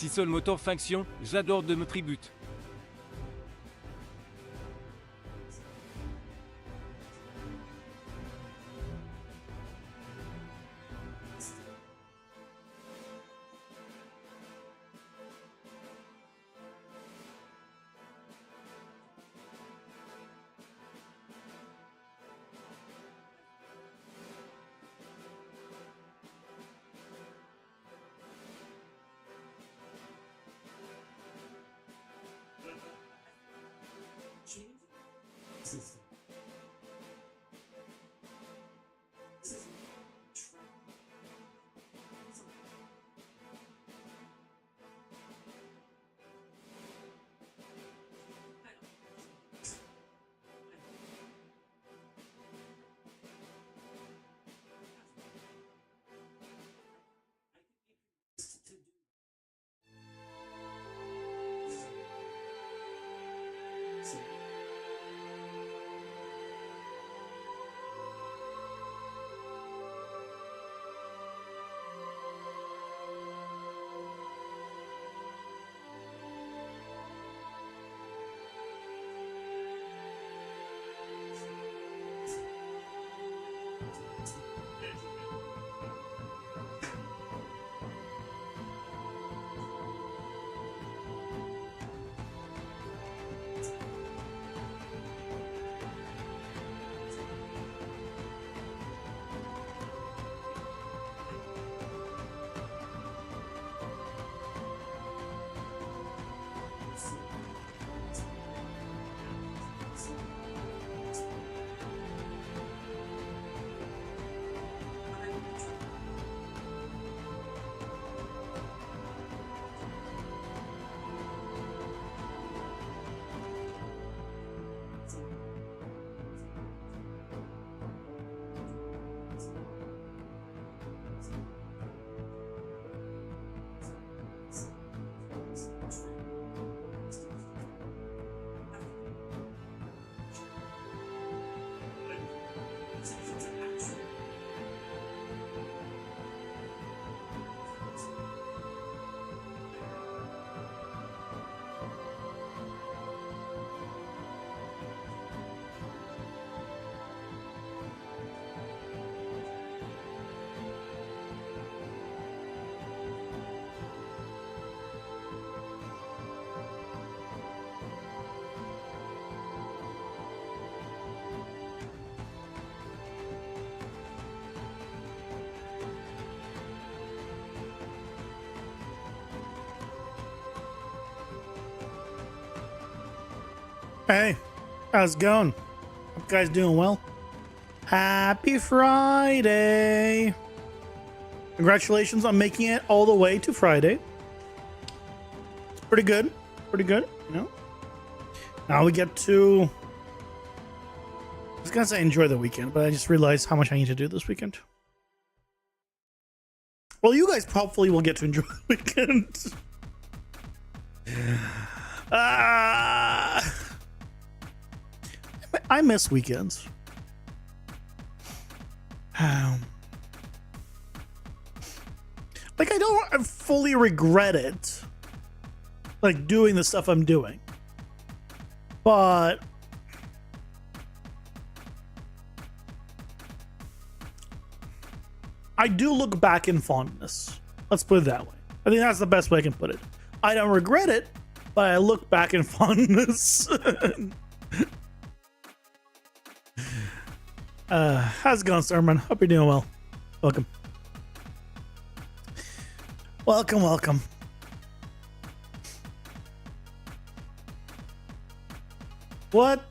Si seul moteur fonction, j'adore de me tribute. Hey, how's it going? Hope you guys doing well. Happy Friday. Congratulations on making it all the way to Friday. It's pretty good. Pretty good, you know. Now we get to... I was going to say enjoy the weekend, but I just realized how much I need to do this weekend. Well, you guys hopefully will get to enjoy the weekend. I miss weekends. Like, I don't fully regret it, like, doing the stuff I'm doing. But I do look back in fondness. Let's put it that way. I think that's the best way I can put it. I don't regret it, but I look back in fondness. How's it going, Starman? Hope you're doing well. Welcome. Welcome, welcome. What?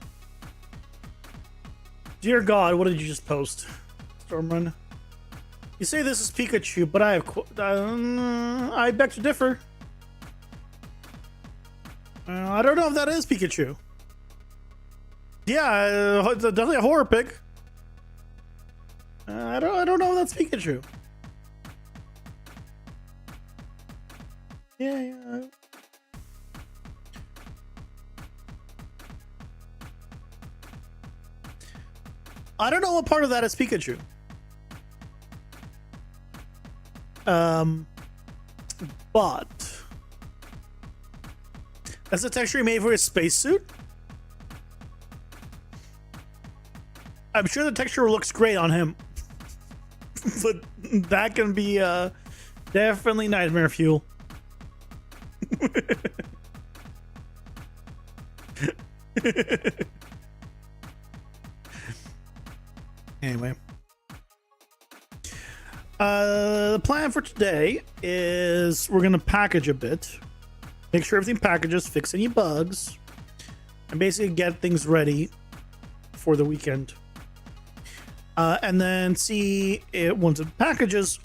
Dear God, what did you just post? Stormrun. You say this is Pikachu, but I have... I beg to differ. I don't know if that is Pikachu. Yeah, it's definitely a horror pick. I don't know if that's Pikachu. Yeah. I don't know what part of that is Pikachu. But that's the texture he made for his spacesuit. I'm sure the texture looks great on him. But that can be definitely nightmare fuel. Anyway, the plan for today is we're gonna package a bit, make sure everything packages, fix any bugs, and basically get things ready for the weekend. And then see it once it packages,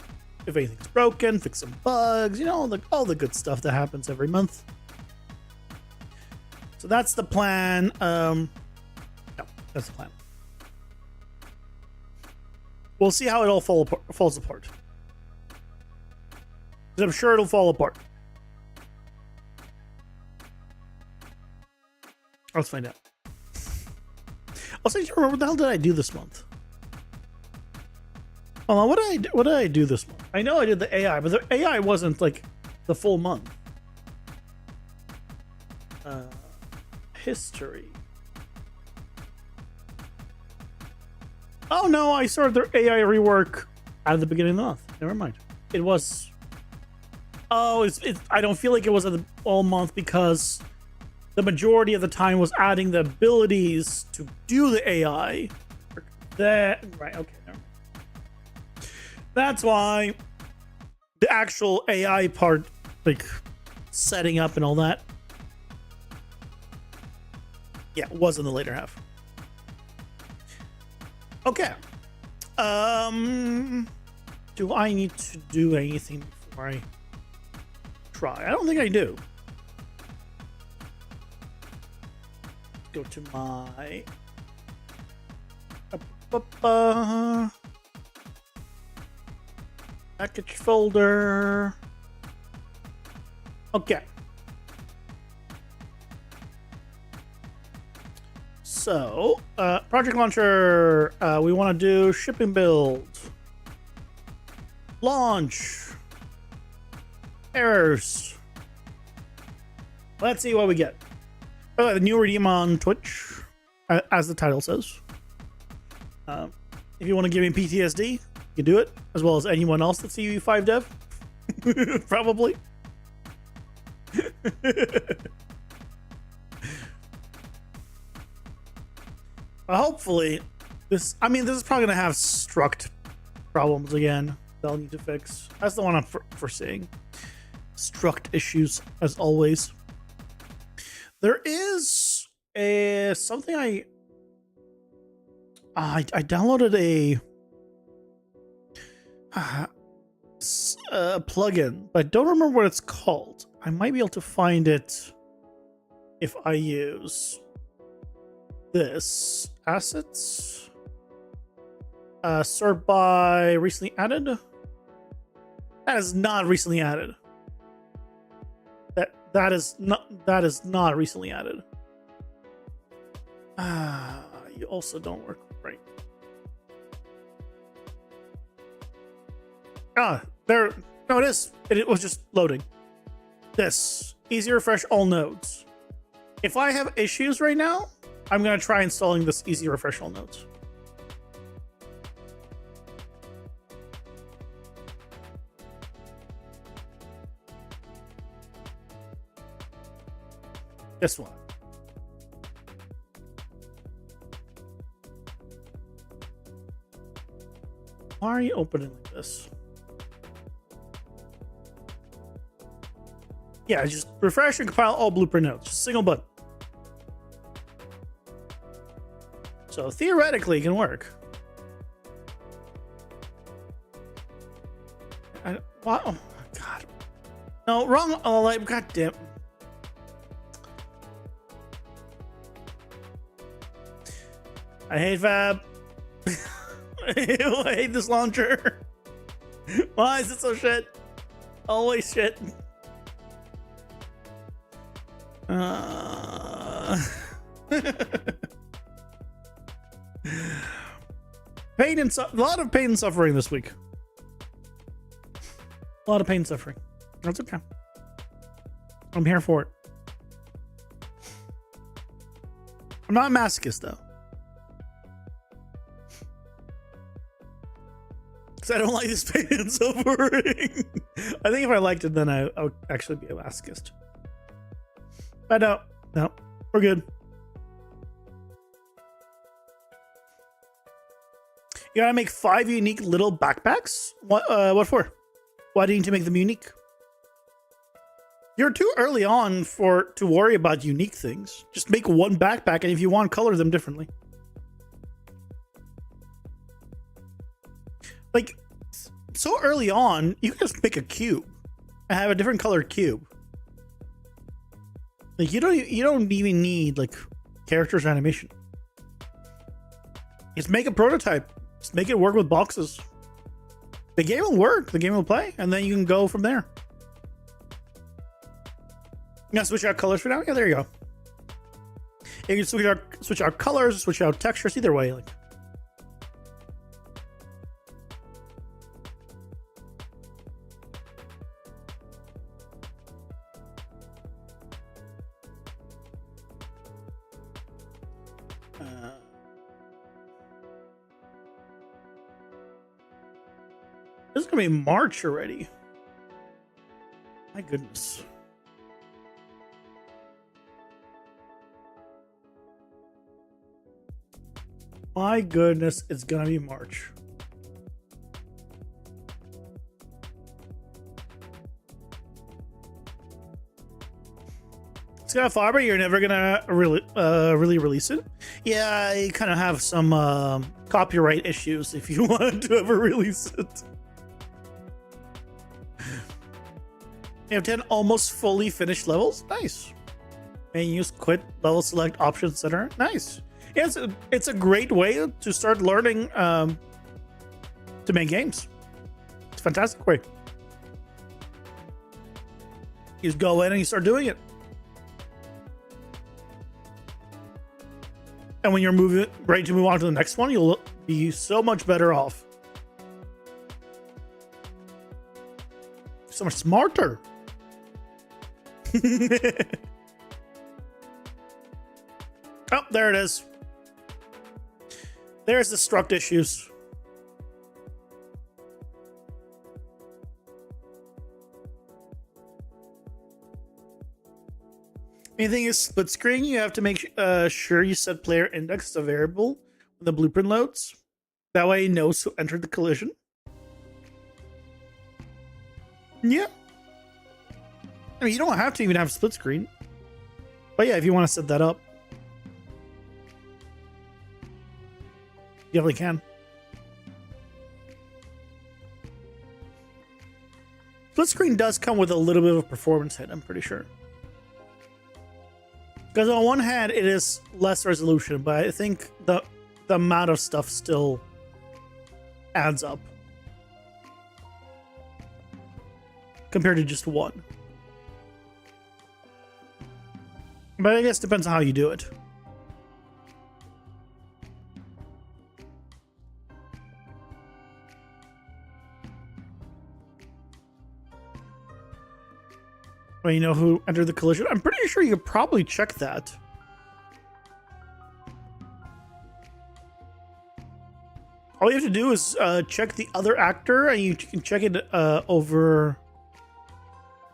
if anything's broken, fix some bugs, you know, all the good stuff that happens every month. So that's the plan. No, that's the plan. We'll see how it all falls apart. I'm sure it'll fall apart. Let's find out. Also, do you remember what the hell did I do this month? Hold on, what did I do this month? I know I did the AI, but the AI wasn't like the full month. History. Oh no, I started their AI rework at the beginning of the month. Never mind. It was... Oh, I don't feel like it was all month because the majority of the time was adding the abilities to do the AI. Right, okay, never mind. That's why the actual AI part, like setting up and all that, yeah, was in the later half. Okay. Do I need to do anything before I try? I don't think I do. Go to my package folder. Okay. So, project launcher, we want to do shipping build, launch, errors. Let's see what we get. Oh, the new redeem on Twitch, as the title says. If you want to give me PTSD, you can do it, as well as anyone else that's EU5 dev. Probably. Hopefully, this is probably going to have struct problems again that I'll need to fix. That's the one I'm foreseeing. Struct issues, as always. There is something I downloaded a plugin, but I don't remember what it's called. I might be able to find it if I use this assets. Sort by recently added. That is not recently added. That is not recently added. You also don't work right. There. No, it is. It was just loading. This easy refresh all nodes. If I have issues right now, I'm gonna try installing this easy refresh all nodes. This one. Why are you opening like this? Yeah, just refresh and compile all blueprint nodes. Just a single button. So theoretically, it can work. What? Oh my god. No, wrong. Oh, like, god damn. I hate Fab. I hate this launcher. Why is it so shit? Always shit. Pain and a lot of pain and suffering this week. A lot of pain and suffering. That's okay. I'm here for it. I'm not a masochist though. Because I don't like this pain and suffering. I think if I liked it, then I would actually be a masochist. But no, we're good. You gotta make 5 unique little backpacks? What for? Why do you need to make them unique? You're too early on to worry about unique things. Just make one backpack, and if you want, color them differently. Like, so early on, you can just make a cube and have a different colored cube. Like, you don't even need like characters animation. Just make a prototype. Just make it work with boxes. The game will work. The game will play, and then you can go from there. You gotta switch out colors for now. Yeah, there you go. You can switch out colors, switch out textures. Either way, like. This is gonna be March already. My goodness. My goodness, it's gonna be March. It's got a fiber. You're never gonna really release it. Yeah, I kind of have some copyright issues if you want to ever release it. You have 10 almost fully finished levels. Nice. And use quit level select option center. Nice. Yeah, it's a great way to start learning to make games. It's a fantastic way. You just go in and you start doing it. And when you're ready to move on to the next one, you'll be so much better off. So much smarter. Oh, there it is. There's the struct issues. Anything is split screen, you have to make sure you set player index as a variable when the blueprint loads. That way it knows who entered the collision. Yeah. I mean, you don't have to even have split screen. But yeah, if you want to set that up. You definitely can. Split screen does come with a little bit of a performance hit, I'm pretty sure. Because on one hand, it is less resolution, but I think the amount of stuff still adds up compared to just one. But I guess it depends on how you do it. Well, you know who entered the collision? I'm pretty sure you could probably check that. All you have to do is check the other actor, and you can check it over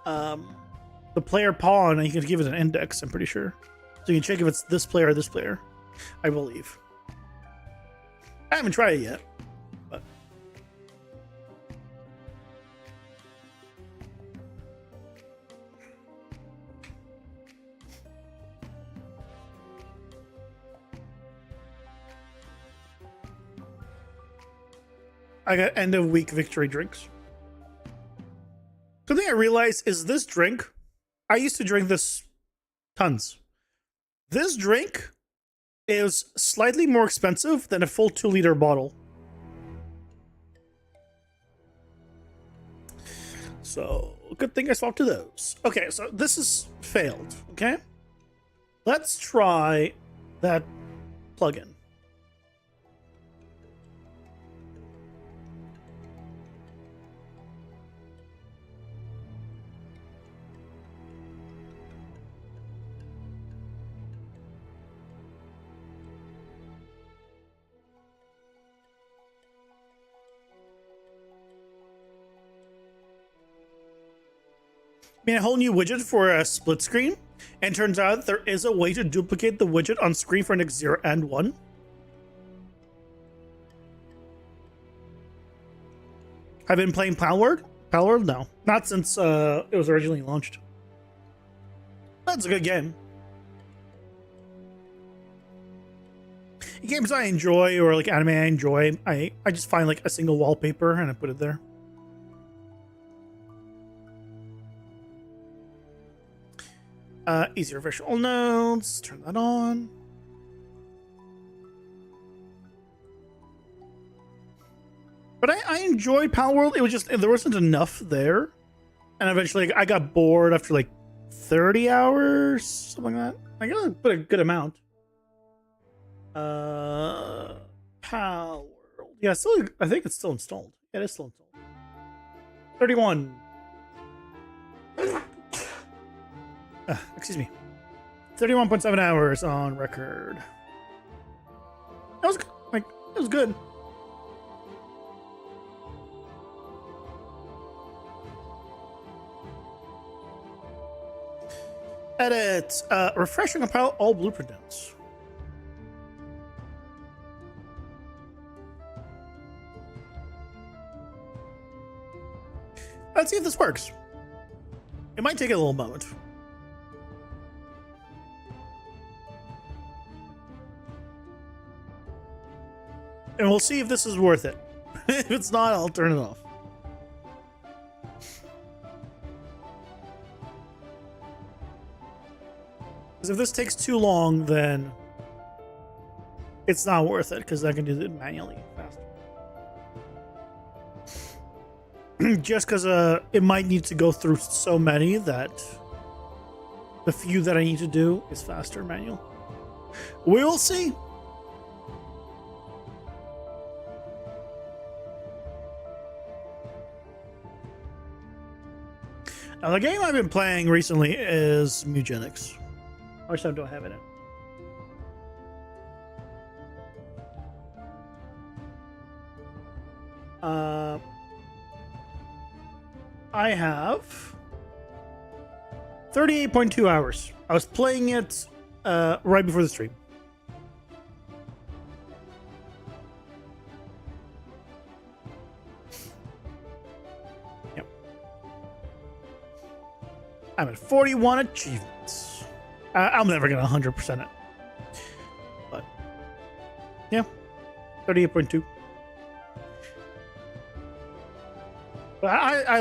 the player pawn, and you can give it an index, I'm pretty sure. So you can check if it's this player or this player, I believe. I haven't tried it yet, but... I got end of week victory drinks. Something I realized is this drink, I used to drink this tons. This drink is slightly more expensive than a full 2-liter bottle. So, good thing I swapped to those. Okay, so this is failed, okay? Let's try that plugin. Made a whole new widget for a split screen, and turns out there is a way to duplicate the widget on screen for next 0 and 1. I've been playing Palworld? Palworld? No. Not since it was originally launched. That's a good game. Games I enjoy, or like anime I enjoy, I just find like a single wallpaper and I put it there. Easier visual nodes, turn that on. But I enjoyed Palworld. It was just, there wasn't enough there. And eventually I got bored after like 30 hours, something like that. I gotta put a good amount. Palworld. Yeah, still, I think it's still installed. Yeah, it is still installed. 31. Excuse me. 31.7 hours on record. That was like, it was good. Edit. Refreshing about all blueprint notes. Let's see if this works. It might take a little moment. And we'll see if this is worth it. If it's not, I'll turn it off. Because if this takes too long, then it's not worth it, because I can do it manually faster. Just because it might need to go through so many that the few that I need to do is faster manual. We'll see. Now, the game I've been playing recently is Mugenics. How much time do I have in it? I have 38.2 hours. I was playing it right before the stream. Yep. I'm at 41 achievements. I'm never gonna 100% it. But yeah, 38.2. But I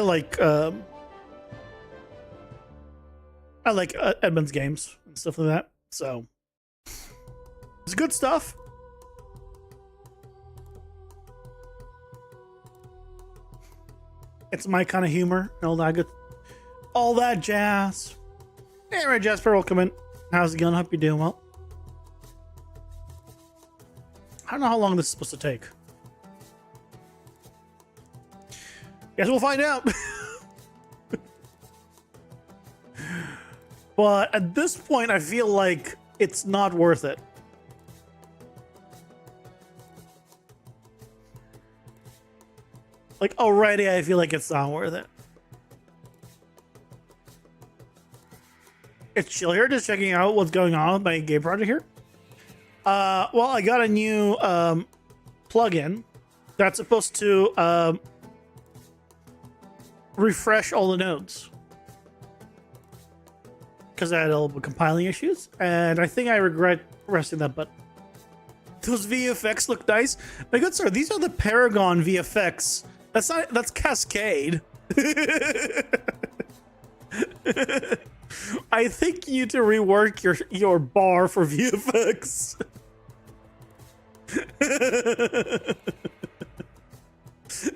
like Edmund's games and stuff like that. So it's good stuff. It's my kind of humor and all that jazz. Anyway, Jasper, welcome in. How's it going? Hope you're doing well. I don't know how long this is supposed to take. Guess we'll find out. But at this point, I feel like it's not worth it. Like, already, I feel like it's not worth it. It's chill here, just checking out what's going on with my game project here. Well, I got a new plugin that's supposed to refresh all the nodes. Because I had a little bit of compiling issues, and I think I regret pressing that button. Those VFX look nice. My good sir, these are the Paragon VFX. That's Cascade. I think you need to rework your bar for VFX.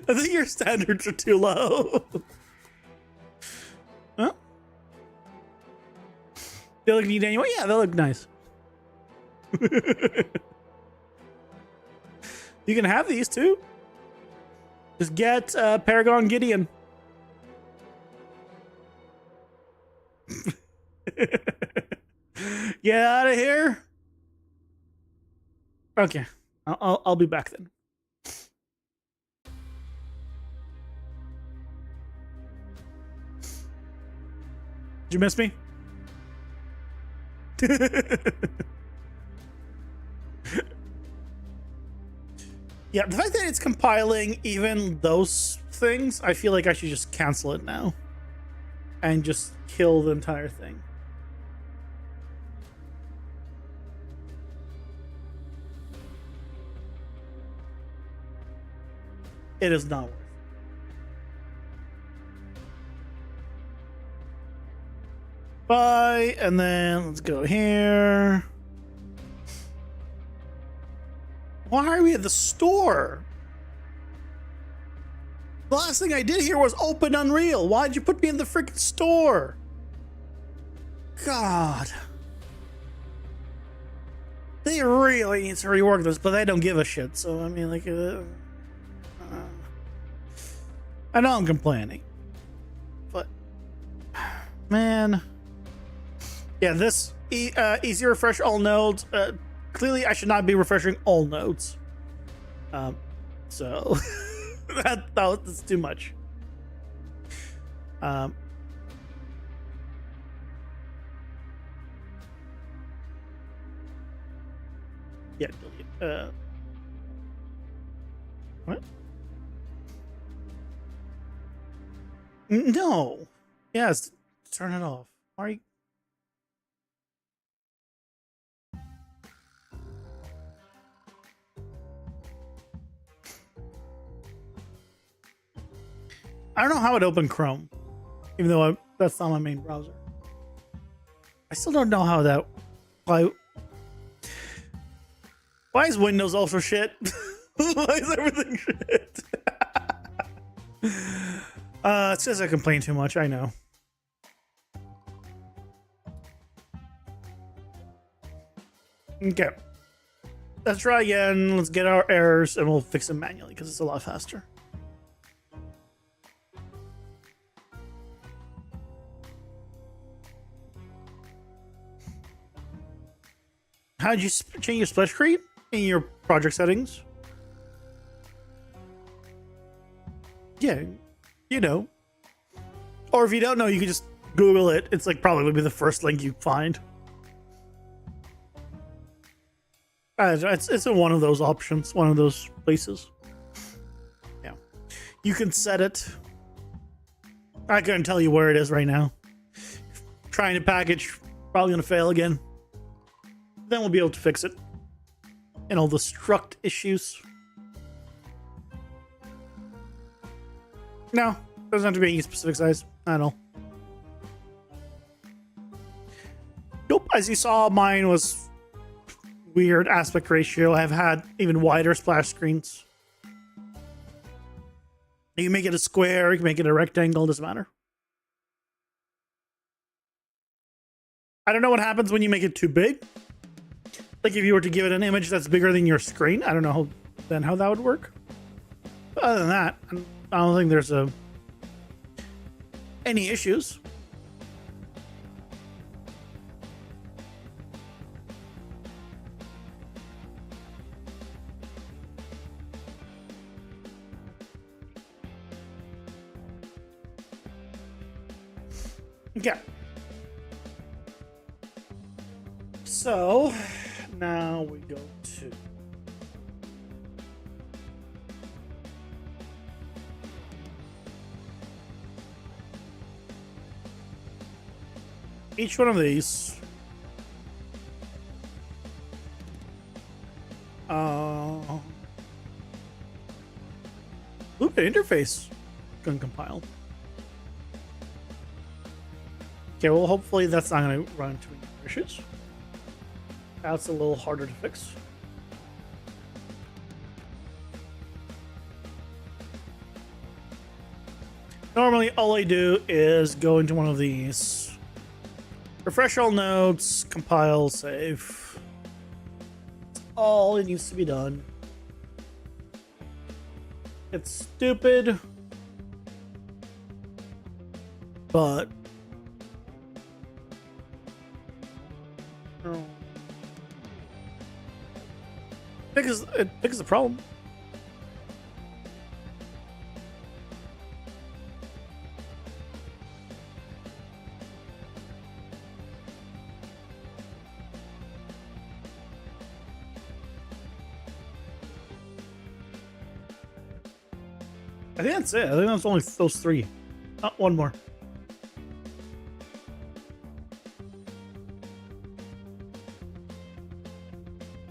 I think your standards are too low. Huh? They look neat anyway. Yeah, they look nice. You can have these too. Just get Paragon Gideon. Get out of here. Okay, I'll be back then. Did you miss me? Yeah, the fact that it's compiling even those things, I feel like I should just cancel it now and just kill the entire thing. It is not worth it. Bye, and then let's go here. Why are we at the store? The last thing I did here was open Unreal. Why'd you put me in the freaking store? God. They really need to rework this, but they don't give a shit. So, I mean, like, I know I'm complaining. But, man. Yeah, this easy refresh all nodes. Clearly, I should not be refreshing all nodes. So that's too much. Yeah, delete. What? No. Yes, turn it off. Are you? I don't know how it opened Chrome, even though that's not my main browser. I still don't know how that. Why is Windows also shit? Why is everything shit? It says I complain too much. I know. Okay, let's try again. Let's get our errors, and we'll fix them manually because it's a lot faster. How did you change your splash screen in your project settings? Yeah, you know. Or if you don't know, you can just Google it. It's like probably would be the first link you find. It's in one of those options, one of those places. Yeah, you can set it. I couldn't tell you where it is right now. Trying to package, probably gonna fail again. Then we'll be able to fix it. And all the struct issues. No, doesn't have to be a specific size. I don't know. Nope, as you saw, mine was weird aspect ratio. I've had even wider splash screens. You can make it a square, you can make it a rectangle, doesn't matter. I don't know what happens when you make it too big. Like if you were to give it an image that's bigger than your screen, I don't know how that would work. But other than that, I don't think there's any issues. Okay. So now we go to each one of these. Blueprint interface can compile. Okay, well, hopefully that's not going to run into any issues. That's a little harder to fix. Normally, all I do is go into one of these, refresh all notes, compile, save. That's all it needs to be done. It's stupid, but it fixes the problem. I think that's it. I think that's only those three. Oh, one more.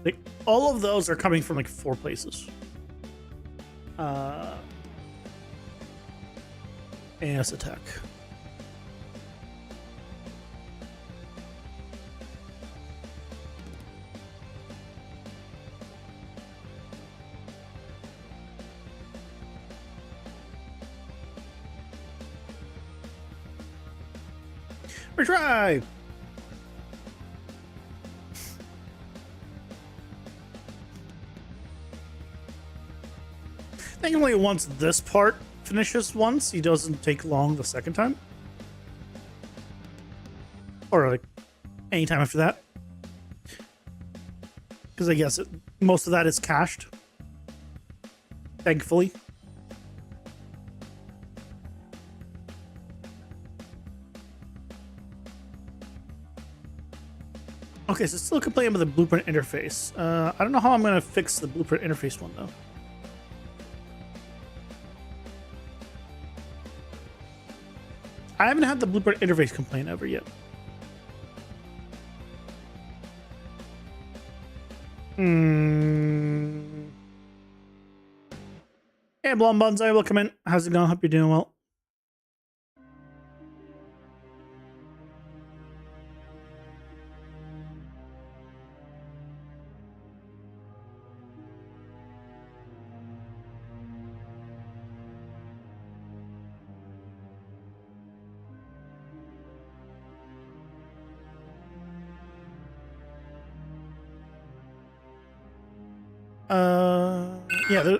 Like, all of those are coming from like 4 places. AS attack. Retry! Thankfully, once this part finishes once, he doesn't take long the second time. Or like any time after that. Because I guess most of that is cached. Thankfully. Okay, so still complaining about the blueprint interface. I don't know how I'm going to fix the blueprint interface one, though. I haven't had the blueprint interface complaint ever yet. Hey, Blonde Bonsai, welcome in. How's it going? Hope you're doing well. Yeah.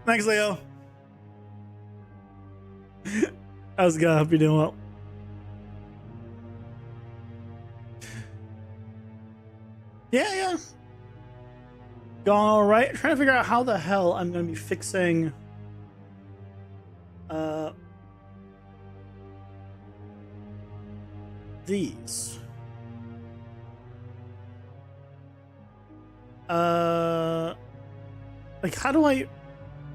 Thanks, Leo. How's it going? Hope you're doing well. Yeah. Going all right. Trying to figure out how the hell I'm going to be fixing these. Like, how do I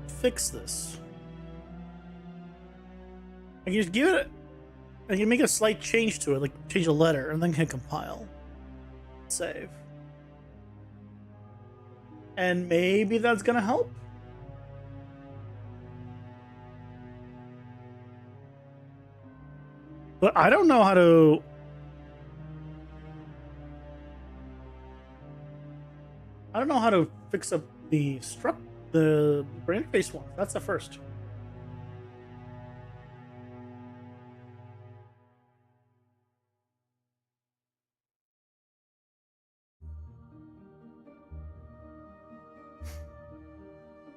fix this? I can just give it, I can make a slight change to it, like change a letter, and then hit compile. Save. And maybe that's gonna help? But I don't know how to. I don't know how to fix up the interface one. That's the first.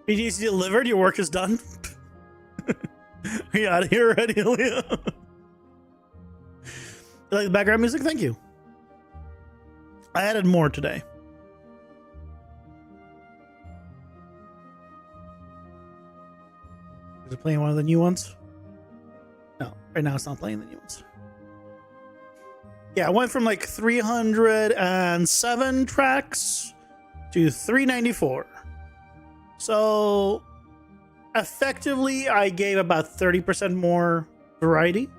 PG's delivered. Your work is done. Are you out of here already, Leah? You like the background music? Thank you. I added more today. Is it playing one of the new ones? No, right now it's not playing the new ones. Yeah, I went from like 307 tracks to 394. So effectively, I gave about 30% more variety.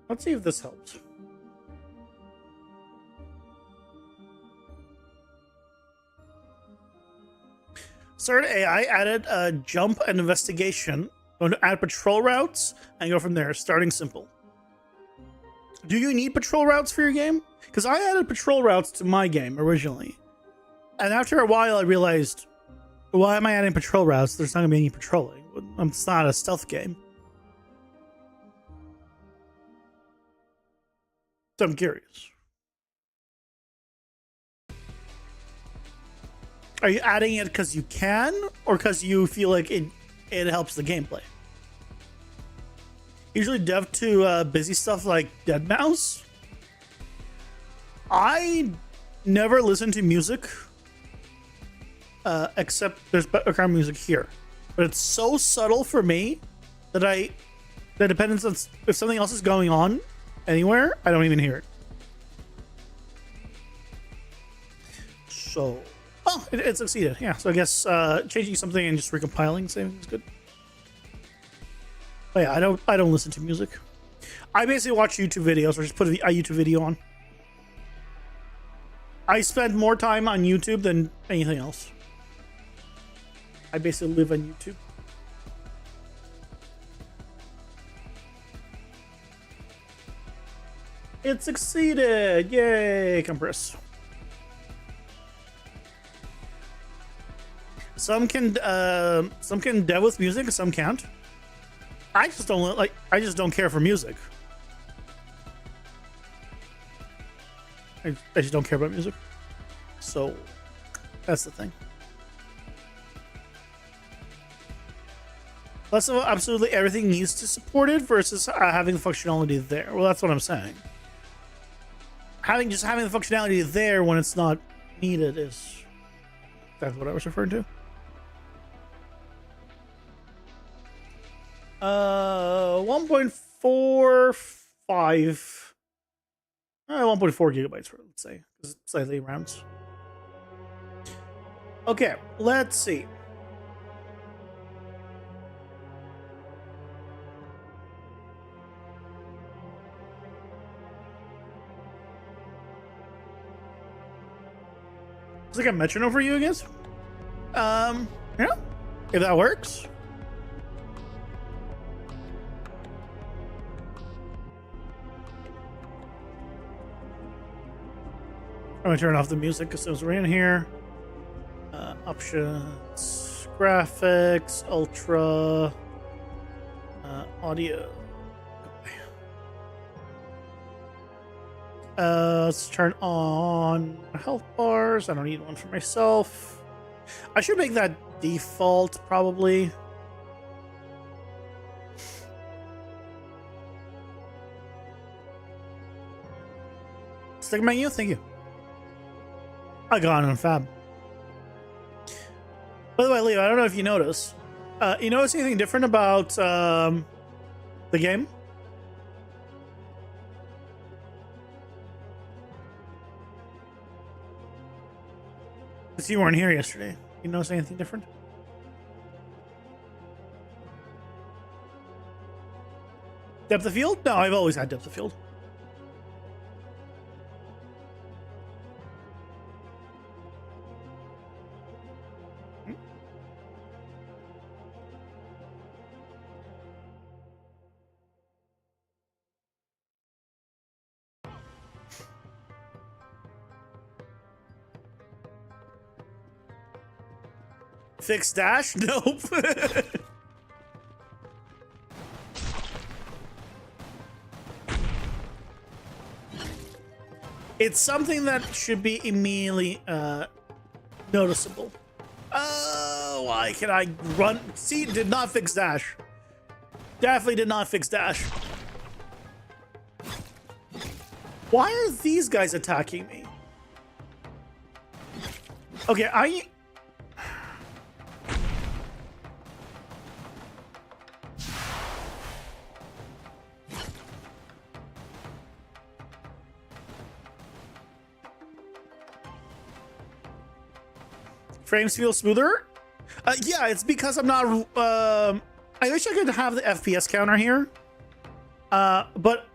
Let's see if this helps. Cert AI added a jump and investigation. Going to add patrol routes and go from there, starting simple. Do you need patrol routes for your game? Because I added patrol routes to my game originally. And after a while, I realized, why am I adding patrol routes? There's not going to be any patrolling. It's not a stealth game. So I'm curious. Are you adding it because you can, or because you feel like it helps the gameplay? Usually dev to busy stuff like Deadmau5. I never listen to music except there's background music here, but it's so subtle for me that that depends on if something else is going on anywhere, I don't even hear it. So, oh, it succeeded. Yeah, so I guess changing something and just recompiling same is good. But yeah, I don't listen to music. I basically watch YouTube videos or just put a YouTube video on. I spend more time on YouTube than anything else. I basically live on YouTube. It succeeded! Yay, compress. Some can dev with music, some can't. I just don't care for music. I just don't care about music. So that's the thing. Less of absolutely everything needs to support it versus having the functionality there. Well, that's what I'm saying. Having the functionality there when it's not needed is that's what I was referring to. 1.45 1.4 gigabytes, let's say, because it slightly rounds. Okay, let's see. It's like a metronome for you, I guess. Yeah, if that works. I'm gonna turn off the music as soon as we're in here. Options, graphics, ultra, audio. Let's turn on health bars. I don't need one for myself. I should make that default, probably. Stick menu, thank you. I got on Fab. By the way, Leo, I don't know if you notice. You notice anything different about the game? Because you weren't here yesterday. You notice anything different? Depth of field? No, I've always had depth of field. Fix dash? Nope. It's something that should be immediately noticeable. Oh, why can I run? See, did not fix dash. Definitely did not fix dash. Why are these guys attacking me? Okay, frames feel smoother? Yeah, it's because I'm not... I wish I could have the FPS counter here. But...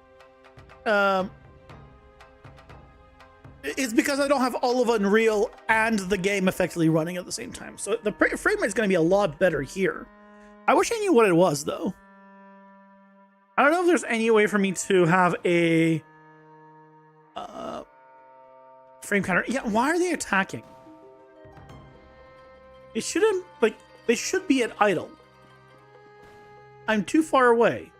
it's because I don't have all of Unreal and the game effectively running at the same time. So the frame rate is going to be a lot better here. I wish I knew what it was, though. I don't know if there's any way for me to have a... frame counter. Yeah, why are they attacking? It shouldn't, like, they should be at idle. I'm too far away.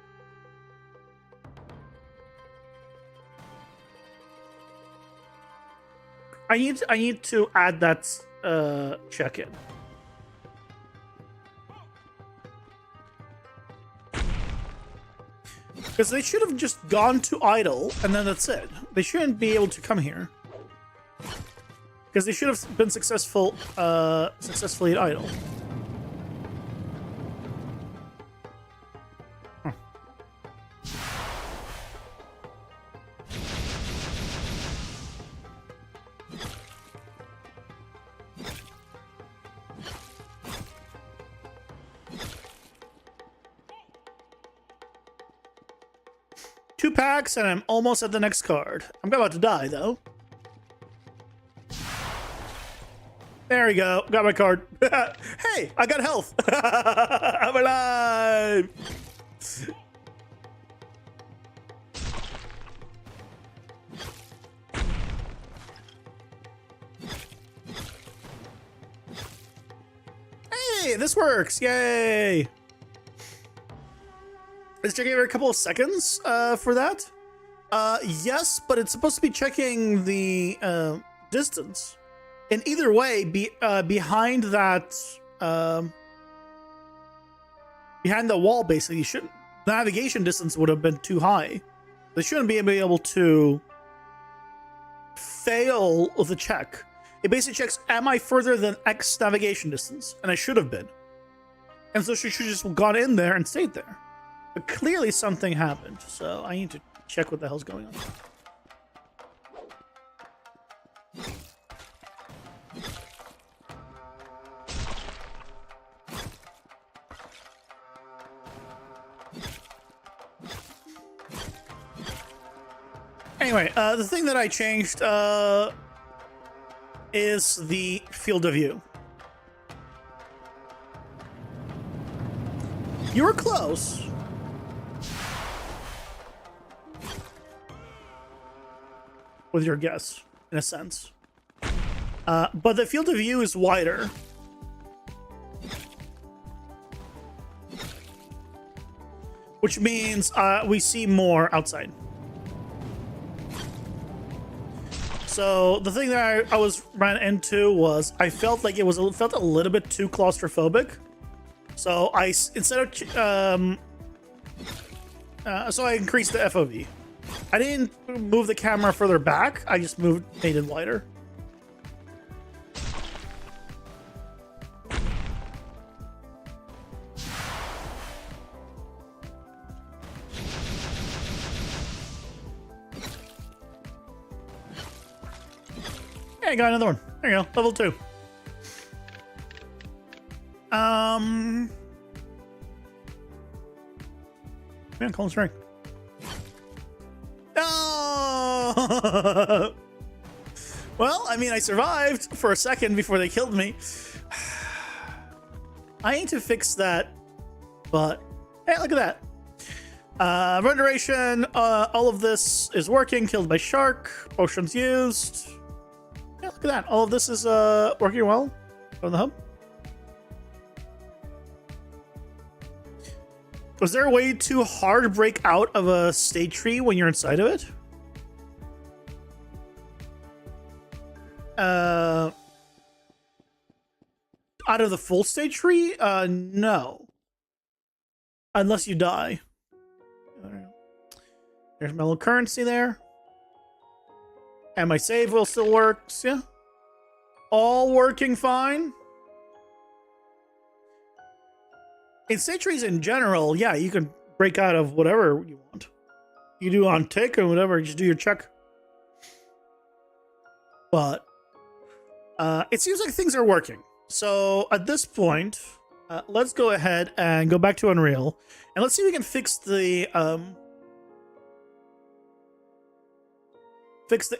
I need to add that check-in. Because they should have just gone to idle, and then that's it. They shouldn't be able to come here. Because they should have been successfully at idle. Huh. Two packs, and I'm almost at the next card. I'm about to die, though. There we go. Got my card. Hey, I got health. I'm alive. Hey, this works. Yay. Is checking every couple of seconds for that? Yes, but it's supposed to be checking the distance. In either way, behind that, behind the wall, basically, the navigation distance would have been too high. They shouldn't be able to fail the check. It basically checks, am I further than X navigation distance? And I should have been. And so she should have just gone in there and stayed there. But clearly something happened, so I need to check what the hell's going on. Anyway, the thing that I changed is the field of view. You were close. With your guess, in a sense. But the field of view is wider. Which means we see more outside. So the thing that I was ran into was I felt like felt a little bit too claustrophobic. So instead of so I increased the FOV. I didn't move the camera further back. I just made it wider. Yeah, I got another one. There you go, level 2. Man, Cold Strike. Well, I mean, I survived for a second before they killed me. I need to fix that, but hey, look at that. Run duration, all of this is working. Killed by shark, potions used. Yeah, look at that. All of this is working well on the hub. Was there a way to hard break out of a state tree when you're inside of it? Out of the full state tree? No. Unless you die. There's my little currency there. And my save will still works, yeah. All working fine. In state trees in general, yeah, you can break out of whatever you want. You do on tick or whatever, just do your check. But it seems like things are working. So at this point, let's go ahead and go back to Unreal. And let's see if we can fix the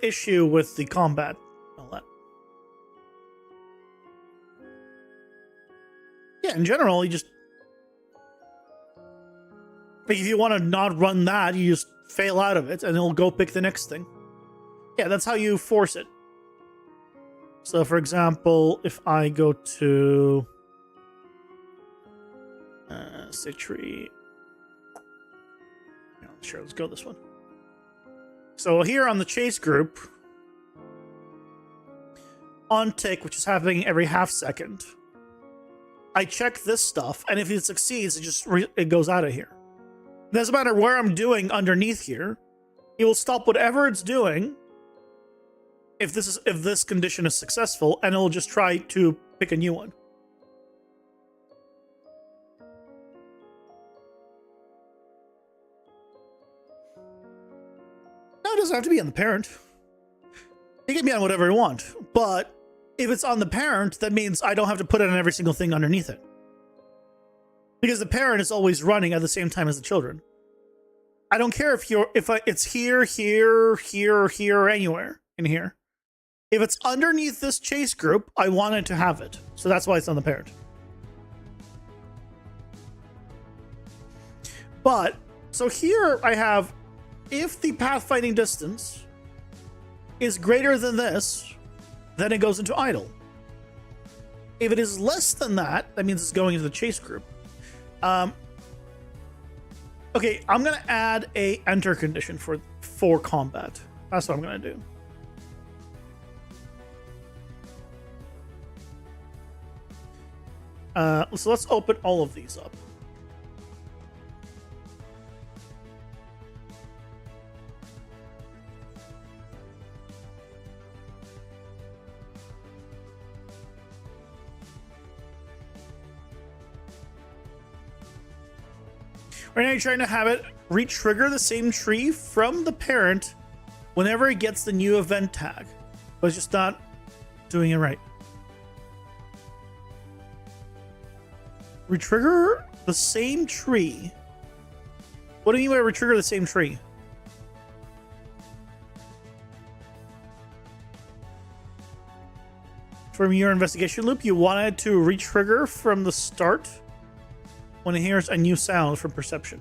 issue with the combat. All that. Yeah, in general, you just... Like if you want to not run that, you just fail out of it and it'll go pick the next thing. Yeah, that's how you force it. So for example, if I go to state tree, yeah, sure, let's go this one. So here on the chase group, on tick, which is happening every half second, I check this stuff, and if it succeeds, it goes out of here. It doesn't matter where I'm doing underneath here. It will stop whatever it's doing if this condition is successful, and it'll just try to pick a new one. No, it doesn't have to be on the parent. It can be on whatever you want, but if it's on the parent, that means I don't have to put it on every single thing underneath it. Because the parent is always running at the same time as the children. I don't care if it's here, here, here, here, or anywhere in here. If it's underneath this chase group, I want it to have it. So that's why it's on the parent. But, so here I have, if the pathfinding distance is greater than this, then it goes into idle. If it is less than that, that means it's going into the chase group. Okay, I'm gonna add a enter condition for combat. That's what I'm gonna do. So let's open all of these up. Right now you're trying to have it re-trigger the same tree from the parent whenever it gets the new event tag. But it's just not doing it right. Retrigger the same tree? What do you mean by retrigger the same tree? From your investigation loop, you wanted to re-trigger from the start when it hears a new sound from perception.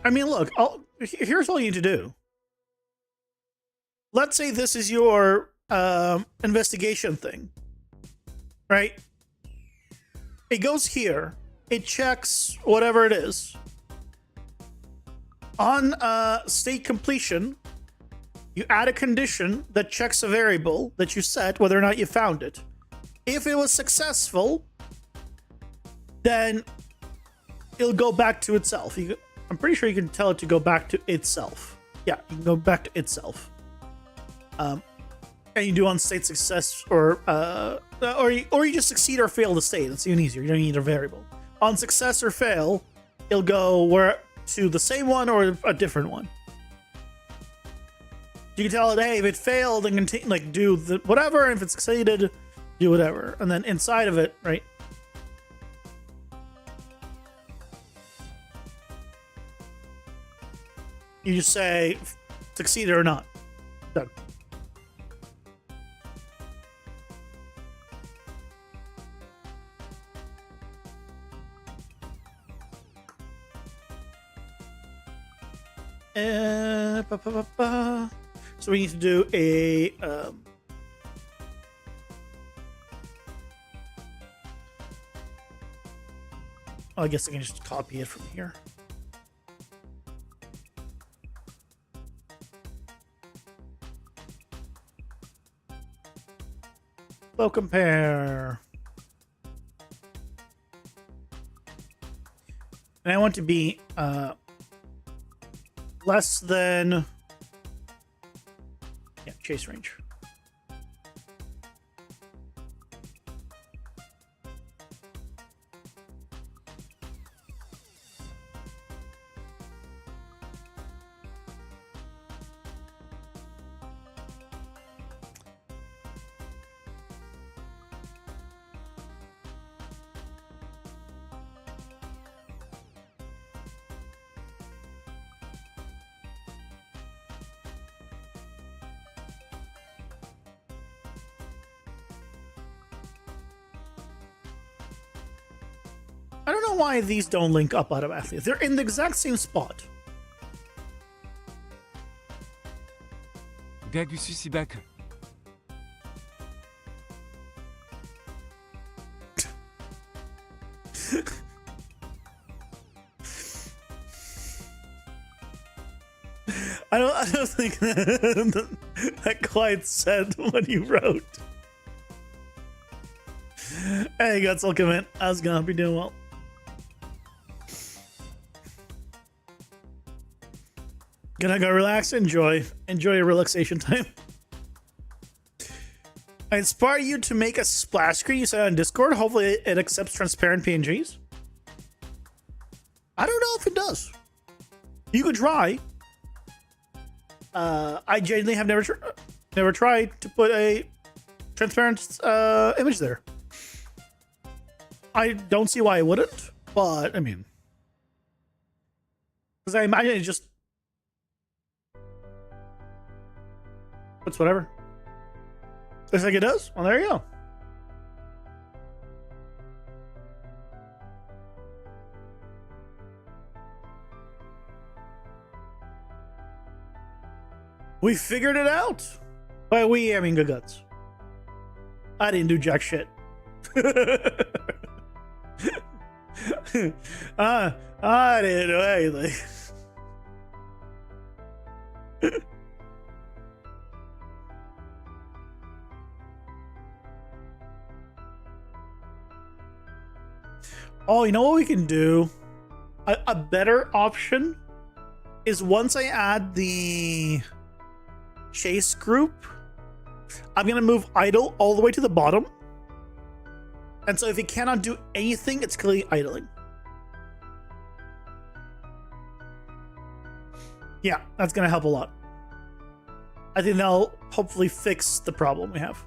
I mean, look, here's all you need to do. Let's say this is your investigation thing, right? It goes here. It checks whatever it is. On state completion, you add a condition that checks a variable that you set, whether or not you found it. If it was successful, then it'll go back to itself. I'm pretty sure you can tell it to go back to itself. Yeah, you can go back to itself. And you do on state success, or you just succeed or fail the state. That's even easier. You don't need a variable. On success or fail, it'll go to the same one or a different one. You can tell it, hey, if it failed, then continue, do the whatever, and if it succeeded, do whatever. And then inside of it, right, You just say succeeded or not. Done. So we need to do a I guess I can just copy it from here. Flow compare. And I want to be less than chase range. I don't know why these don't link up automatically. They're in the exact same spot. Gagusus Ibak. I don't think that quite said what you wrote. Hey, Guts, welcome in. How's it going? Hope you're doing well. Gonna go relax, enjoy your relaxation time. I inspire you to make a splash screen you said on Discord. Hopefully it accepts transparent PNGs. I don't know if it does. You could try. I genuinely have never tried to put a transparent image there. I don't see why I wouldn't, but I mean, because I imagine it just puts whatever. Looks like it does. Well, there you go. We figured it out. By we, I mean Good Guts. I didn't do jack shit. I didn't do anything. Oh, you know what we can do? A better option is once I add the chase group, I'm gonna move idle all the way to the bottom. And so if it cannot do anything, it's clearly idling. Yeah, that's gonna help a lot. I think that'll hopefully fix the problem we have.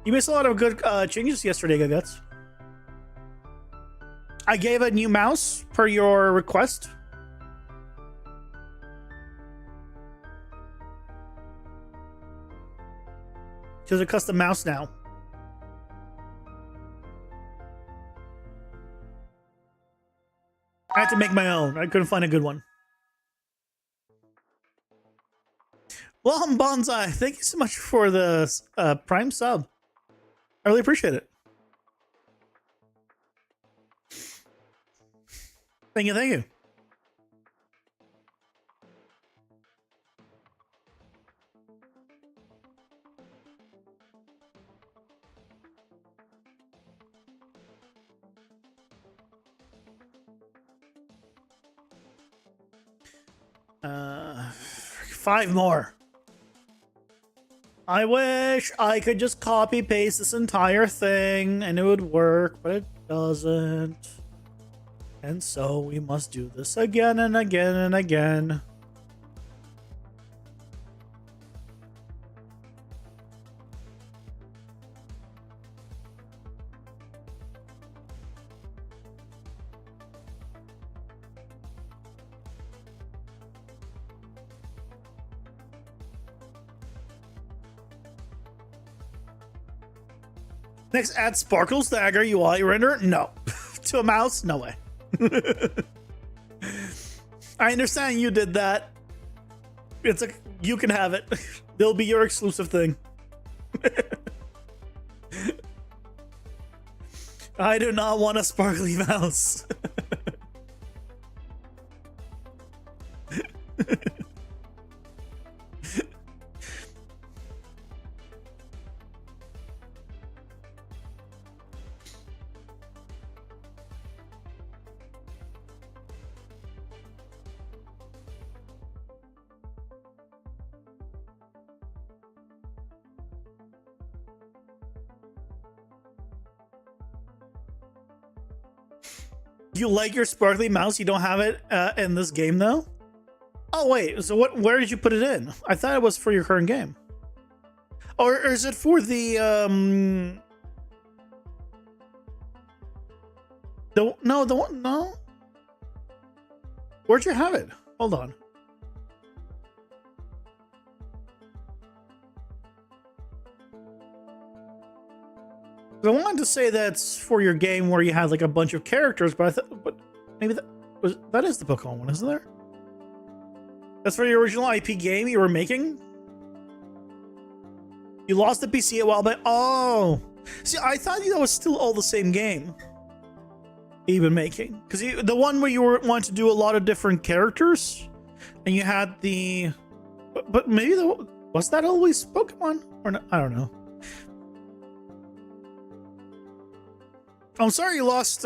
You missed a lot of good changes yesterday, Guts. I gave a new mouse per your request. There's a custom mouse now. I had to make my own. I couldn't find a good one. Well, Bonsai, thank you so much for the Prime sub. I really appreciate it. Thank you, thank you. Five more. I wish I could just copy paste this entire thing and it would work, but it doesn't. And so we must do this again and again and again. Next, add sparkles to Agar UI render. No. To a mouse? No way. I understand you did that. It's a you can have it. They'll be your exclusive thing. I do not want a sparkly mouse. You like your sparkly mouse? You don't have it in this game though? Oh wait, so what? Where did you put it in? I thought it was for your current game. Or is it for the no. Where'd you have it? Hold on. I wanted to say that's for your game where you had like a bunch of characters, but I thought, but maybe that is the Pokemon one, isn't there? That's for your original IP game you were making. You lost the PC a while back. Oh, see, I thought that was still all the same game you've been making, because the one where you wanted to do a lot of different characters, and you had the, but maybe was that always Pokemon or not? I don't know. I'm sorry you lost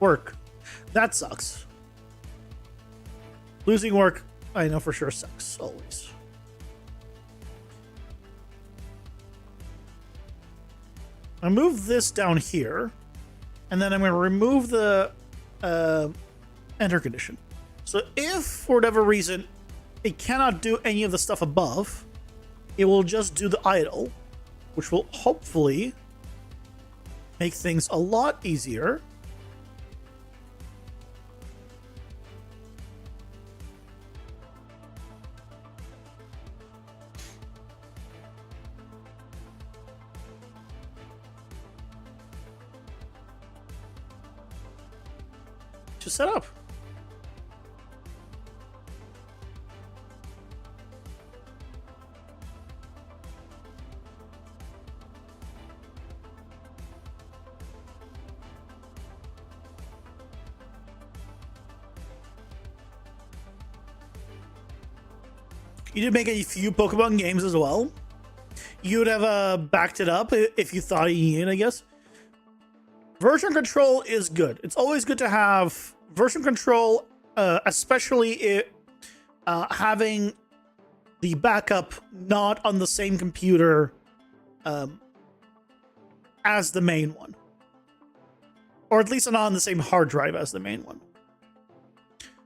work. That sucks. Losing work, I know for sure, sucks always. I move this down here, and then I'm going to remove the enter condition. So if for whatever reason it cannot do any of the stuff above, it will just do the idle, which will hopefully make things a lot easier. To set up. You did make a few Pokemon games as well. You would have backed it up if you thought you needed, I guess. Version control is good. It's always good to have version control, especially having the backup not on the same computer as the main one. Or at least not on the same hard drive as the main one.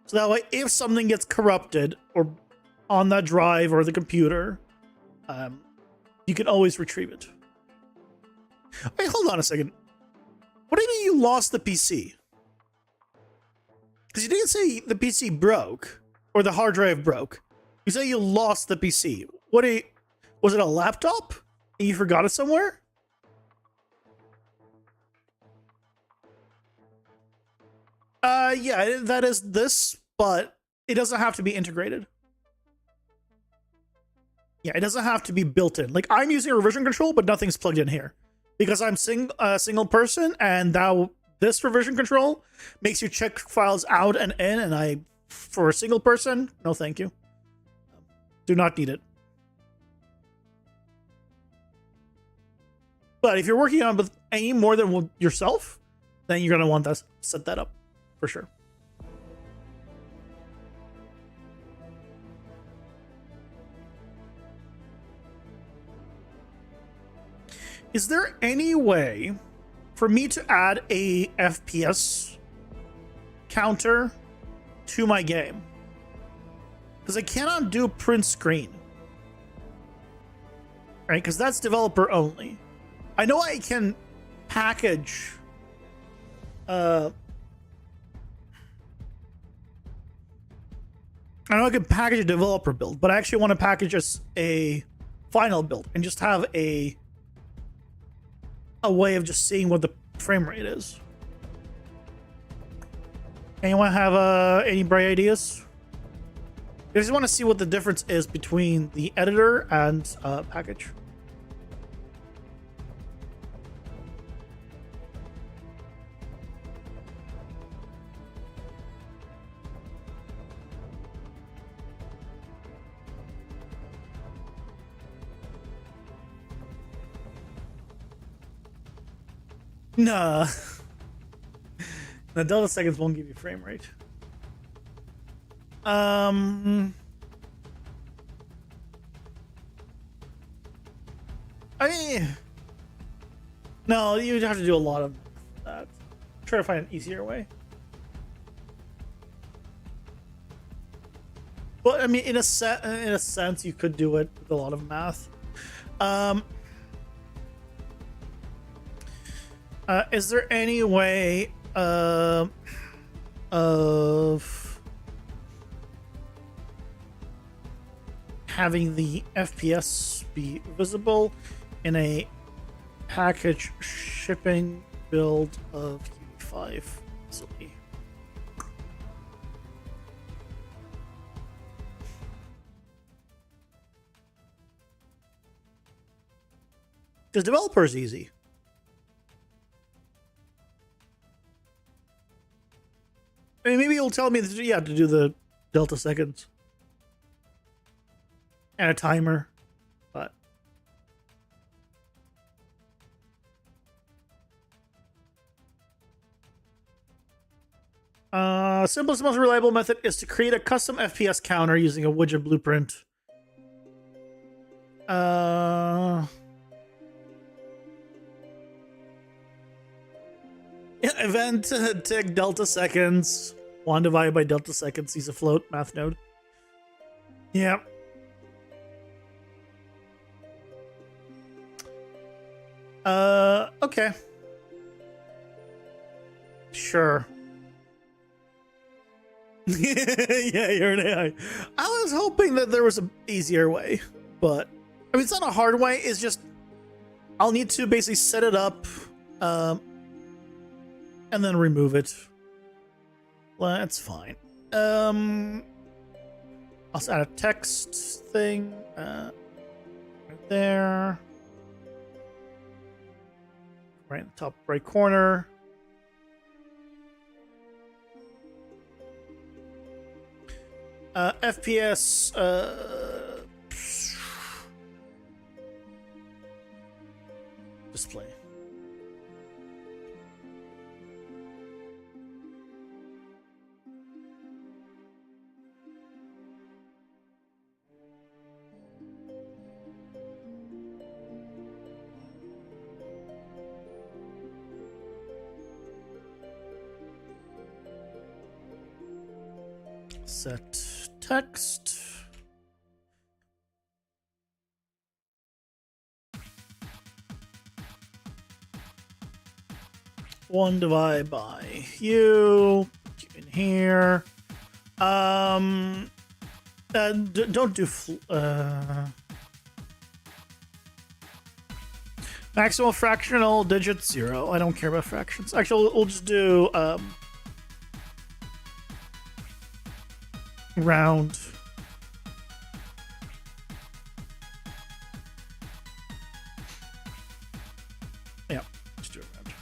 So that way, if something gets corrupted or on that drive or the computer, you can always retrieve it. Wait, hold on a second. What do you mean you lost the PC? Because you didn't say the PC broke or the hard drive broke. You say you lost the PC. Was it a laptop and you forgot it somewhere? Yeah, that is this, but it doesn't have to be integrated. Yeah, it doesn't have to be built in. Like, I'm using a revision control, but nothing's plugged in here. Because I'm single person, and this revision control makes you check files out and in, and for a single person, no thank you. Do not need it. But if you're working on with any more than yourself, then you're going to want to set that up, for sure. Is there any way for me to add a FPS counter to my game? Because I cannot do print screen. Right? Because that's developer only. I know I can package I know I can package a developer build, but I actually want to package a final build and just have a a way of just seeing what the frame rate is. Anyone have any bright ideas? I just want to see what the difference is between the editor and package. Nah. The delta seconds won't give you frame rate. I mean, no, you'd have to do a lot of that. Try to find an easier way. But I mean, in a sense, you could do it with a lot of math. Is there any way of having the FPS be visible in a package shipping build of QB5 easily? Because developer is easy. I mean, maybe you'll tell me that you have to do the delta seconds and a timer, but simplest, most reliable method is to create a custom FPS counter using a widget blueprint. Event tick delta seconds. 1 divided by delta seconds. He's a float math node. Yeah. Okay. Sure. Yeah, you're an AI. I was hoping that there was an easier way, but I mean, it's not a hard way. It's just I'll need to basically set it up, and then remove it. Well, that's fine. I'll add a text thing right there, right in the top right corner. FPS display. Set text. One divide by you. Put you in here. Don't do maximum fractional digit 0. I don't care about fractions. Actually, we'll just do round. Yeah, just do it round.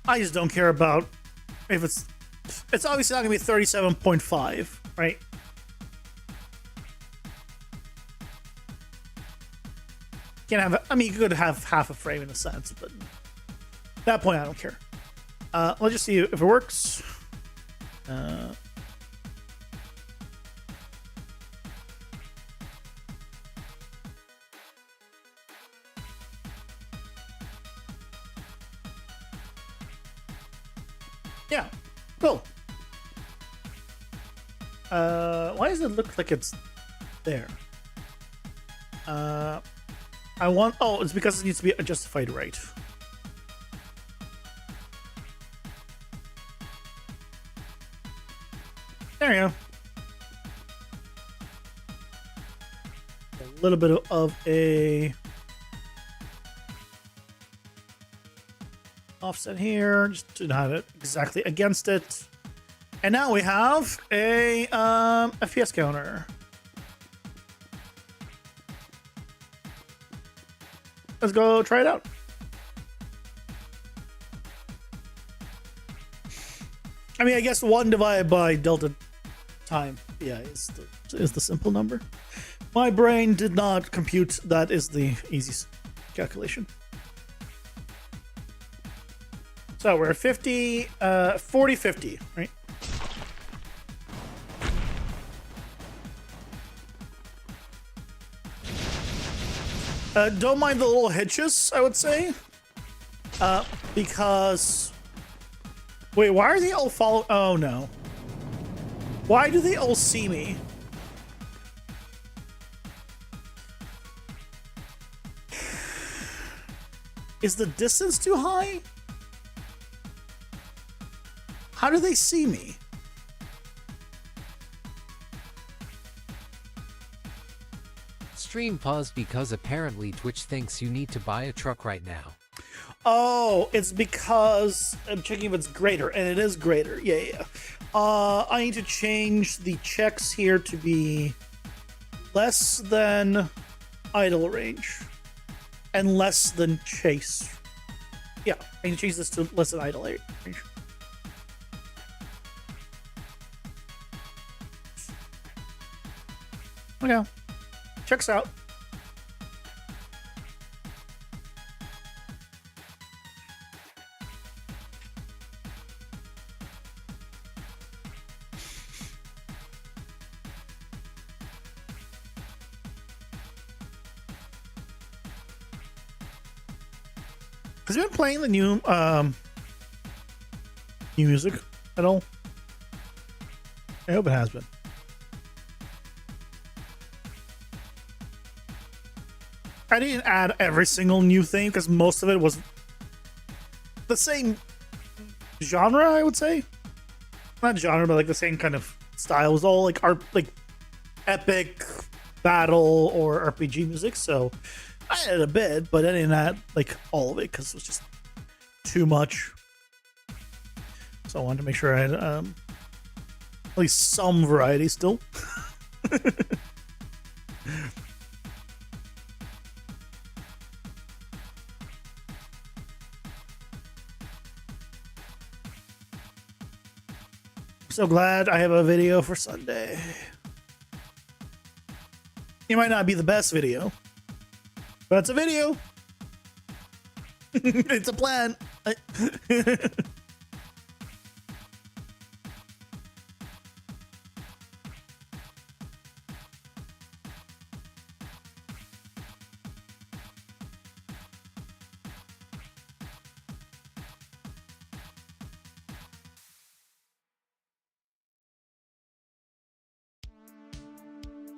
I just don't care about if it's obviously not gonna be 37.5, right? Can't have, I mean, you could have half a frame in a sense, but at that point I don't care. Let's just see if it works. Yeah, cool. Why does it look like it's there? I want, oh, it's because it needs to be justified right. There you go. A little bit of a Offset here, just to have it exactly against it. And now we have a FPS counter. Let's go try it out. I mean, I guess 1 divided by delta time, yeah, is the simple number. My brain did not compute that is the easiest calculation. So we're 50, 40, 50, right? Don't mind the little hitches, I would say. Because... Wait, why are they all follow... Oh, no. Why do they all see me? Is the distance too high? How do they see me? Stream paused because apparently Twitch thinks you need to buy a truck right now. Oh, it's because I'm checking if it's greater, and it is greater. Yeah. I need to change the checks here to be less than idle range and less than chase. Yeah, I need to change this to less than idle range. Okay, checks out. Has he been playing the new music at all? I hope it has been. I didn't add every single new thing because most of it was the same genre, I would say. Not genre, but like the same kind of style. It was all like epic battle or RPG music. So I added a bit, but I didn't add like all of it because it was just too much. So I wanted to make sure I had at least some variety still. So glad I have a video for Sunday. It might not be the best video, but it's a video. It's a plan.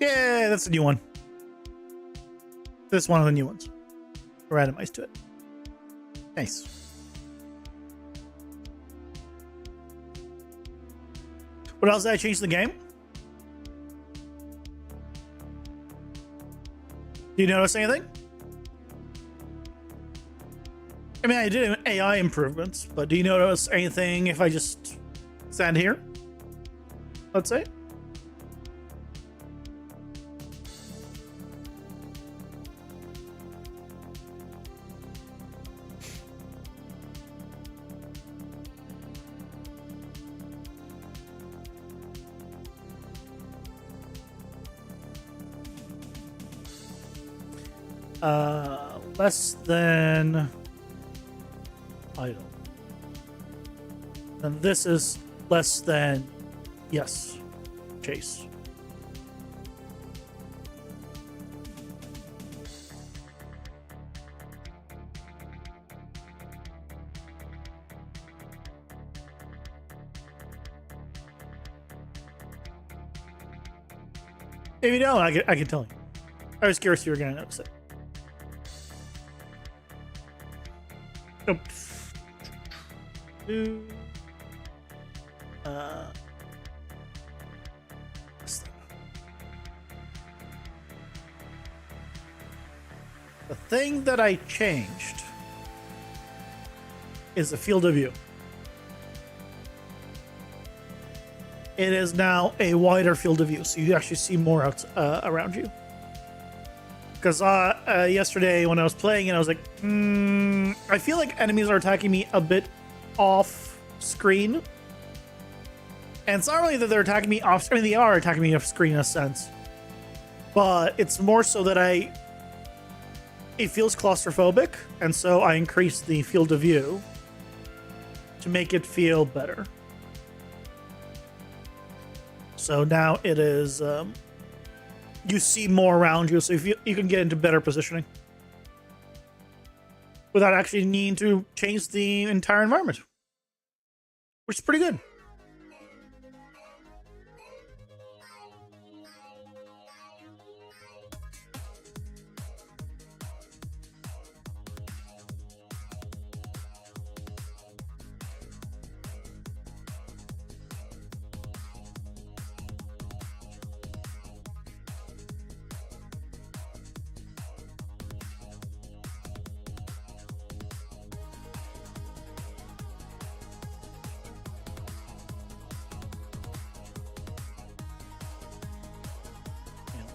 Yeah, that's a new one. This is one of the new ones. Randomized to it. Nice. What else did I change in the game? Do you notice anything? I mean, I did AI improvements, but do you notice anything if I just stand here? Let's say. Less than idle. And this is less than, yes, chase. If you don't, I can tell you. I was curious if you were going to notice it. Oops. The thing that I changed is the field of view. It is now a wider field of view, so you actually see more out around you. Because yesterday when I was playing it, I was like, I feel like enemies are attacking me a bit off screen. And it's not really that they're attacking me off screen, they are attacking me off screen in a sense. But it's more so that it feels claustrophobic, and so I increased the field of view to make it feel better. So now it is, you see more around you, so if you can get into better positioning without actually needing to change the entire environment, which is pretty good.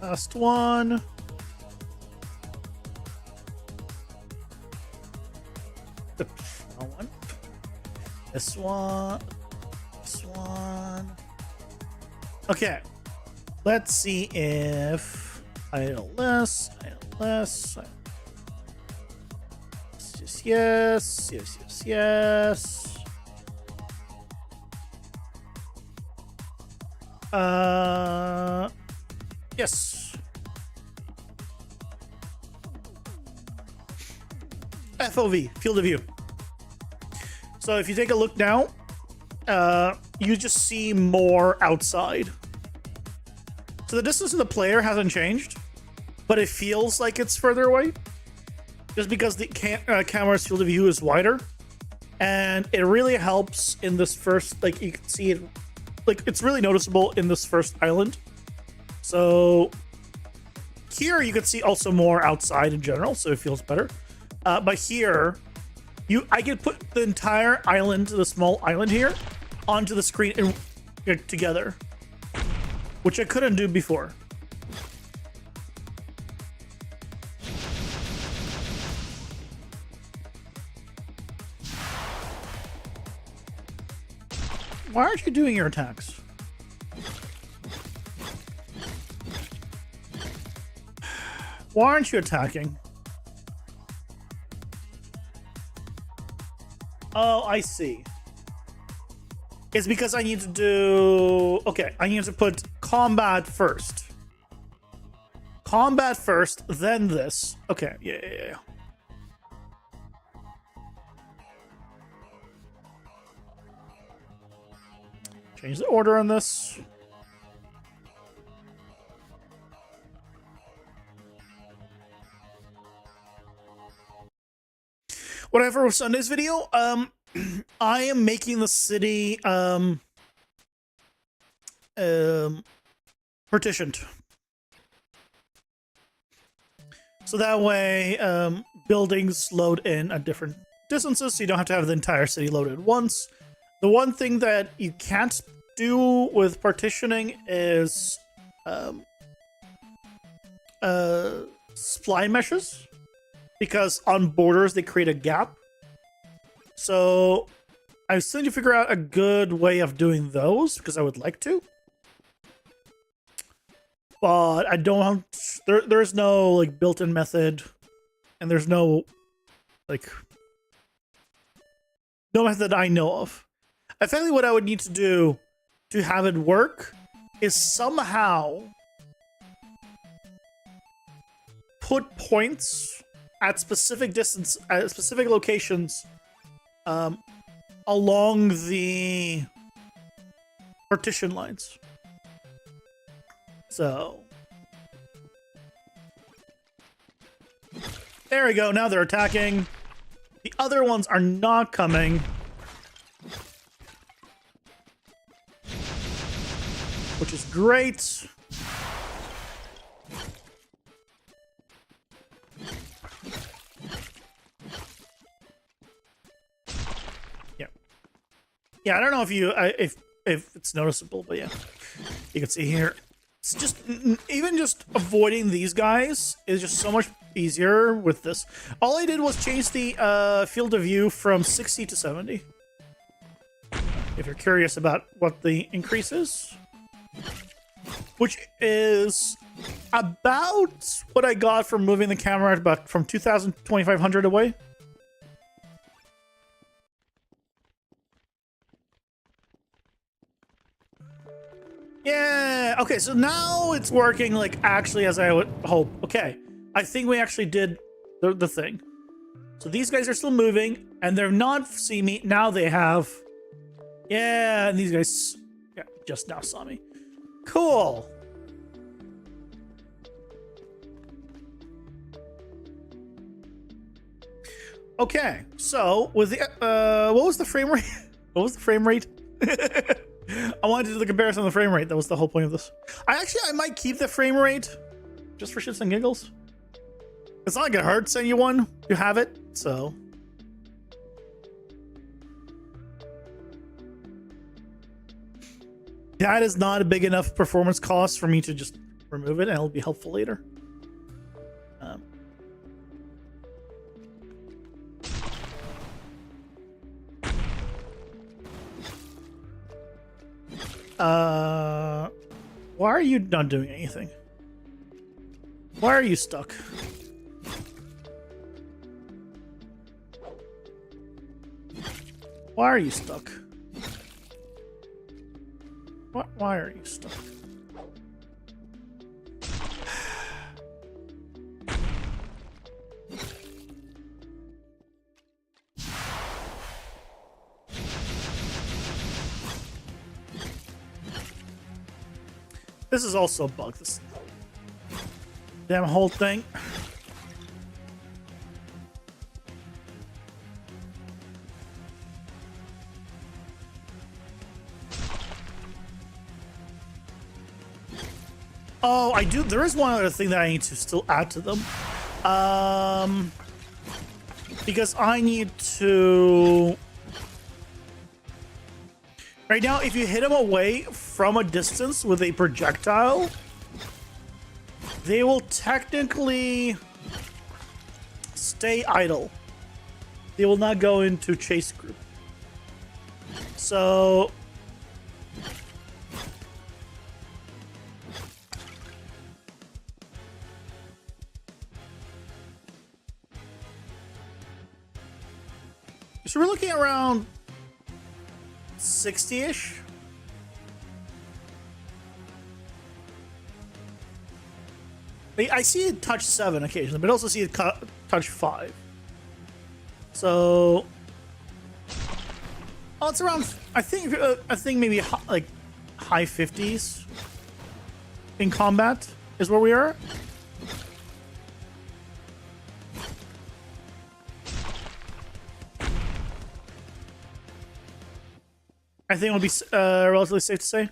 Last one. Wrong one. This one. This one. Okay. Let's see if idle less. Yes. Yes. Yes. Yes. Yes. Yes. FOV, field of view. So if you take a look now, you just see more outside. So the distance of the player hasn't changed, but it feels like it's further away, just because the camera's field of view is wider, and it really helps in this first. Like you can see it, like it's really noticeable in this first island. So here you can see also more outside in general, so it feels better. But here, I can put the entire island, the small island here, onto the screen and together, which I couldn't do before. Why aren't you doing your attacks? Why aren't you attacking? Oh, I see. It's because I need to do... Okay, I need to put combat first. Combat first, then this. Okay, yeah. Change the order on this. Whatever was Sunday's video, I am making the city partitioned. So that way buildings load in at different distances, so you don't have to have the entire city loaded at once. The one thing that you can't do with partitioning is spline meshes, because on borders they create a gap. So I was trying to figure out a good way of doing those, because I would like to, but I don't. There's no like built-in method, and there's no method I know of. I think what I would need to do to have it work is somehow put points at specific distance, at specific locations, along the partition lines. So there we go. Now they're attacking. The other ones are not coming, which is great. Yeah, I don't know if you if it's noticeable, but yeah, you can see here. It's just even just avoiding these guys is just so much easier with this. All I did was change the field of view from 60 to 70. If you're curious about what the increase is, which is about what I got from moving the camera about from 2,000 to 2,500 away. Yeah, okay, so now it's working like actually as I would hope. Okay, I think we actually did the thing. So these guys are still moving and they're not see me. Now they have. Yeah, and these guys just now saw me. Cool. Okay, so with the what was the frame rate? What was the frame rate? I wanted to do the comparison of the frame rate. That was the whole point of this. I might keep the frame rate just for shits and giggles. It's not like it hurts anyone to have it, so. That is not a big enough performance cost for me to just remove it, and it'll be helpful later. Why are you not doing anything? Why are you stuck? Why are you stuck? Why are you stuck? This is also a bug. This damn whole thing. Oh, I do. There is one other thing that I need to still add to them. Because I need to. Right now, if you hit them away from a distance with a projectile, they will technically stay idle. They will not go into chase group. So we're looking around 60-ish. I see it touch 7 occasionally, but also see it touch 5. So, oh, it's around. I think maybe like high 50s in combat is where we are. I think it would be relatively safe to say.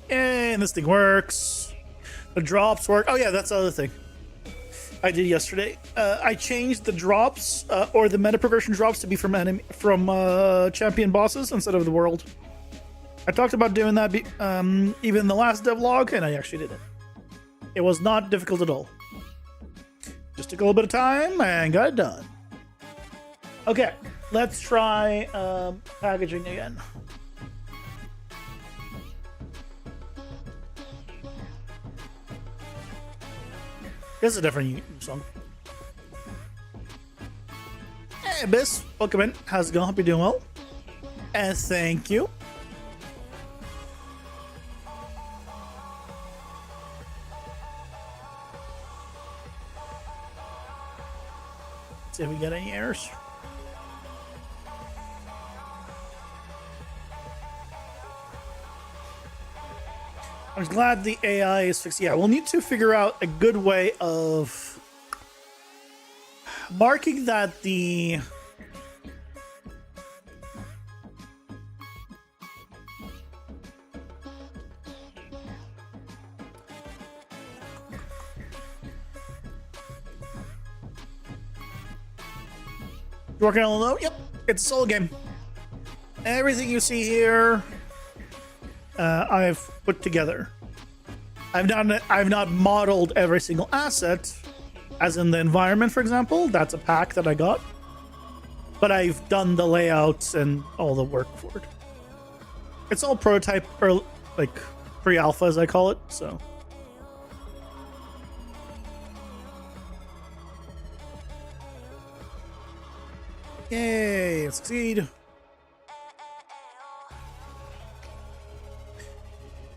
And this thing works. The drops work. Oh yeah, that's the other thing I did yesterday. I changed the drops or the meta progression drops to be from champion bosses instead of the world. I talked about doing that even in the last devlog, and I actually did it. It was not difficult at all. Just took a little bit of time and got it done. Okay, let's try packaging again. This is a different song. Hey, Abyss, welcome in. How's it going? Hope you're doing well. And thank you. See if we get any errors. I'm glad the AI is fixed. Yeah, we'll need to figure out a good way of marking that the Working on low? Yep, it's a solo game. Everything you see here, I've put together. I've not modeled every single asset, as in the environment, for example. That's a pack that I got. But I've done the layouts and all the work for it. It's all prototype, or like pre-alpha as I call it, so. Yay, succeed.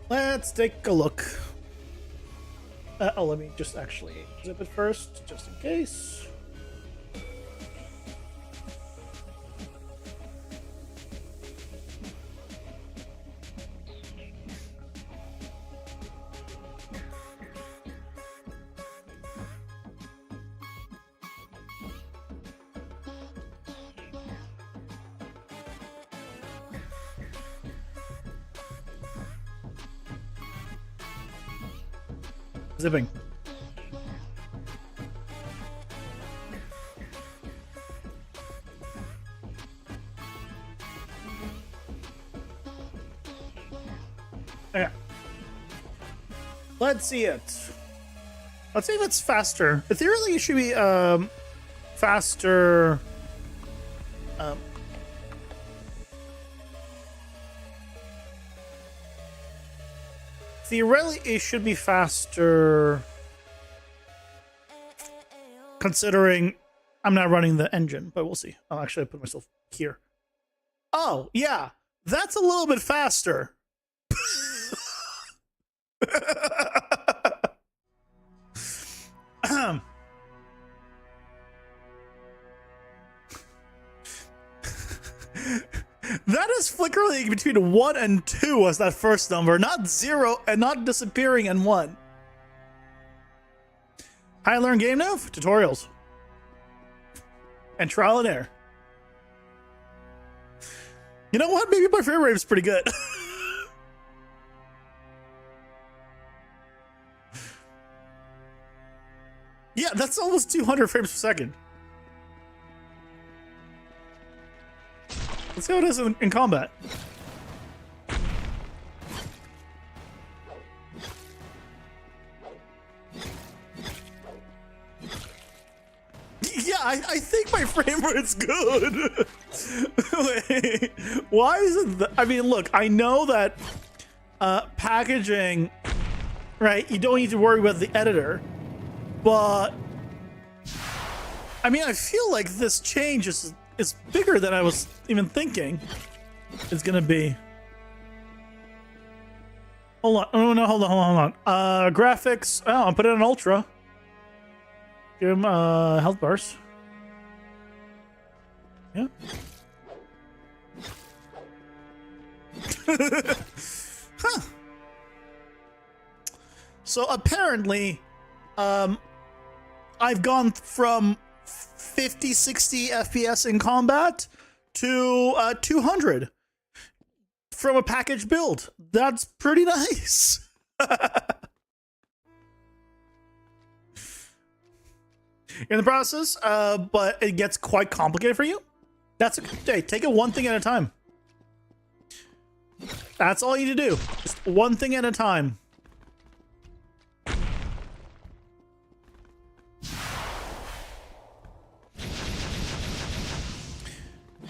Let's take a look. Let me just actually zip it first, just in case. Zipping. Okay. Let's see it. Let's see if it's faster. Theoretically, it should be faster. Theoretically, it should be faster, considering I'm not running the engine, but we'll see. I'll actually put myself here. Oh, yeah, that's a little bit faster. That is flickering between 1 and 2 as that first number, not 0 and not disappearing in 1. How I learn game nav? Tutorials. And trial and error. You know what? Maybe my frame rate is pretty good. Yeah, that's almost 200 frames per second. Let's see how it is in combat. Yeah, I think my frame rate's good. Wait, why is it? I mean, look, I know that packaging, right? You don't need to worry about the editor, but I mean, I feel like this change is bigger than I was even thinking it's gonna be. Hold on. Oh, no, hold on. Graphics. Oh, I'll put it on ultra. Give him health bars. Yeah. Huh. So apparently, I've gone from 50, 60 FPS in combat to 200 from a package build. That's pretty nice. In the process, but it gets quite complicated for you. That's hey, take it one thing at a time. That's all you need to do. Just one thing at a time.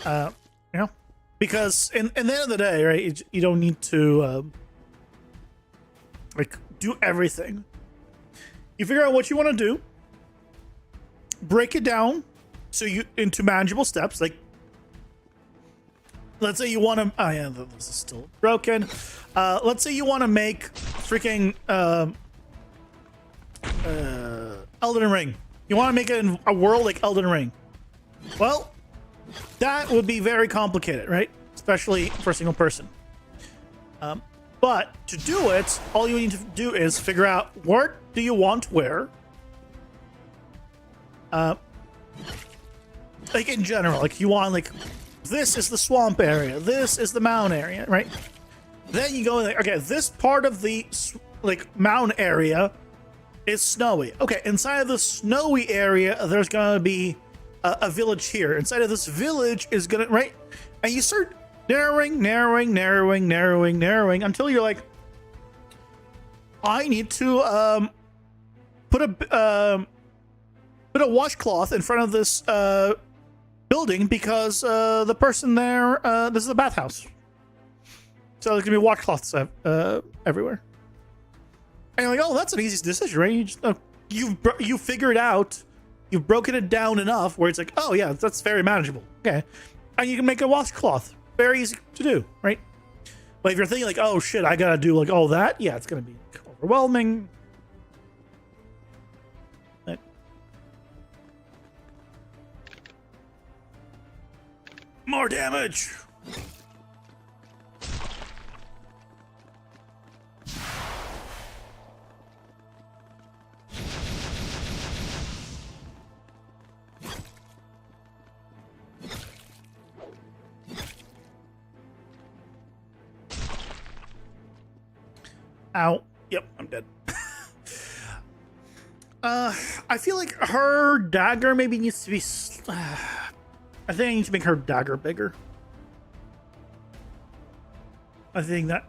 You know, because in the end of the day, right, you don't need to like do everything. You figure out what you want to do, break it down so you into manageable steps. Like, let's say you want to. Oh yeah, this is still broken. Let's say you want to make freaking Elden Ring. You want to make it in a world like Elden Ring. Well, that would be very complicated, right? Especially for a single person. But to do it, all you need to do is figure out what do you want where. Like in general, like you want like this is the swamp area, this is the mountain area, right? Then you go like, okay, this part of the like mountain area is snowy. Okay, inside of the snowy area, there's gonna be a village here. Inside of this village is gonna, right? And you start narrowing until you're like, I need to put a washcloth in front of this building because the person there, this is a bathhouse, so there's gonna be washcloths everywhere. And you're like, oh, that's an easy decision, right? You just, you figure it out. You've broken it down enough where it's like, oh yeah, that's very manageable. Okay, and you can make a washcloth. Very easy to do, right? But if you're thinking like, oh shit, I gotta do like all that, yeah, it's gonna be overwhelming. More damage. Ow. Yep, I'm dead. I feel like her dagger maybe needs to be... I think I need to make her dagger bigger. I think that...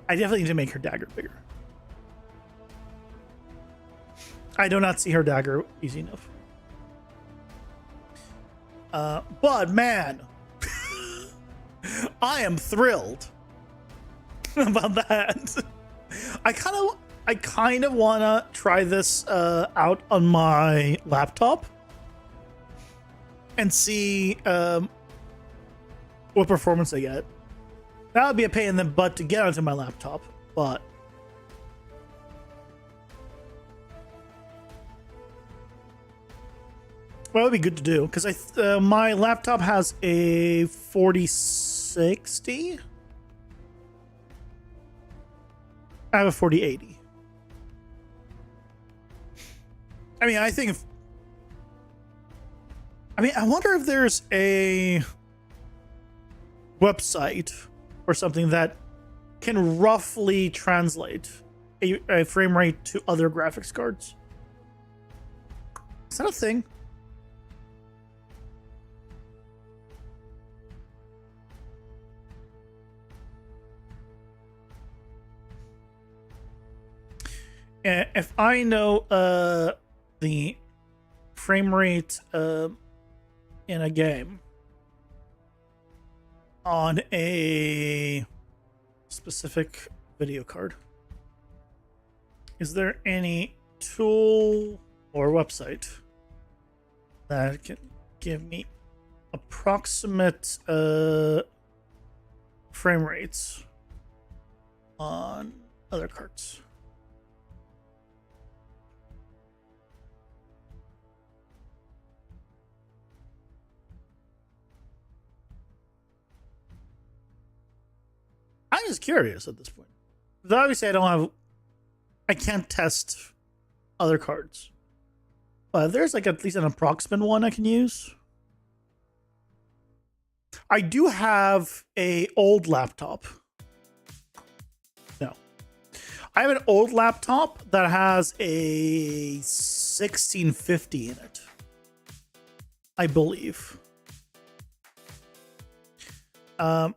I definitely need to make her dagger bigger. I do not see her dagger easy enough. But man, I am thrilled about that. I kind of want to try this out on my laptop and see what performance I get. That would be a pain in the butt to get onto my laptop, but well, it would be good to do because my laptop has a 4060. I have a 4080. I mean, I wonder if there's a website or something that can roughly translate a frame rate to other graphics cards. Is that a thing? If I know the frame rate in a game on a specific video card, is there any tool or website that can give me approximate frame rates on other cards? I'm just curious at this point. Because obviously I can't test other cards. But if there's like at least an approximate one I can use. I do have a old laptop. No. I have an old laptop that has a 1650 in it, I believe. Yeah.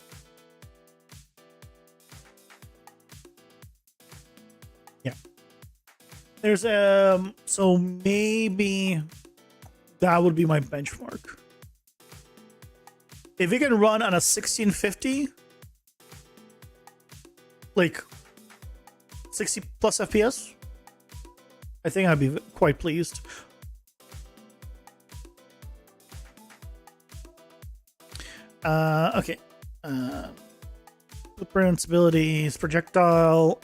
There's so maybe that would be my benchmark. If it can run on a 1650, like 60 plus FPS, I think I'd be quite pleased. Okay. Footprints, abilities, projectile.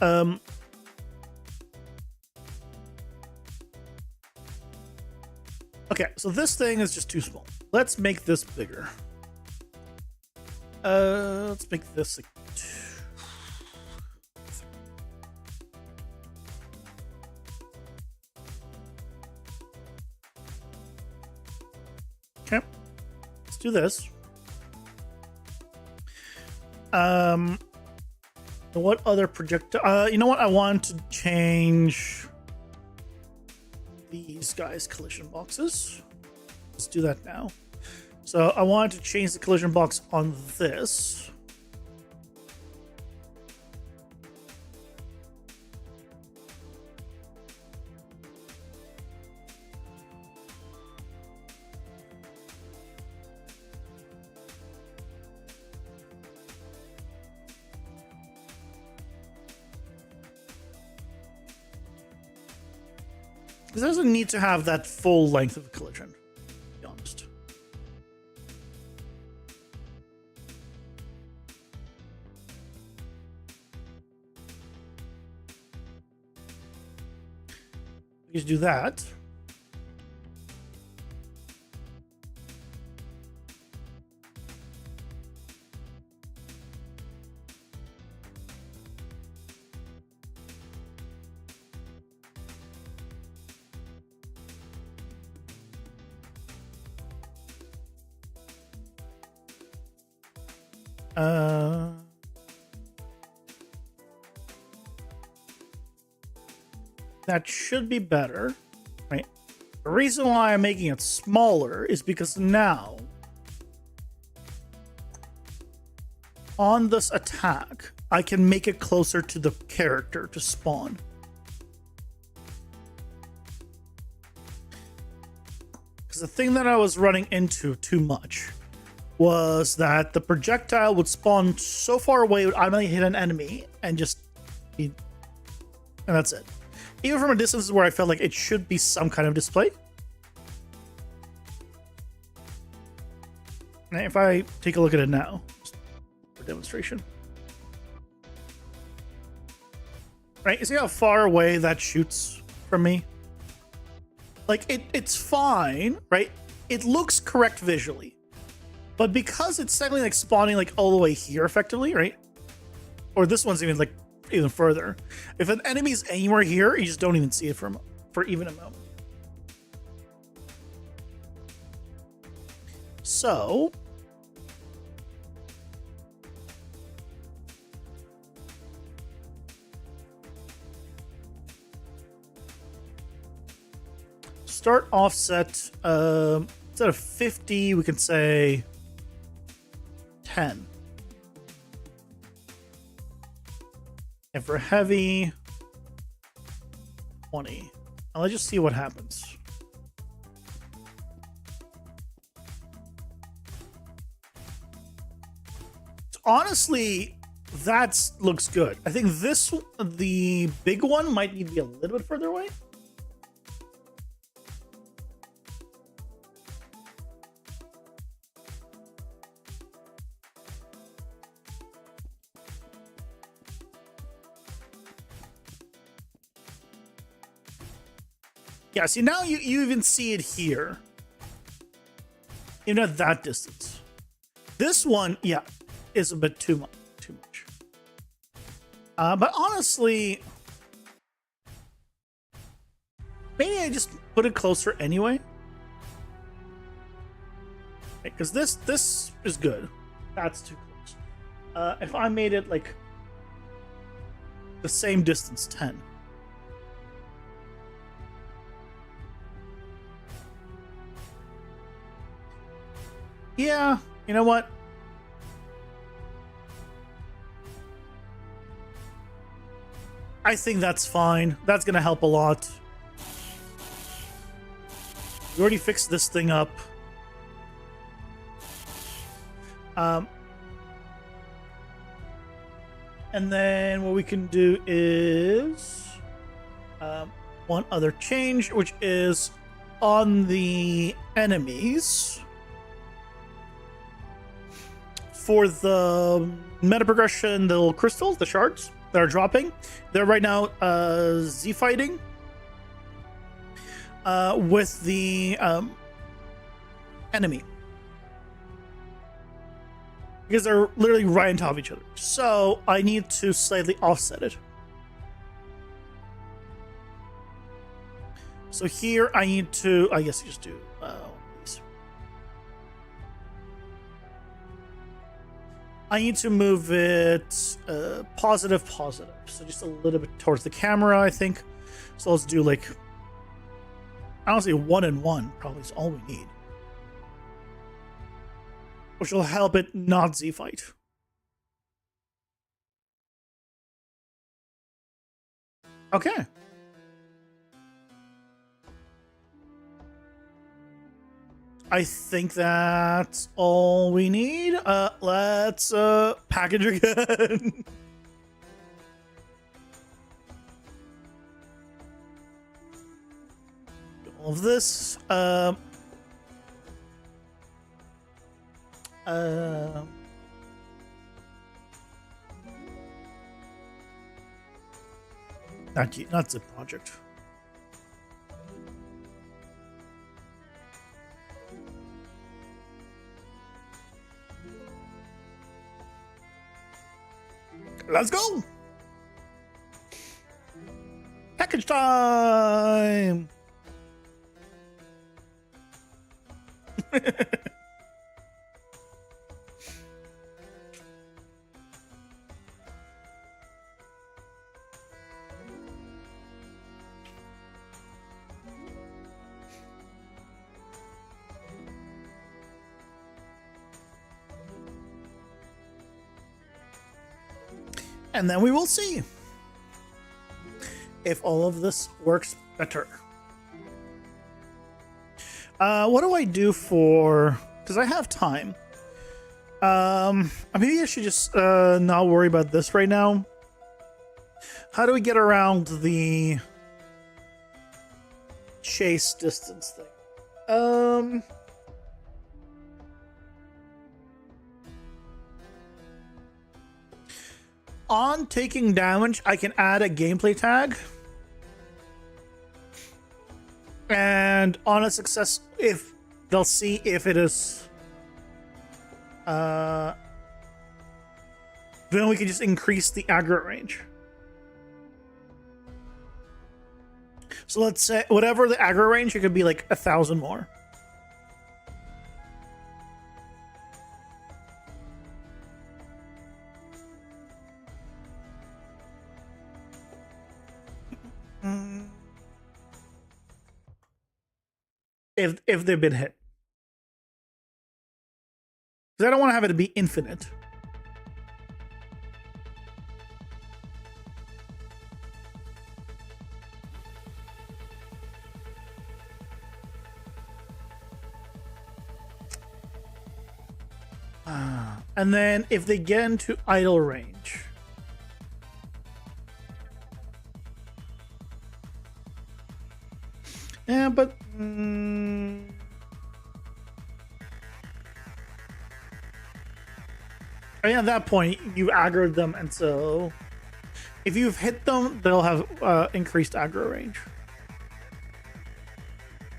Okay, so this thing is just too small. Let's make this bigger. Let's make this like 2. Okay, let's do this. What other projectile? You know what? I want to change these guys collision boxes. Let's do that now. So I wanted to change the collision box on this. It doesn't need to have that full length of collision, to be honest. We just do that. That should be better, right? The reason why I'm making it smaller is because now on this attack, I can make it closer to the character to spawn. Because the thing that I was running into too much was that the projectile would spawn so far away, it would automatically hit an enemy and just be, and that's it. Even from a distance where I felt like it should be some kind of display. And if I take a look at it now, just for demonstration. Right, you see how far away that shoots from me? Like, it's fine, right? It looks correct visually. But because it's technically like spawning like all the way here effectively, right? Or this one's even like even further. If an enemy's anywhere here, you just don't even see it for even a moment. So start offset, instead of 50, we can say 10. And for heavy, 20. Now let's just see what happens. Honestly, that looks good. I think the big one might need to be a little bit further away. Yeah, see, now you even see it here. Even at that distance. This one, yeah, is a bit too much. But honestly, maybe I just put it closer anyway. Because this is good. That's too close. If I made it like the same distance, 10. Yeah, you know what? I think that's fine. That's gonna help a lot. We already fixed this thing up. And then what we can do is one other change, which is on the enemies. For the meta progression, the little crystals, the shards that are dropping, they're right now Z-fighting with the enemy. Because they're literally right on top of each other. So I need to slightly offset it. So here I need to, I guess I just do these. I need to move it positive. So just a little bit towards the camera, I think. So let's do like Honestly, 1 and 1 probably is all we need. Which will help it not Z-fight. Okay. I think that's all we need. Let's package again. All of this. Not zip project. Let's go! Package time! And then we will see if all of this works better. What do I do for... Because I have time. Maybe I should just not worry about this right now. How do we get around the chase distance thing? On taking damage, I can add a gameplay tag. And on a success, if they'll see if it is, then we can just increase the aggro range. So let's say whatever the aggro range, it could be like 1,000 more. If they've been hit. Because I don't want to have it to be infinite. And then if they get into idle range. Yeah, but... I mean, at that point, you aggroed them, and so... If you've hit them, they'll have increased aggro range.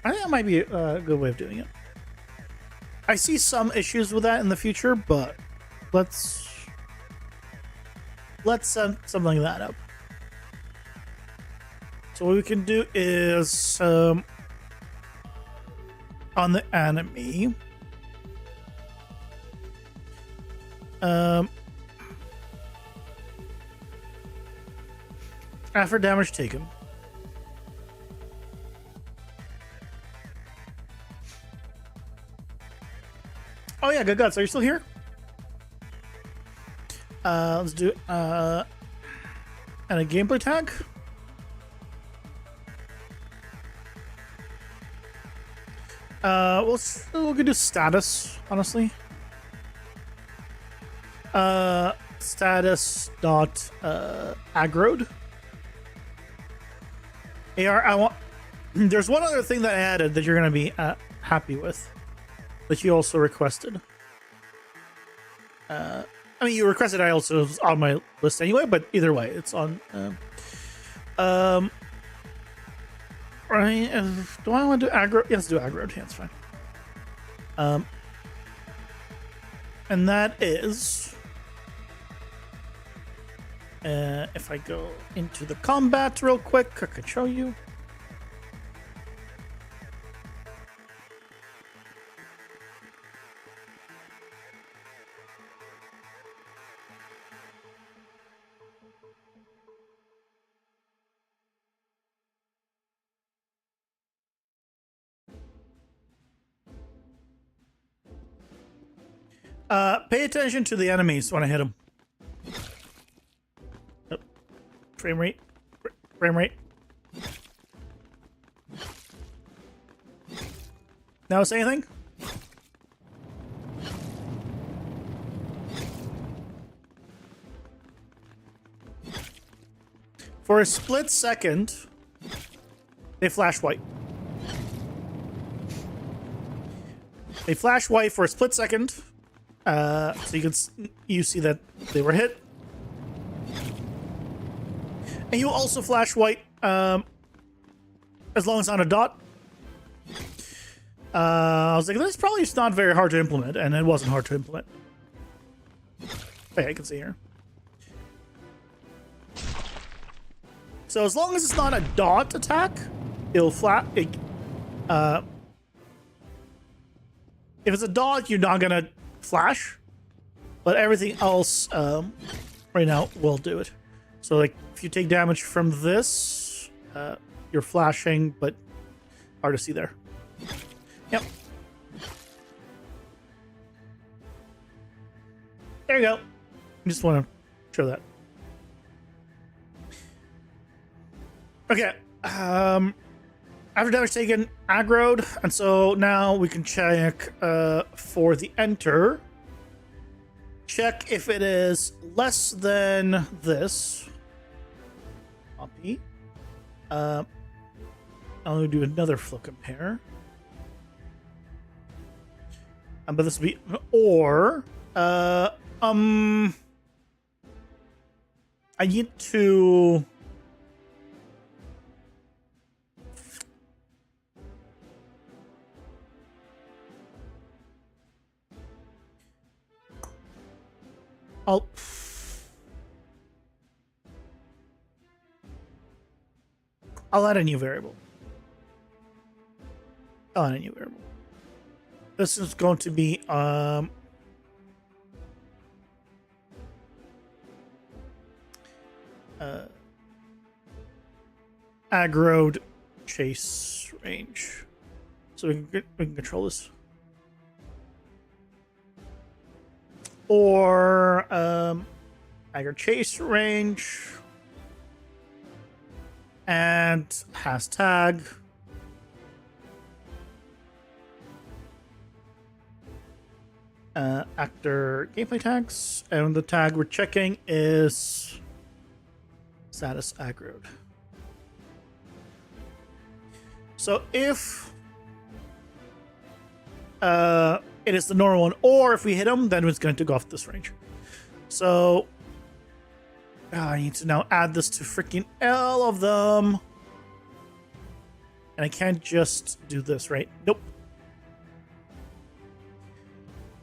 I think that might be a good way of doing it. I see some issues with that in the future, but let's set something like that up. So what we can do is on the enemy, after damage taken, oh yeah, good guts. Are you still here? Let's do and a gameplay tag. We could do status, honestly. Status dot aggroed. I want. There's one other thing that I added that you're gonna be happy with, that you also requested. I mean, you requested. I also was on my list anyway, but either way, it's on. Right? Do I want to do aggro? Yes, do aggro. Yeah, that's fine. And that is, if I go into the combat real quick, I could show you. Pay attention to the enemies when I hit them. Oh. Frame rate. Frame rate. Now say anything? For a split second, they flash white. They flash white for a split second, so you see that they were hit, and you also flash white as long as it's on a dot. I was like, this is probably just not very hard to implement, and it wasn't hard to implement. Hey, I can see here. So as long as it's not a dot attack, it'll if it's a dot, you're not gonna flash, but everything else right now will do it. So like if you take damage from this, you're flashing, but hard to see there. Yep. There you go. I just want to show that. Okay. After damage taken, aggroed, and so now we can check for the enter. Check if it is less than this. Copy. I'll do another flow compare. But this will be or I need to I'll add a new variable. I'll add a new variable. This is going to be aggroed chase range, so we can control this. Or aggro chase range and hashtag actor gameplay tags, and the tag we're checking is status aggroed. So if it is the normal one, or if we hit him, then it's going to go off this range. So I need to now add this to freaking all of them, and I can't just do this, right? Nope.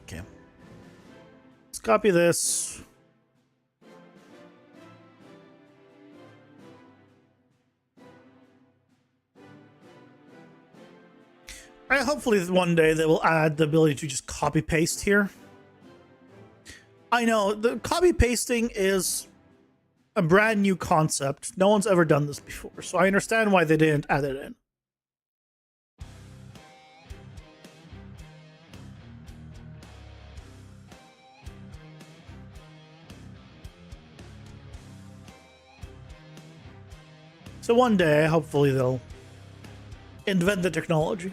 Okay, let's copy this. Hopefully one day they will add the ability to just copy paste here. I know the copy pasting is a brand new concept. No one's ever done this before, so I understand why they didn't add it in. So one day, hopefully they'll invent the technology.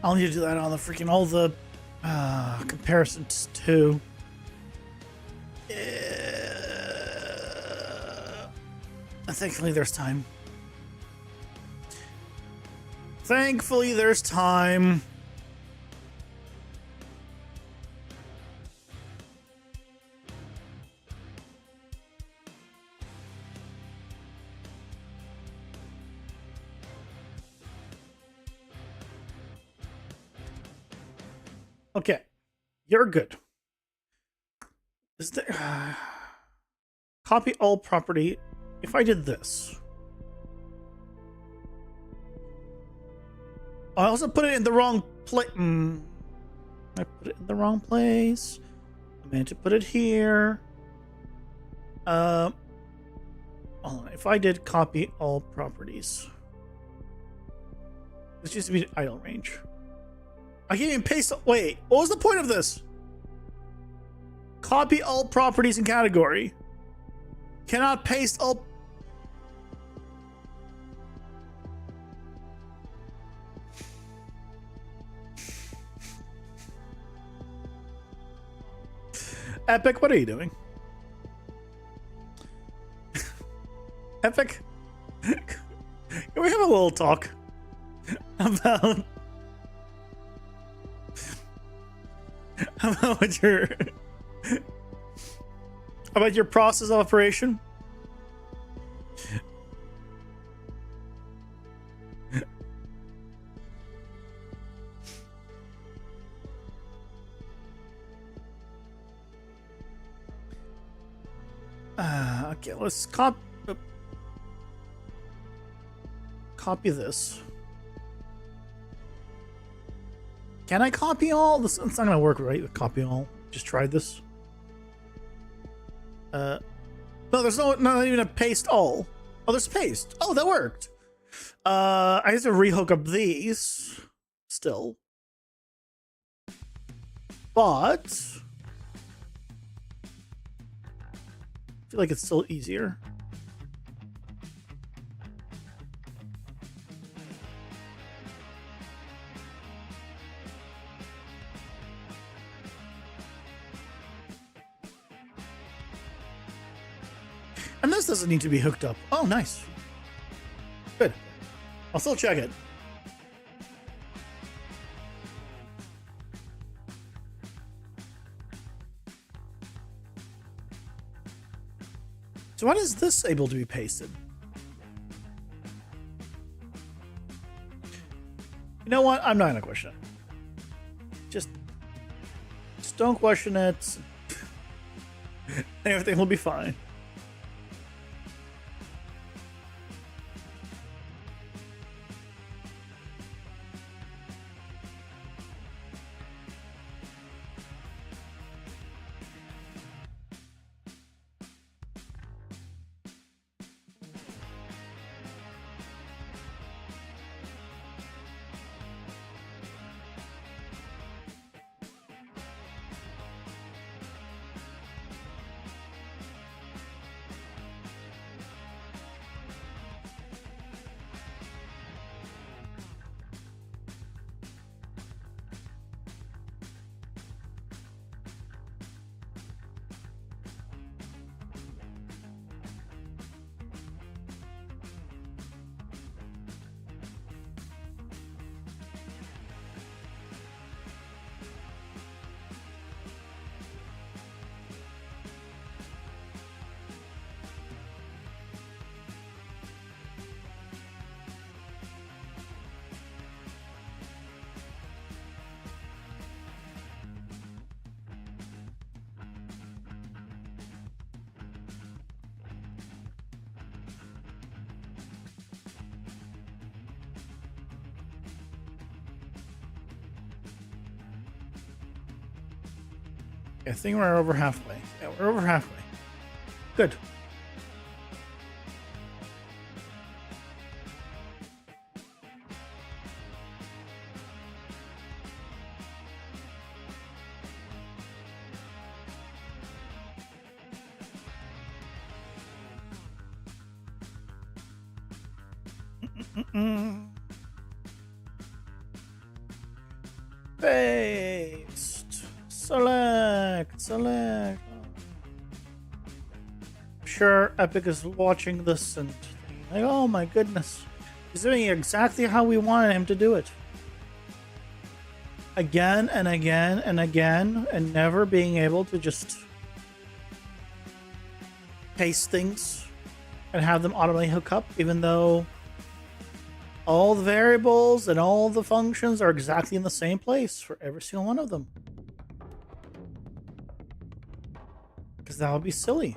I'll need to do that on the freaking all the comparisons too. Thankfully, there's time. Thankfully, there's time. Okay, you're good. Is there copy all property? If I did this, I also put it in the wrong place. I put it in the wrong place. I meant to put it here. Hold on. If I did copy all properties, this used to be idle range. I can't even paste. Wait, what was the point of this? Copy all properties in category. Cannot paste all. Epic, what are you doing? Epic, can we have a little talk about what about your process of operation? Okay, let's copy this. Can I copy all? This it's not gonna work, right? Copy all. Just tried this. No, there's not even a paste all. Oh, there's paste. Oh, that worked. I have to rehook up these still, but I feel like it's still easier. And this doesn't need to be hooked up. Oh, nice. Good. I'll still check it. So why is this able to be pasted? You know what? I'm not gonna question it. Just don't question it. Everything will be fine. I think we're over halfway. Yeah, we're over halfway. Good. Paste. Select. Sure, Epic is watching this and like, oh my goodness. He's doing it exactly how we wanted him to do it. Again and again and again, and never being able to just paste things and have them automatically hook up, even though all the variables and all the functions are exactly in the same place for every single one of them. Because that would be silly.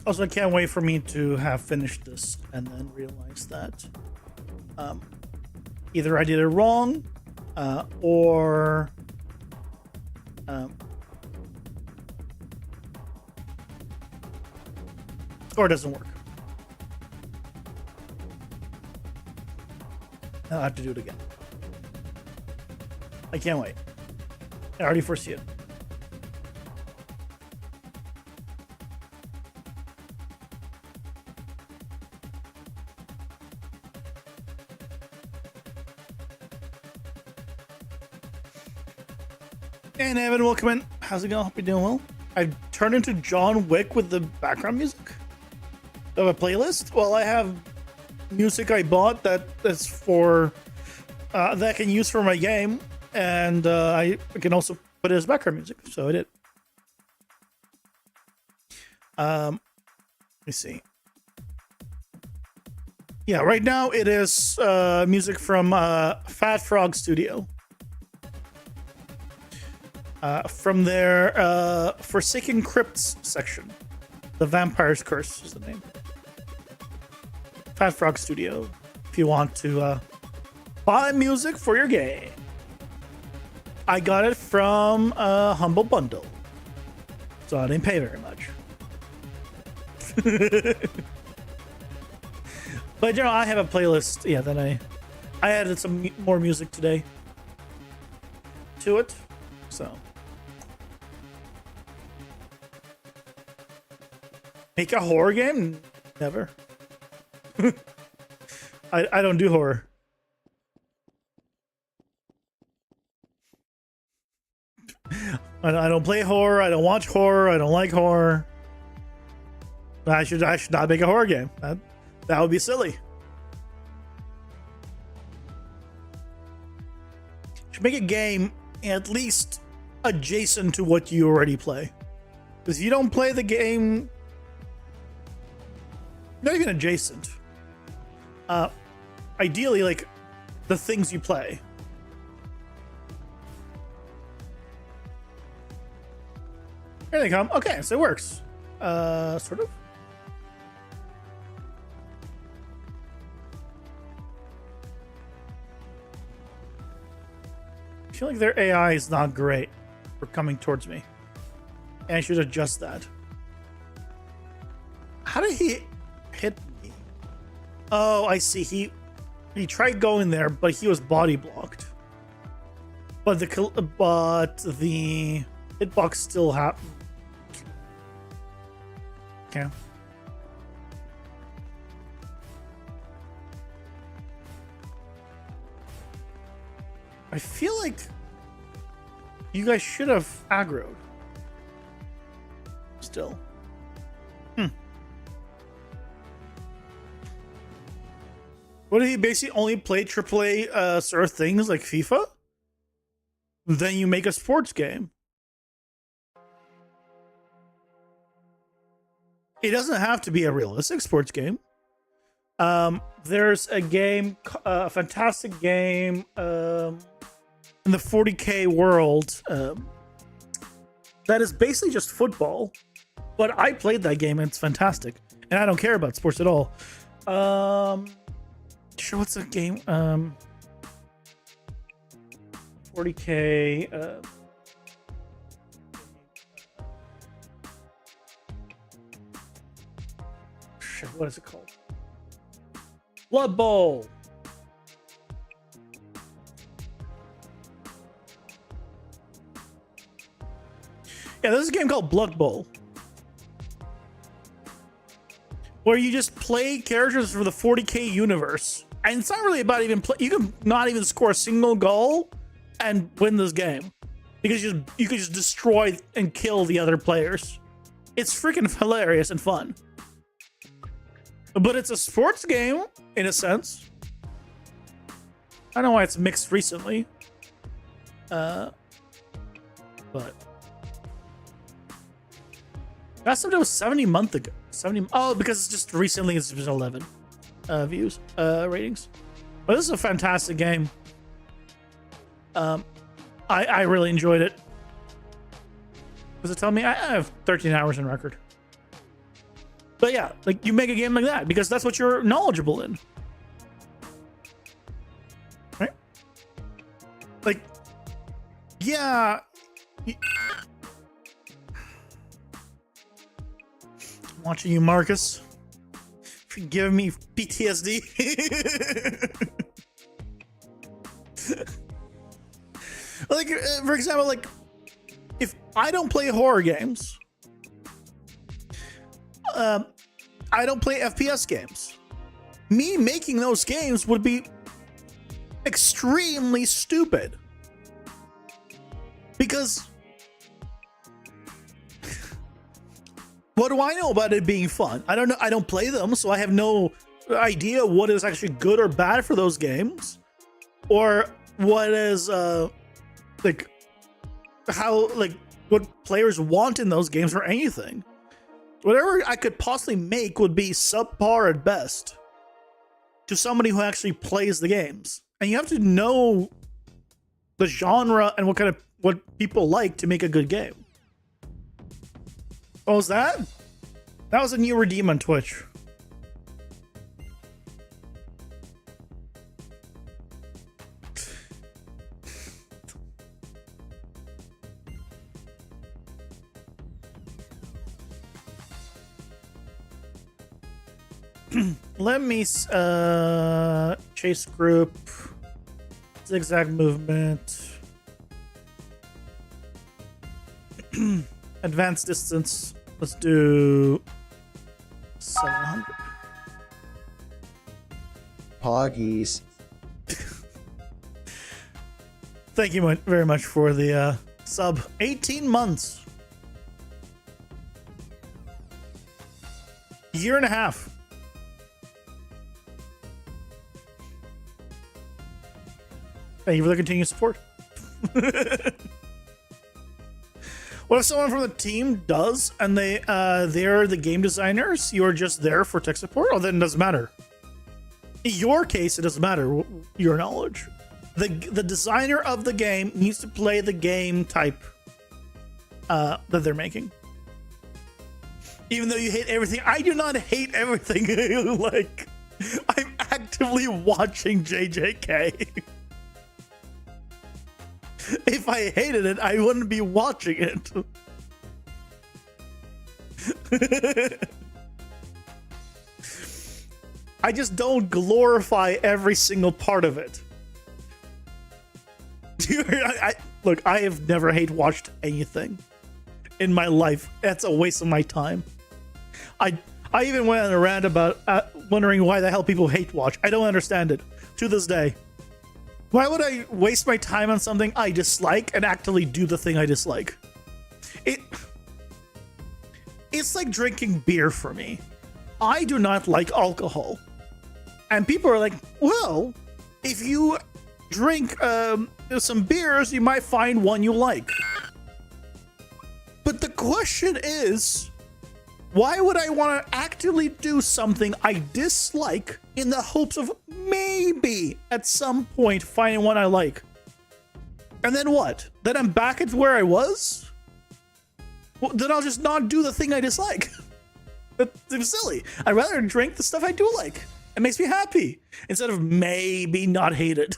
Also, I can't wait for me to have finished this and then realize that either I did it wrong or it doesn't work. I'll have to do it again. I can't wait. I already foresee it. And Evan, welcome in. How's it going? Hope you're doing well. I've turned into John Wick with the background music of a playlist. Well, I have music I bought that's for that I can use for my game, and I can also put it as background music. So I did. Let me see. Yeah, right now it is music from Fat Frog Studio. From their Forsaken Crypts section. The Vampire's Curse is the name. Fat Frog Studio. If you want to buy music for your game. I got it from a Humble Bundle. So I didn't pay very much. But you know, I have a playlist. Yeah, then I added some more music today to it. So make a horror game? Never. I don't do horror. I don't play horror. I don't watch horror. I don't like horror. I should not make a horror game. That would be silly. Should make a game at least adjacent to what you already play. Because if you don't play the game, not even adjacent. Ideally, like the things you play. Here they come. Okay, so it works. Sort of. I feel like their AI is not great for coming towards me. And I should adjust that. How did he hit me? Oh, I see. He tried going there, but he was body blocked. But the hitbox still happened. Okay. I feel like you guys should have aggroed. Still. What did he basically only play AAA sort of things like FIFA? Then you make a sports game. It doesn't have to be a realistic sports game. There's a game, a fantastic game in the 40K world that is basically just football. But I played that game and it's fantastic. And I don't care about sports at all. Sure, what's the game? 40K. Shit, what is it called? Blood Bowl. Yeah, there's a game called Blood Bowl, where you just play characters for the 40K universe. And it's not really about even play. You can not even score a single goal and win this game. because you could just destroy and kill the other players. It's freaking hilarious and fun. But it's a sports game in a sense. I don't know why it's mixed recently. But last time it was 70 months ago. 70. Oh, because it's just recently it's been 11 views ratings. But this is a fantastic game. I really enjoyed it. Does it tell me I have 13 hours in record? But yeah, like you make a game like that because that's what you're knowledgeable in, right? Like, yeah. Watching you, Marcus. You're giving me PTSD. Like, for example, like, if I don't play horror games, I don't play FPS games. Me making those games would be extremely stupid. Because what do I know about it being fun? I don't know. I don't play them, so I have no idea what is actually good or bad for those games, or what is like how like what players want in those games or anything. Whatever I could possibly make would be subpar at best to somebody who actually plays the games. And you have to know the genre and what people like to make a good game. What was that? That was a new redeem on Twitch. Let me chase group, zigzag movement, advanced distance. Let's do 700. Poggies. Thank you very much for the sub. 18 months. Year and a half. Thank you for the continued support. What if someone from the team does and they're the game designers? You're just there for tech support? Oh, then it doesn't matter. In your case, it doesn't matter your knowledge. The designer of the game needs to play the game type that they're making. Even though you hate everything, I do not hate everything. Like, I'm actively watching JJK. If I hated it, I wouldn't be watching it. I just don't glorify every single part of it. Look, I have never hate-watched anything in my life. That's a waste of my time. I even went on a rant about wondering why the hell people hate-watch. I don't understand it to this day. Why would I waste my time on something I dislike and actively do the thing I dislike? It's like drinking beer for me. I do not like alcohol. And people are like, well, if you drink some beers, you might find one you like. But the question is, why would I want to actively do something I dislike in the hopes of maybe at some point finding one I like? And then what? Then I'm back at where I was? Well, then I'll just not do the thing I dislike. That's silly. I'd rather drink the stuff I do like. It makes me happy instead of maybe not hate it.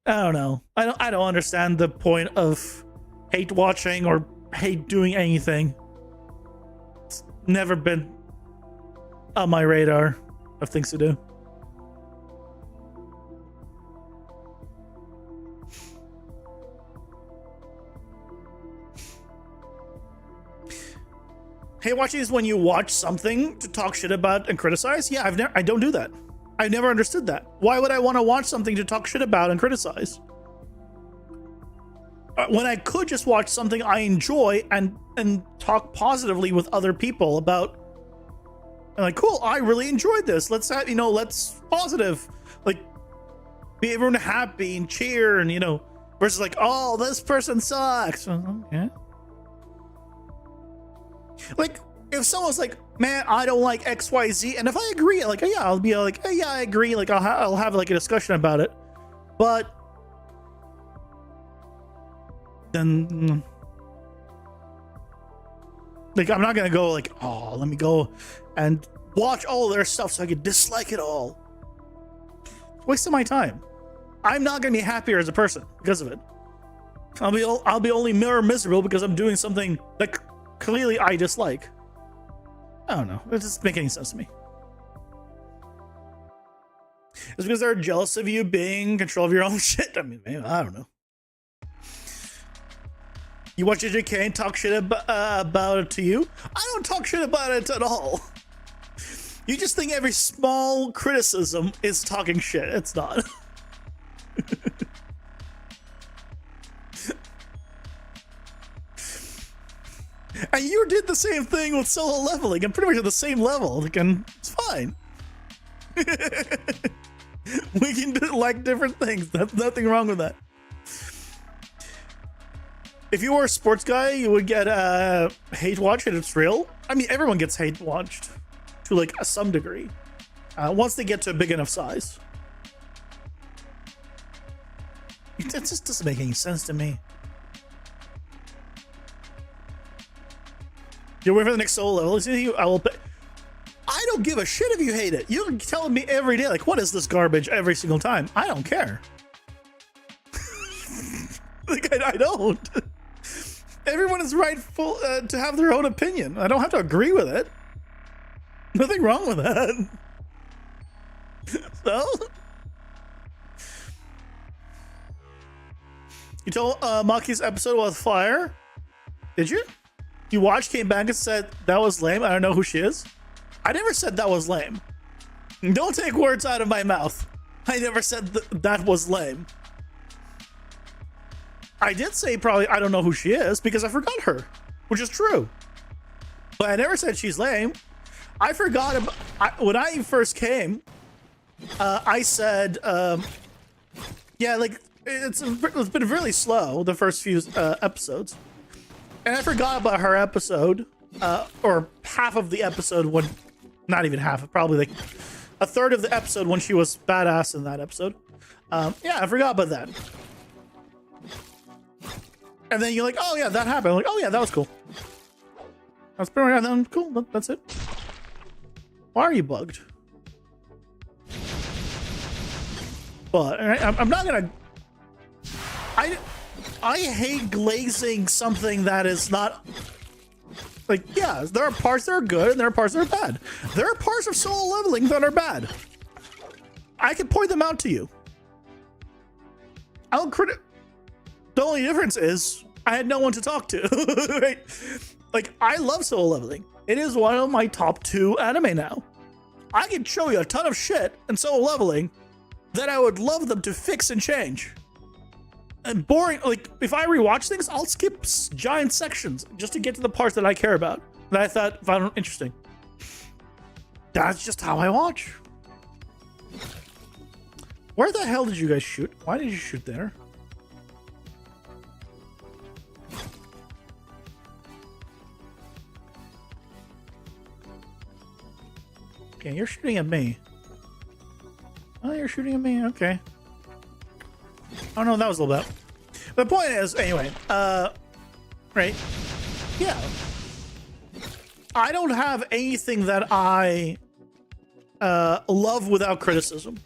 I don't know. I don't understand the point of hate watching or hate doing anything. It's never been on my radar of things to do. Hate watching is when you watch something to talk shit about and criticize? Yeah, I don't do that. I've never understood that. Why would I want to watch something to talk shit about and criticize? when I could just watch something I enjoy and talk positively with other people about, like, cool, I really enjoyed this. Let's have, let's positive, like, be everyone happy and cheer, and versus like, oh, this person sucks. Okay. Like, if someone's like, man, I don't like XYZ, and if I agree, like, yeah, I'll be like, hey, yeah, I agree. Like, I'll have like a discussion about it. But then, like, I'm not gonna go like, oh, let me go and watch all their stuff so I can dislike it all. Wasting my time. I'm not gonna be happier as a person because of it. I'll be only more miserable because I'm doing something that clearly I dislike. I don't know. It doesn't make any sense to me. It's because they're jealous of you being in control of your own shit. I mean, maybe, I don't know. You watch JJK and talk shit about it to you? I don't talk shit about it at all. You just think every small criticism is talking shit. It's not. And you did the same thing with solo leveling. I'm pretty much at the same level. Like, and it's fine. We can do like different things. There's nothing wrong with that. If you were a sports guy, you would get hate watched, and it's real. I mean, everyone gets hate watched to like some degree once they get to a big enough size. It just doesn't make any sense to me. You're waiting for the next solo level. I will pay. I don't give a shit if you hate it. You're telling me every day, like, what is this garbage every single time? I don't care. Like, I don't. Everyone is rightful to have their own opinion. I don't have to agree with it. Nothing wrong with that. So, you told Maki's episode was fire. Did you? You watched, came back and said that was lame. I don't know who she is. I never said that was lame. Don't take words out of my mouth. I never said that was lame. I did say probably I don't know who she is because I forgot her, which is true. But I never said she's lame. I forgot about when I first came. I said, yeah, like it's been really slow the first few episodes. And I forgot about her episode, or half of the episode when, not even half, probably like a third of the episode when she was badass in that episode. Yeah, I forgot about that. And then you're like, oh yeah, that happened. I'm like, oh yeah, that was cool. That's pretty much, then cool, that's it. Why are you bugged? But I'm not gonna, I hate glazing something that is not, like, yeah, there are parts that are good and there are parts that are bad. There are parts of solo leveling that are bad. I can point them out to you. I don't the only difference is I had no one to talk to, right? Like, I love solo leveling. It is one of my top 2 anime now. I can show you a ton of shit in solo leveling that I would love them to fix and change. And boring, like, if I rewatch things, I'll skip giant sections just to get to the parts that I care about, that I found interesting. That's just how I watch. Where the hell did you guys shoot? Why did you shoot there? Okay, you're shooting at me. Oh, you're shooting at me. Okay. Oh no, that was a little bit. The point is, anyway, right? Yeah. I don't have anything that I love without criticism.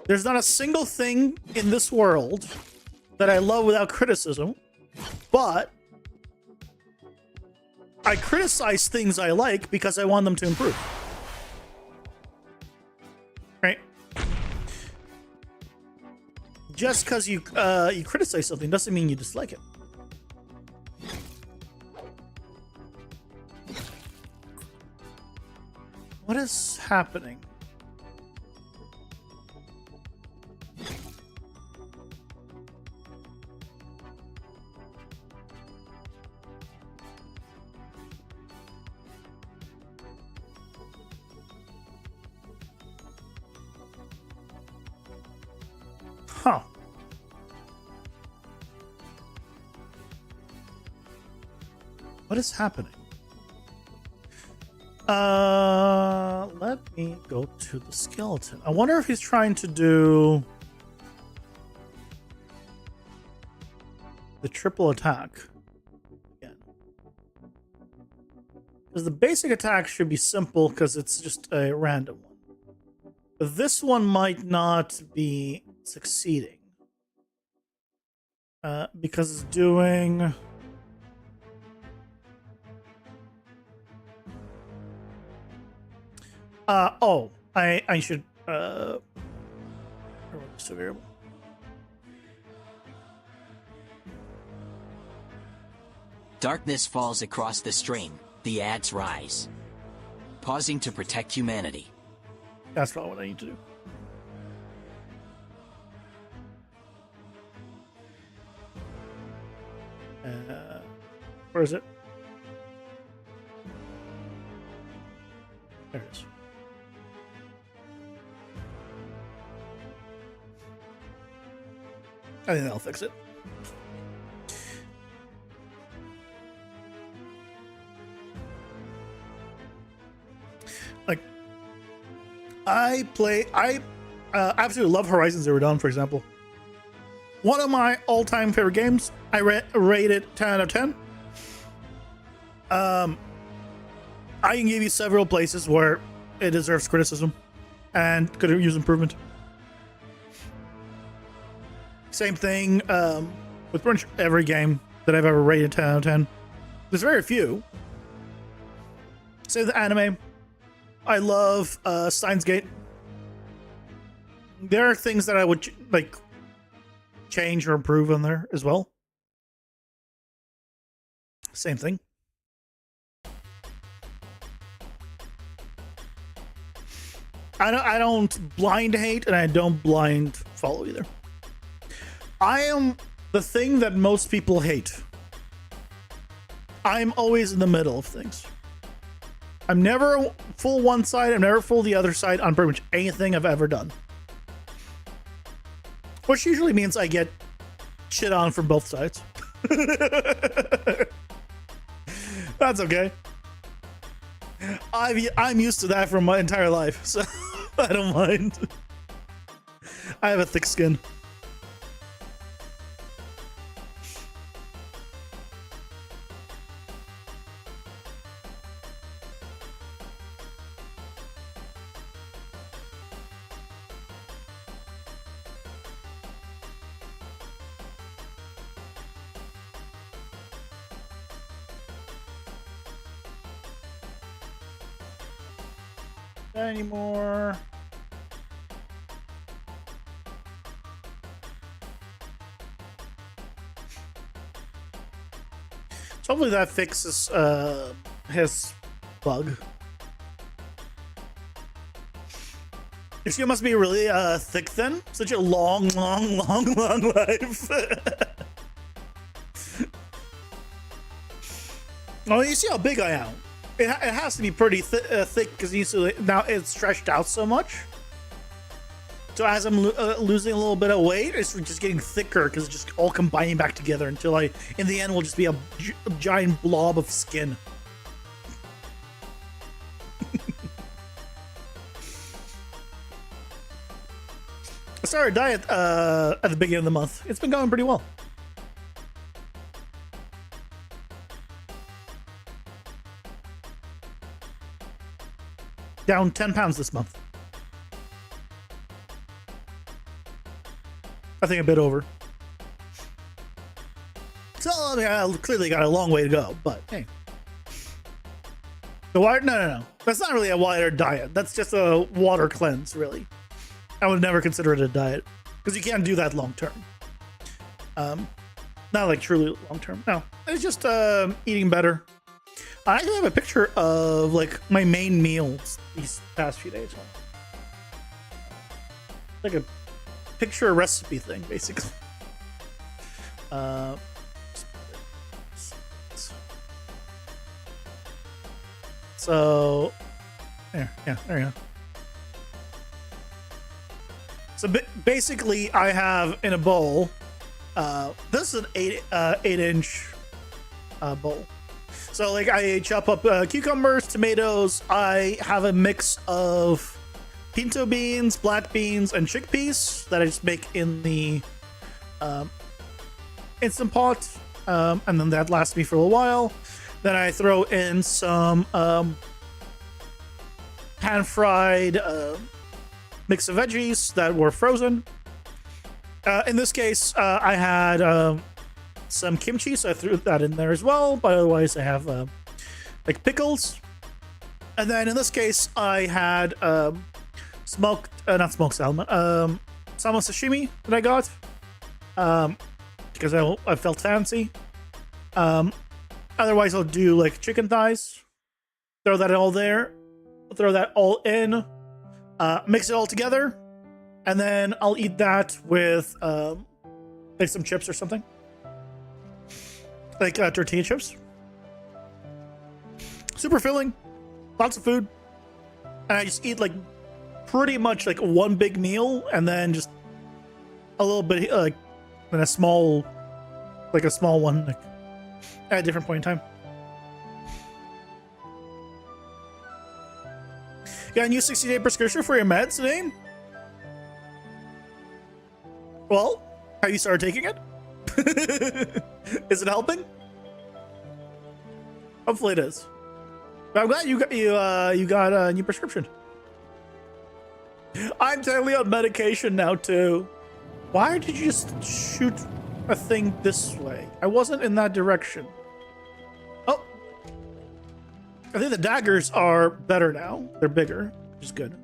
There's not a single thing in this world that I love without criticism, but I criticize things I like because I want them to improve. Right? Just because you criticize something doesn't mean you dislike it. What is happening? What is happening? Let me go to the skeleton. I wonder if he's trying to do the triple attack again. Because the basic attack should be simple because it's just a random one. But this one might not be succeeding. Because it's doing... I should just a variable. Darkness falls across the stream. The ads rise. Pausing to protect humanity. That's probably what I need to do. Where is it? There it is. I think that'll fix it. Like, I absolutely love Horizon Zero Dawn, for example. One of my all-time favorite games. I rated 10 out of 10. I can give you several places where it deserves criticism and could use improvement. Same thing with pretty much every game that I've ever rated 10 out of 10. There's very few. Say the anime. I love Steins Gate. There are things that I would like change or improve on there as well. Same thing. I don't blind hate and I don't blind follow either. I am the thing that most people hate. I'm always in the middle of things. I'm never full one side, I'm never full the other side on pretty much anything I've ever done. Which usually means I get shit on from both sides. That's okay. I'm used to that for my entire life, so I don't mind. I have a thick skin. Anymore. So hopefully that fixes his bug. Your skin must be really thick then. Such a long life. Oh, you see how big I am. It has to be pretty thick because now it's stretched out so much. So as I'm losing a little bit of weight, it's just getting thicker because it's just all combining back together until in the end, will just be a giant blob of skin. I started a diet at the beginning of the month. It's been going pretty well. Down 10 pounds this month. I think a bit over. So I mean, I clearly got a long way to go, but hey. The water? No. That's not really a water diet. That's just a water cleanse, really. I would never consider it a diet because you can't do that long term. Not like truly long term. No, it's just eating better. I actually have a picture of like my main meals these past few days. Like a picture recipe thing, basically. So there you go. So basically, I have in a bowl. This is an 8-inch bowl. So like I chop up cucumbers, tomatoes. I have a mix of pinto beans, black beans, and chickpeas that I just make in the Instant Pot, and then that lasts me for a little while. Then I throw in some pan-fried mix of veggies that were frozen. In this case, I had some kimchi, so I threw that in there as well. But otherwise, I have like pickles. And then in this case, I had smoked, not smoked salmon, salmon sashimi that I got because I felt fancy. Otherwise, I'll do like chicken thighs. Throw that all there. Throw that all in. Mix it all together, and then I'll eat that with like some chips or something, like tortilla chips. Super filling, lots of food, and I just eat like pretty much like one big meal, and then just a little bit like in a small one like at a different point in time. Got a new 60-day prescription for your meds today? Well, have you started taking it? Is it helping? Hopefully it is. But I'm glad you got a new prescription. I'm totally on medication now too. Why did you just shoot a thing this way? I wasn't in that direction. Oh. I think the daggers are better now. They're bigger, which is good.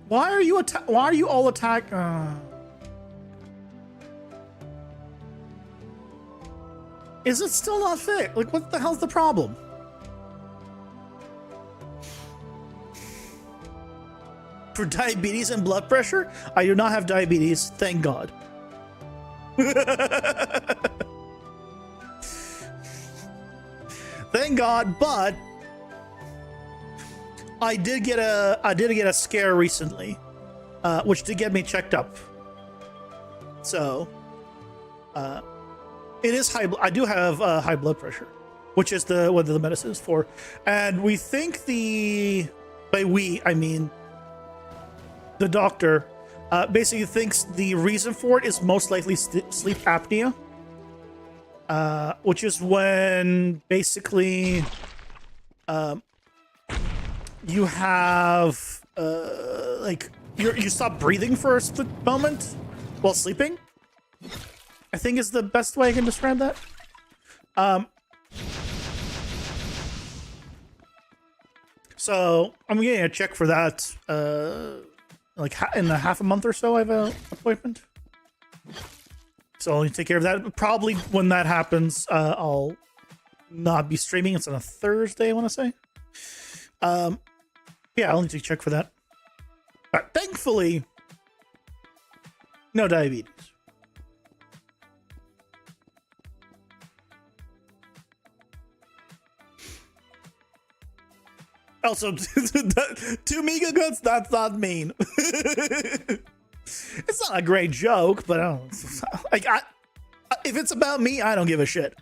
Why are you all attack? Is it still not fit? Like, what the hell's the problem? For diabetes and blood pressure? I do not have diabetes, thank God. Thank God, but I did get a scare recently, which did get me checked up. So, it is high. I do have high blood pressure, which is what the medicine is for, and we think by we I mean the doctor basically thinks the reason for it is most likely sleep apnea. Which is when basically you have like you stop breathing for a split moment while sleeping. I think is the best way I can describe that. So I'm getting a check for that. Like in a half a month or so, I have an appointment. So I'll take care of that. Probably when that happens, I'll not be streaming. It's on a Thursday, I want to say. Yeah, I'll need to check for that. But thankfully, no diabetes. Also, 2 Mega Guts, that's not mean. It's not a great joke, but I don't like. If it's about me, I don't give a shit.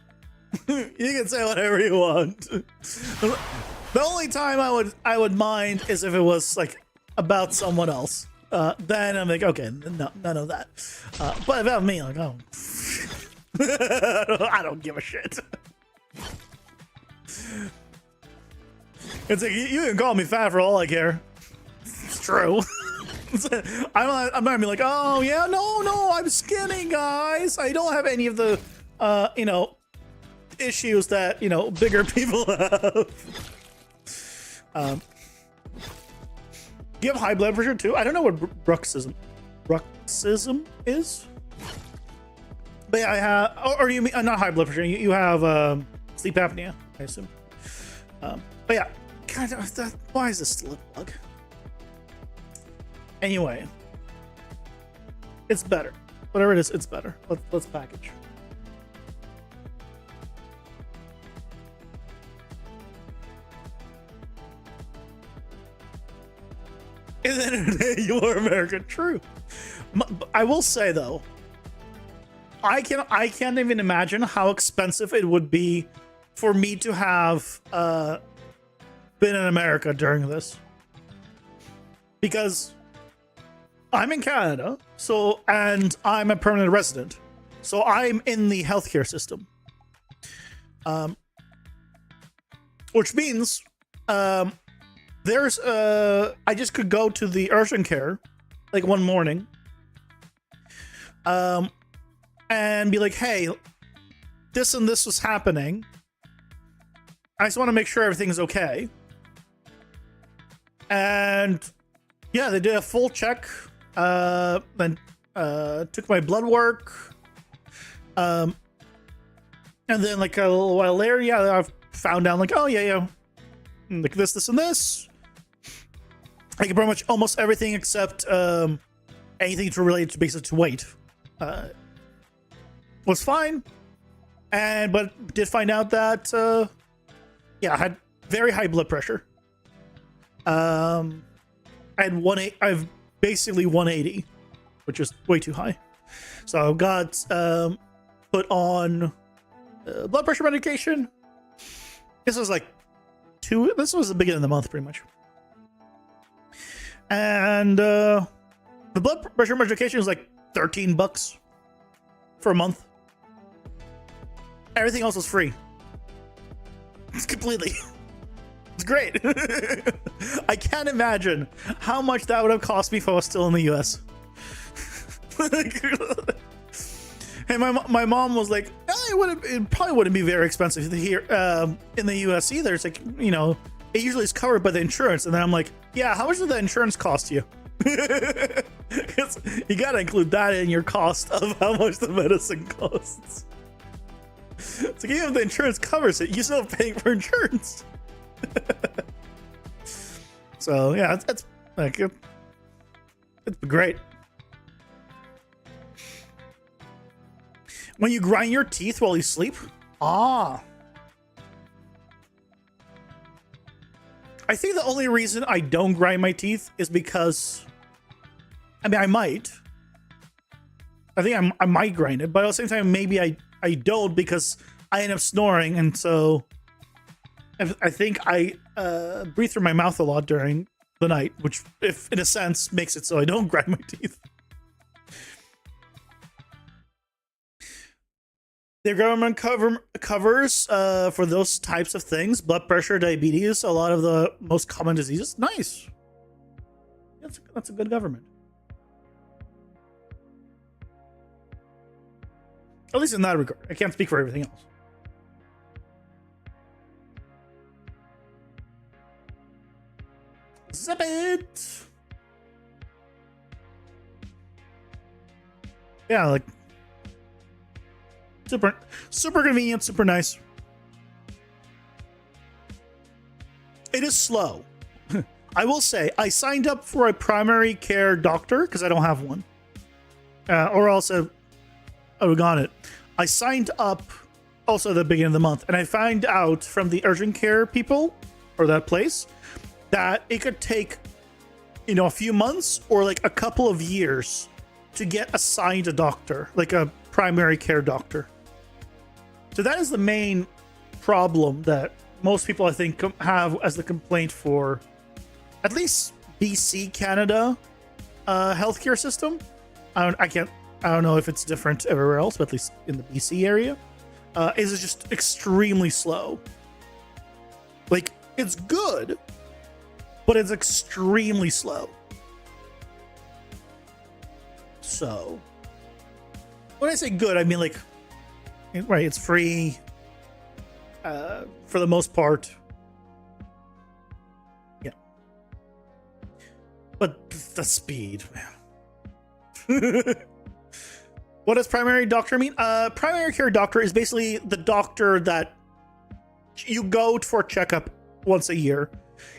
You can say whatever you want. The only time I would mind is if it was like about someone else. Then I'm like, okay, no, none of that. But about me, like, oh, I don't give a shit. It's like you can call me fat for all I care. It's true. I'm not gonna be like, oh yeah, no, I'm skinny, guys. I don't have any of the, issues that bigger people have. You have high blood pressure too? I don't know what bruxism is, but yeah, I have. Or you mean not high blood pressure? You have sleep apnea, I assume. But yeah, God, why is this still a bug? Anyway, it's better. Whatever it is, it's better. Let's package. And then you are American. True. I will say though, I can't even imagine how expensive it would be for me to have been in America during this, because I'm in Canada, and I'm a permanent resident, so I'm in the healthcare system, which means there's I just could go to the urgent care like one morning, and be like, hey, this and this was happening. I just want to make sure everything's okay. And yeah, they did a full check. Then took my blood work. And then like a little while later, yeah, I found out like, oh yeah, like this, and this. I can pretty much almost everything except anything to relate to basically to weight. Was fine, but did find out that I had very high blood pressure. I had I've basically 180, which is way too high. So I got put on blood pressure medication. This was like this was the beginning of the month, pretty much. And the blood pressure medication was like $13 for a month. Everything else was free. It's completely. It's great. I can't imagine how much that would have cost me if I was still in the US. And my mom was like, it probably wouldn't be very expensive here in the US either. It's like, it usually is covered by the insurance. And then I'm like, yeah, how much did the insurance cost you? Because you gotta include that in your cost of how much the medicine costs. So even if the insurance covers it, you're still paying for insurance. So yeah, it's like it's great. When you grind your teeth while you sleep, I think the only reason I don't grind my teeth is because, I mean, I might. I think I might grind it, but at the same time, maybe I don't, because I end up snoring, and so I think I breathe through my mouth a lot during the night, which, if in a sense, makes it so I don't grind my teeth. The government covers for those types of things: blood pressure, diabetes, a lot of the most common diseases. Nice. That's a good government. At least in that regard. I can't speak for everything else. Zip it. Yeah, like super convenient, super nice. It is slow. I will say, I signed up for a primary care doctor because I don't have one. Or else I would have gone it. I signed up also at the beginning of the month, and I found out from the urgent care people, or that place, that it could take, a few months or like a couple of years to get assigned a doctor, like a primary care doctor. So that is the main problem that most people, I think, have as the complaint for at least BC, Canada healthcare system. I don't know if it's different everywhere else, but at least in the BC area, is just extremely slow. Like, it's good, but it's extremely slow. So, when I say good, I mean like, right, it's free for the most part. Yeah. But the speed, man. What does primary doctor mean? Primary care doctor is basically the doctor that you go for checkup once a year.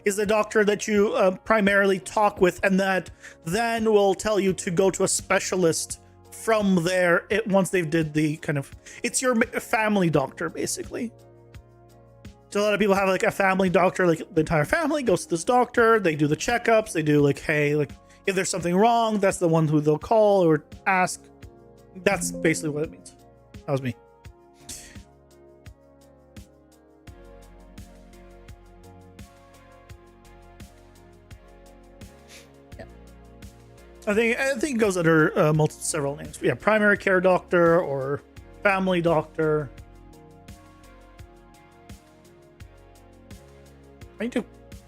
Is the doctor that you primarily talk with, and that then will tell you to go to a specialist from there once they've did the kind of, it's your family doctor basically. So a lot of people have like a family doctor, like the entire family goes to this doctor, they do the checkups, they do like, hey, like if there's something wrong, that's the one who they'll call or ask. That's basically what it means. That was me. Yeah. I think it goes under several names. Yeah, primary care doctor or family doctor. I need to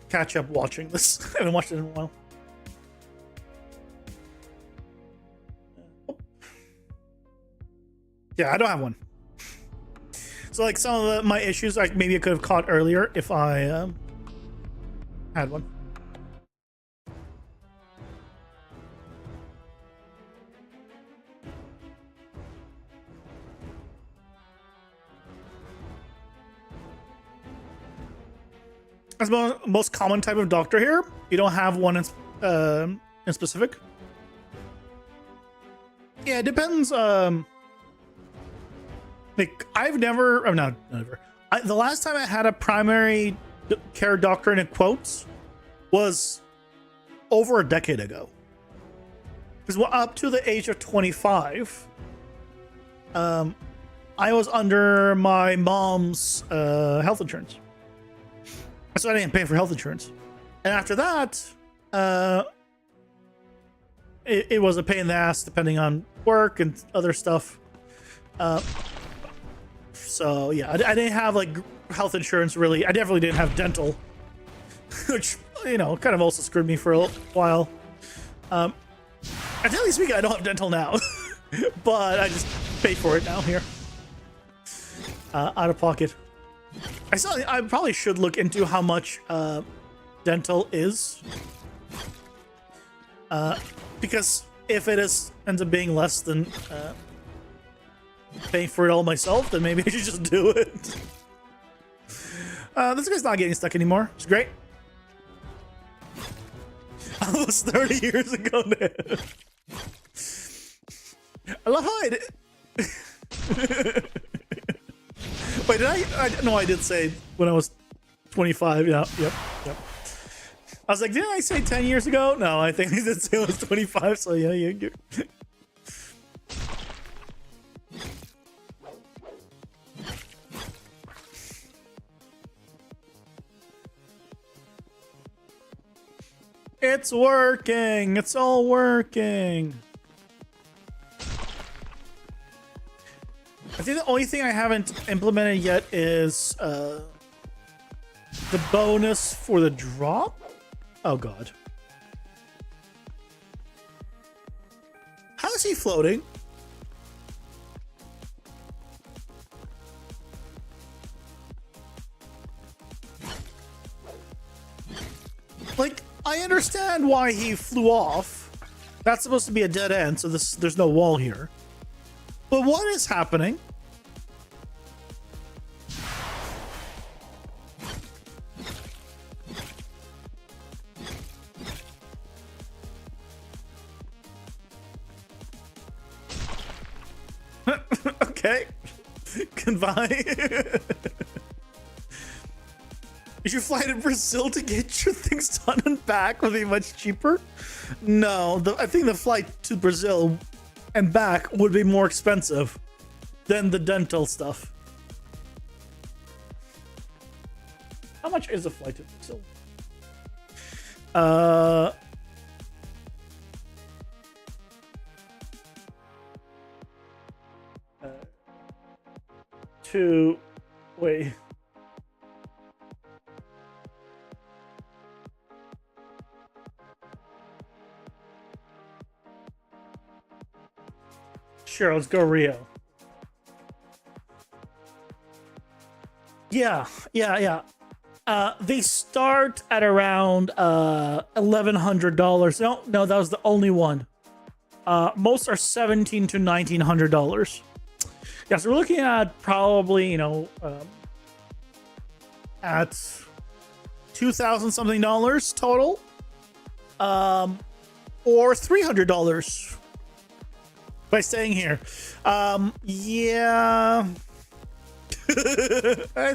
catch up watching this. I haven't watched it in a while. Yeah, I don't have one. So like some of my issues, like maybe I could have caught earlier if I had one. That's the most common type of doctor here. You don't have one in specific. Yeah, it depends. Like I've never, oh no, never. The last time I had a primary care doctor in quotes was over a decade ago. Because up to the age of 25, I was under my mom's health insurance. So I didn't pay for health insurance. And after that, it was a pain in the ass depending on work and other stuff. So yeah, I didn't have like health insurance really. I definitely didn't have dental, which, you know, kind of also screwed me for a while. Generally speaking, I don't have dental now, but I just pay for it now here, out of pocket. I probably should look into how much dental is, because if it ends up being less than paying for it all myself, then maybe I should just do it. This guy's not getting stuck anymore. It's great. Almost 30 years ago now. I love how I did. Wait, did I? No, I did say when I was 25. Yeah, yep. I was like, didn't I say 10 years ago? No, I think I did say I was 25. So yeah, you're... It's working. It's all working. I think the only thing I haven't implemented yet is the bonus for the drop. Oh god. How is he floating? Like, I understand why he flew off. That's supposed to be a dead end, so there's no wall here. But what is happening? Okay. Goodbye. You should fly to Brazil to get your things done and back. Would be much cheaper. No, I think the flight to Brazil and back would be more expensive than the dental stuff. How much is a flight to Brazil? Wait. Sure, let's go Rio. Yeah. They start at around $1,100. No, that was the only one. Most are $1,700 to $1,900. Yeah, so we're looking at probably, you know, at $2,000 something total, or $300 by staying here. Yeah. I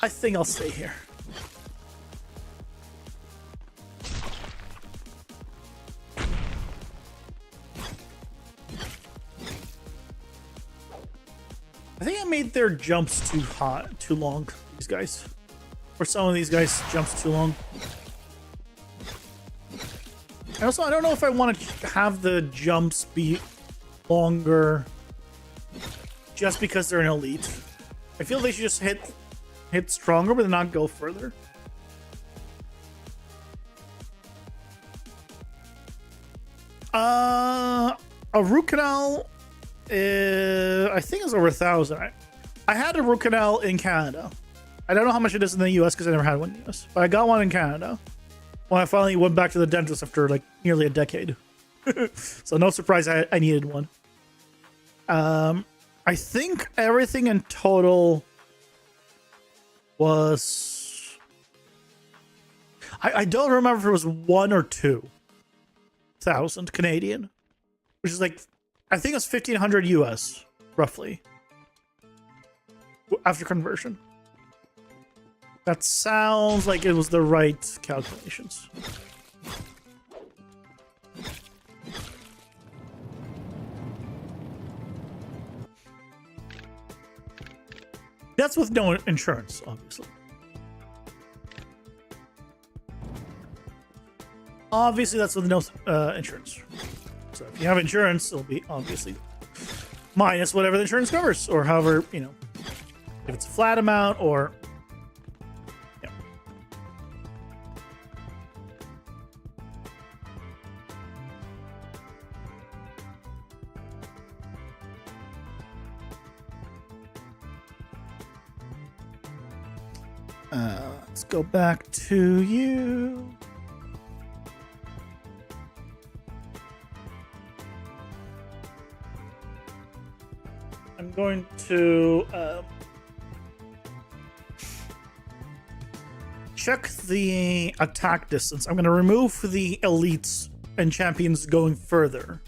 think I'll stay here. I think I made their jumps too hot, too long. These guys, or some of these guys jumps too long. And also, I don't know if I want to have the jumps be longer just because they're an elite. I feel they should just hit stronger, but not go further. A root canal, I think it's over 1,000. I had a root canal in Canada. I don't know how much it is in the US because I never had one in the US, but I got one in Canada when I finally went back to the dentist after like nearly a decade. So no surprise I needed one. I think everything in total was... I don't remember if it was 1 or 2,000 Canadian, which is like, I think it's 1,500 US, roughly, after conversion. That sounds like it was the right calculations. That's with no insurance, obviously. Obviously, that's with no insurance. So if you have insurance, it'll be obviously minus whatever the insurance covers, or however, you know, if it's a flat amount or... Yeah. Let's go back to you. I'm going to check the attack distance. I'm going to remove the elites and champions going further.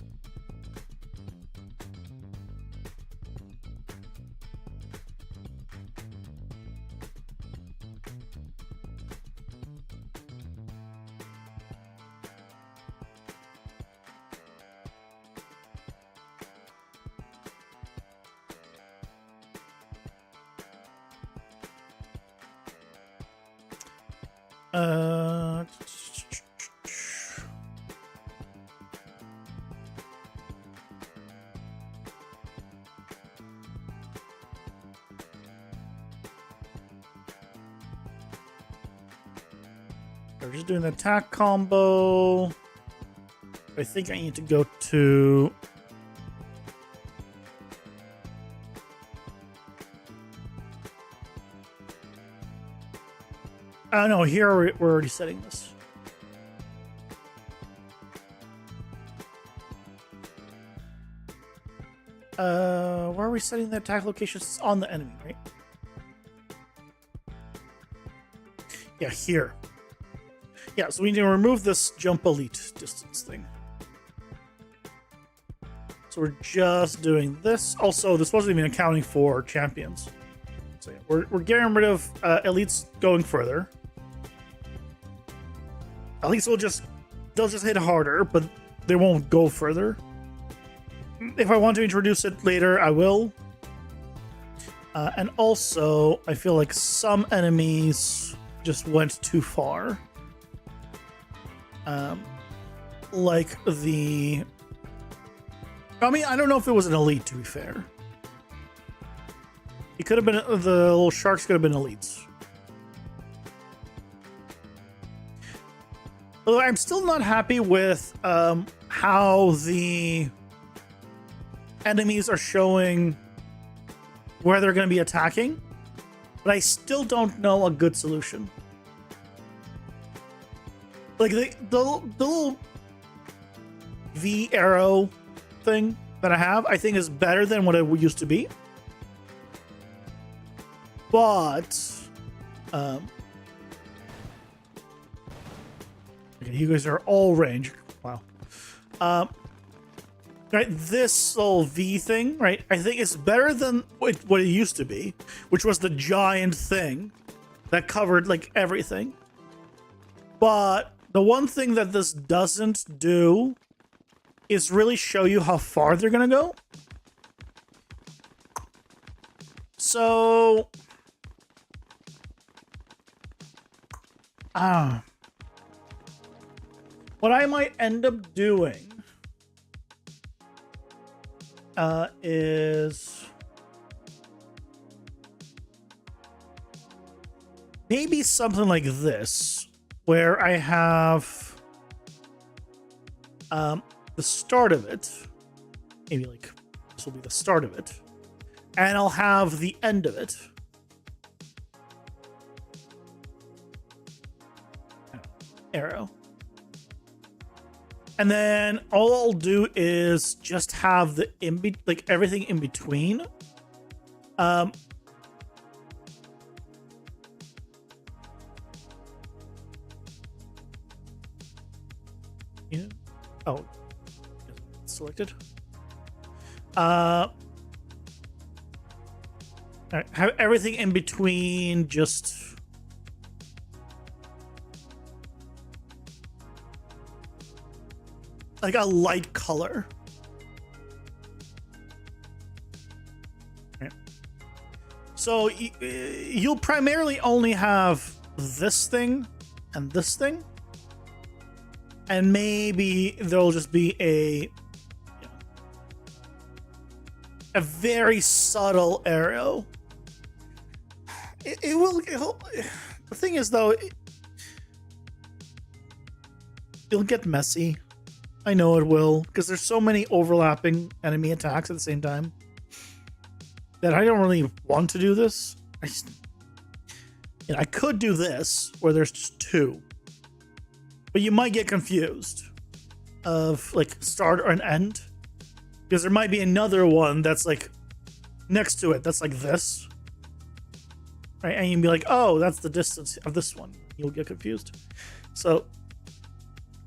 We're just doing the attack combo. I think I need to go to... Oh no, here we're already setting this. Where are we setting the attack locations? It's on the enemy, right? Yeah, here. Yeah, so we need to remove this jump elite distance thing. So we're just doing this. Also, this wasn't even accounting for champions. So yeah, we're getting rid of elites going further. Elites they'll just hit harder, but they won't go further. If I want to introduce it later, I will. And also, I feel like some enemies just went too far. Like the... I mean, I don't know if it was an elite, to be fair. It could have been... The little sharks could have been elites. Although I'm still not happy with how the enemies are showing where they're going to be attacking. But I still don't know a good solution. Like the little V arrow thing that I have, I think is better than what it used to be. But okay, you guys are all range. Wow. Right, this little V thing, right? I think it's better than what it used to be, which was the giant thing that covered like everything. But the one thing that this doesn't do is really show you how far they're gonna go. So, what I might end up doing is maybe something like this, where I have the start of it. Maybe like this will be the start of it. And I'll have the end of it. Arrow. And then all I'll do is just have the like everything in between. Yeah. Oh, selected. All right, have everything in between just like a light color. Okay. So you'll primarily only have this thing and this thing, and maybe there'll just be a very subtle arrow. It'll the thing is though, it'll get messy. I know it will, because there's so many overlapping enemy attacks at the same time that I don't really want to do this. I could do this where there's just two, but you might get confused of like start or an end, because there might be another one that's like next to it that's like this, right? And you'd be like, oh, that's the distance of this one. You'll get confused. So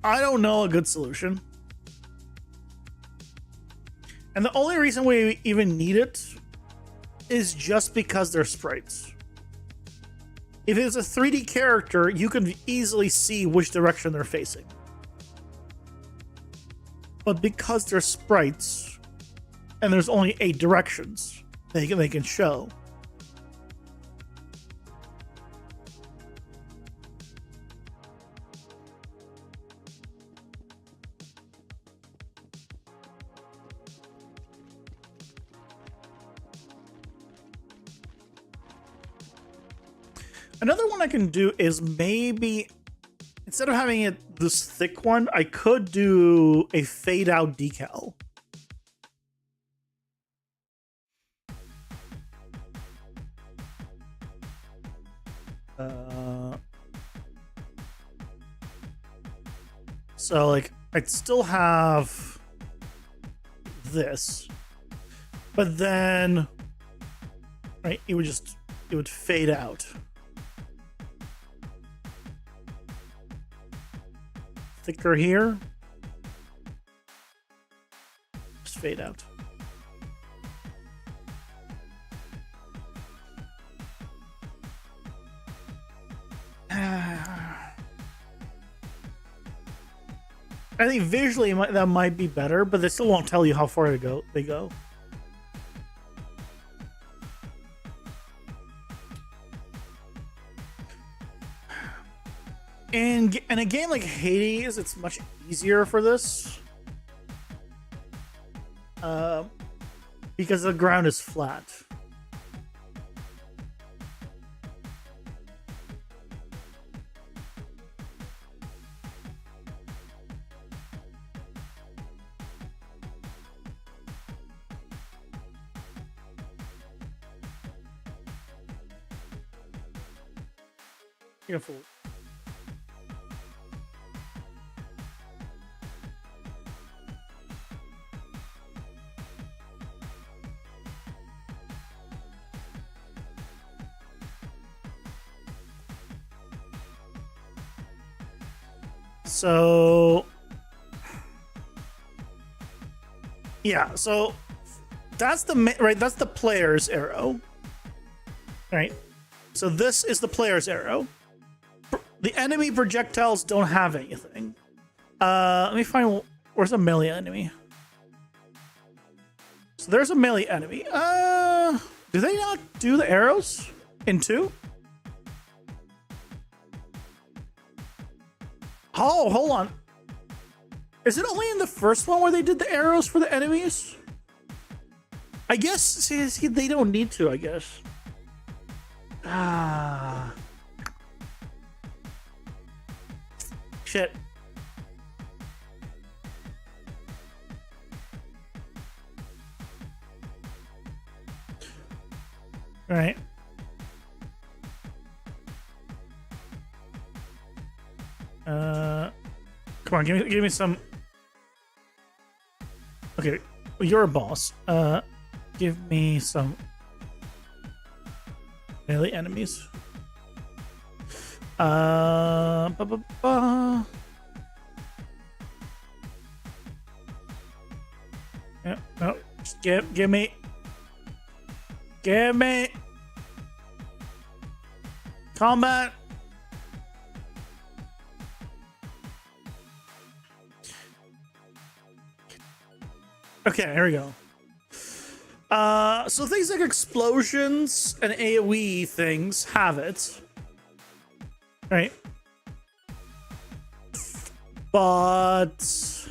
I don't know a good solution. And the only reason we even need it is just because they're sprites. If it's a 3D character, you can easily see which direction they're facing. But because they're sprites, and there's only 8 directions they can show, another one I can do is maybe instead of having it this thick one, I could do a fade out decal. So like I'd still have this, but then right, it would fade out. Thicker here. Just fade out. I think visually that might be better, but they still won't tell you how far they go. And in a game like Hades, it's much easier for this. Because the ground is flat. Careful. So yeah, so that's that's the player's arrow, right? So this is the player's arrow. The enemy projectiles don't have anything. Let me find where's a melee enemy. So there's a melee enemy. Do they not do the arrows in 2? Oh, hold on. Is it only in the first one where they did the arrows for the enemies? I guess, see, they don't need to, I guess. Ah. Shit. All right. Come on, give me some. Okay, well, you're a boss. Give me some melee enemies. Ba, ba, ba. Yeah, no, just give me combat. Okay, here we go. So things like explosions and AoE things have it. Right? But...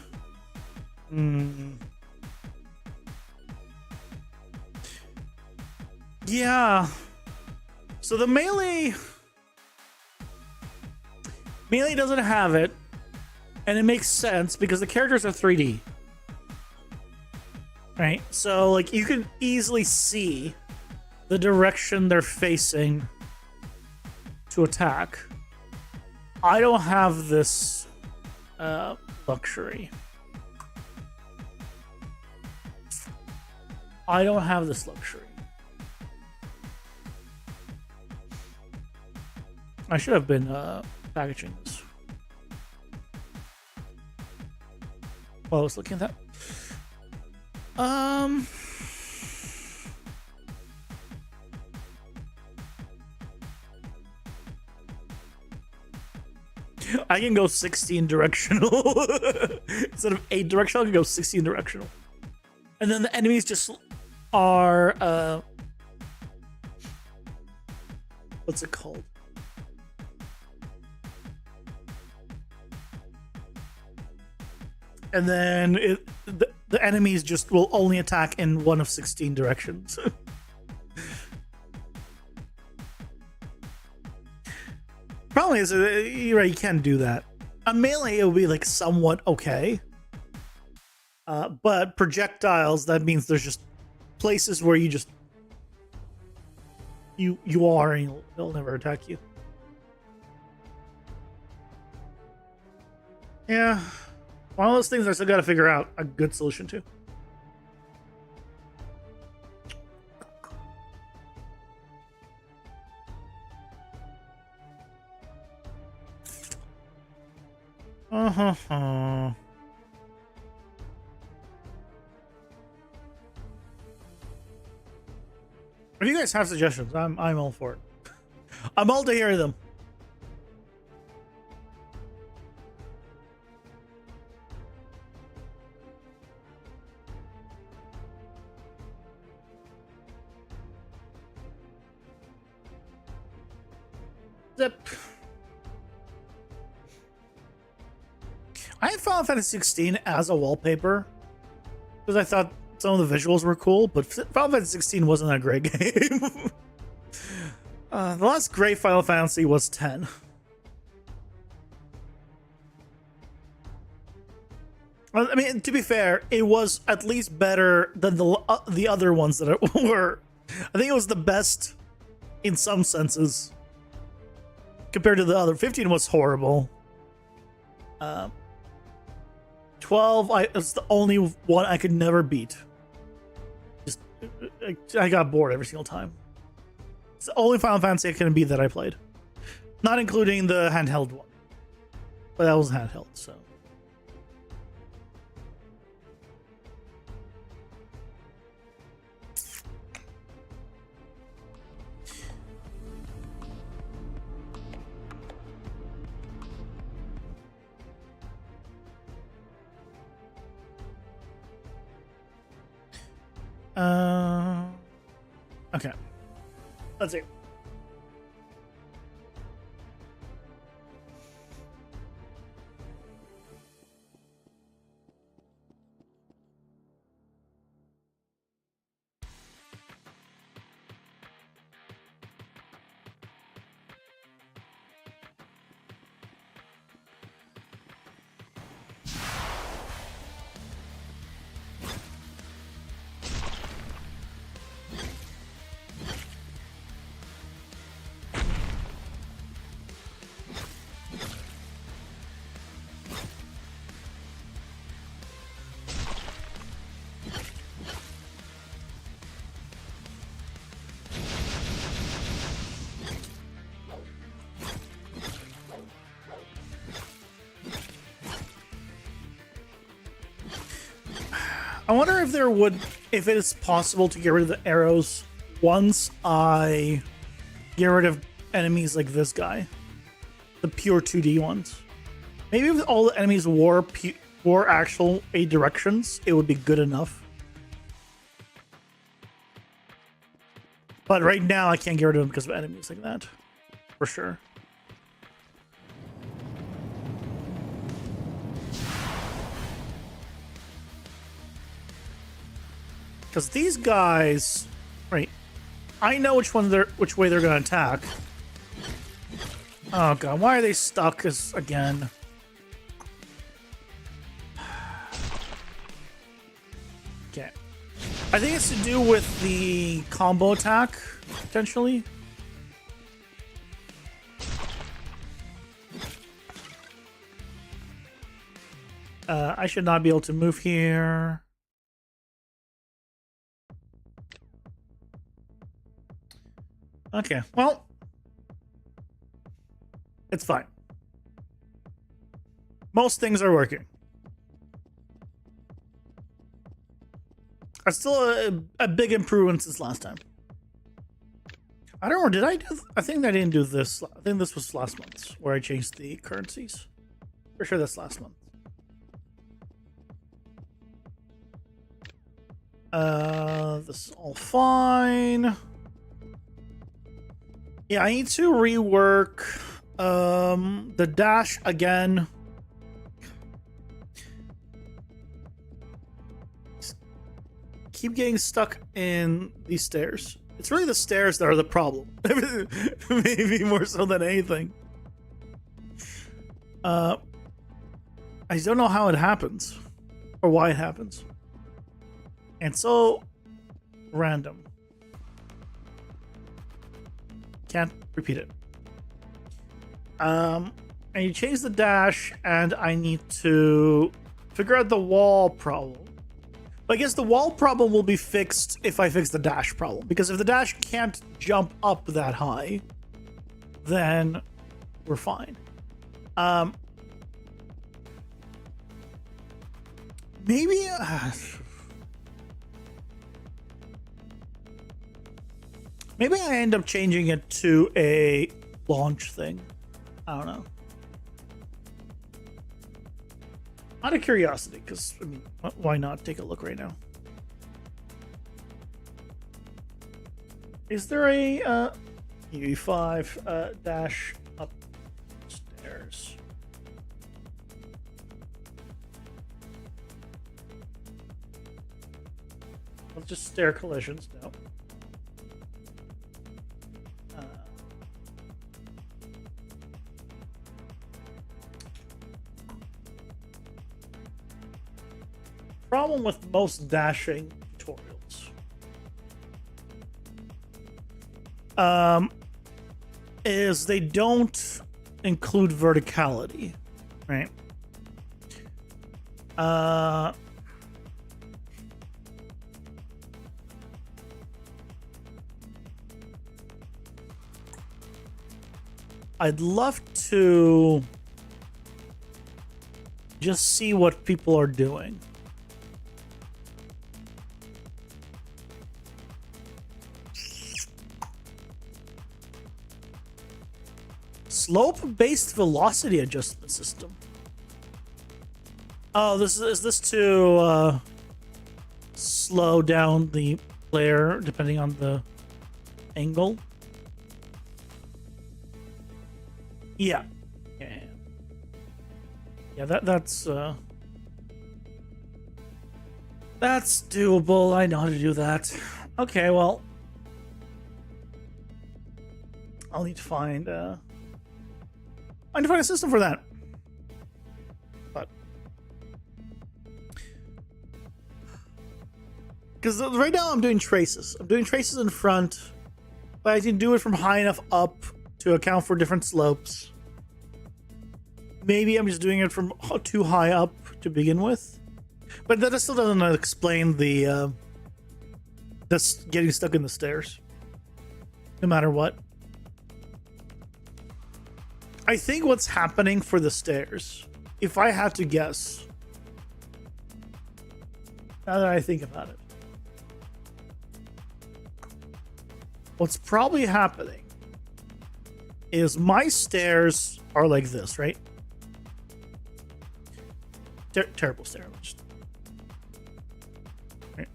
yeah. So the melee doesn't have it, and it makes sense because the characters are 3D. Right? So like you can easily see the direction they're facing to attack. I don't have this luxury. I don't have this luxury. I should have been packaging this while I was looking at that. I can go 16 directional. Instead of 8 directional, I can go 16 directional. And then the enemies just are what's it called? And then the enemies just will only attack in one of 16 directions. Problem is, you're right, you can't do that. On melee, it will be like somewhat okay. But projectiles, that means there's just places where you just you are and they'll never attack you. Yeah. One of those things I still got to figure out a good solution to. If you guys have suggestions, I'm all for it. I'm all to hear them. Zip. I had Final Fantasy 16 as a wallpaper because I thought some of the visuals were cool, but Final Fantasy 16 wasn't a great game. The last great Final Fantasy was 10. I mean, to be fair, it was at least better than the other ones that were. I think it was the best in some senses compared to the other. 15 was horrible. 12, it's the only one I could never beat. Just, I got bored every single time. It's the only Final Fantasy I couldn't beat that I played. Not including the handheld one. But that was handheld, so. Okay. Let's see. I wonder if it is possible to get rid of the arrows once I get rid of enemies like this guy, the pure 2D ones. Maybe if all the enemies wore actual 8 directions, it would be good enough. But right now, I can't get rid of them because of enemies like that, for sure. Because these guys, right? I know which way they're gonna attack. Oh god, why are they stuck again? Okay, I think it's to do with the combo attack potentially. I should not be able to move here. Okay, well, it's fine. Most things are working. It's still a big improvement since last time. I don't know, did I do... I think I didn't do this. I think this was last month where I changed the currencies. For sure that's last month. This is all fine. Yeah, I need to rework the dash again. Keep getting stuck in these stairs. It's really the stairs that are the problem. Maybe more so than anything. I don't know how it happens or why it happens. And so random. Can't repeat it. I need to change the dash, and I need to figure out the wall problem. But I guess the wall problem will be fixed if I fix the dash problem. Because if the dash can't jump up that high, then we're fine. Maybe... maybe I end up changing it to a launch thing. I don't know. Out of curiosity, because, I mean, why not take a look right now? Is there a UE5 dash upstairs? Let's just stair collisions. No. Problem with most dashing tutorials is they don't include verticality, right? I'd love to just see what people are doing. Slope-based velocity adjustment system. Oh, is this to slow down the player depending on the angle. Yeah. Yeah. Yeah, that's doable. I know how to do that. Okay, well, I'll need to find a system for that. But because right now I'm doing traces. I'm doing traces in front, but I can do it from high enough up to account for different slopes. Maybe I'm just doing it from too high up to begin with, but that still doesn't explain the getting stuck in the stairs. No matter what, I think what's happening for the stairs, if I had to guess, now that I think about it, what's probably happening is my stairs are like this, right? Terrible stair. Right.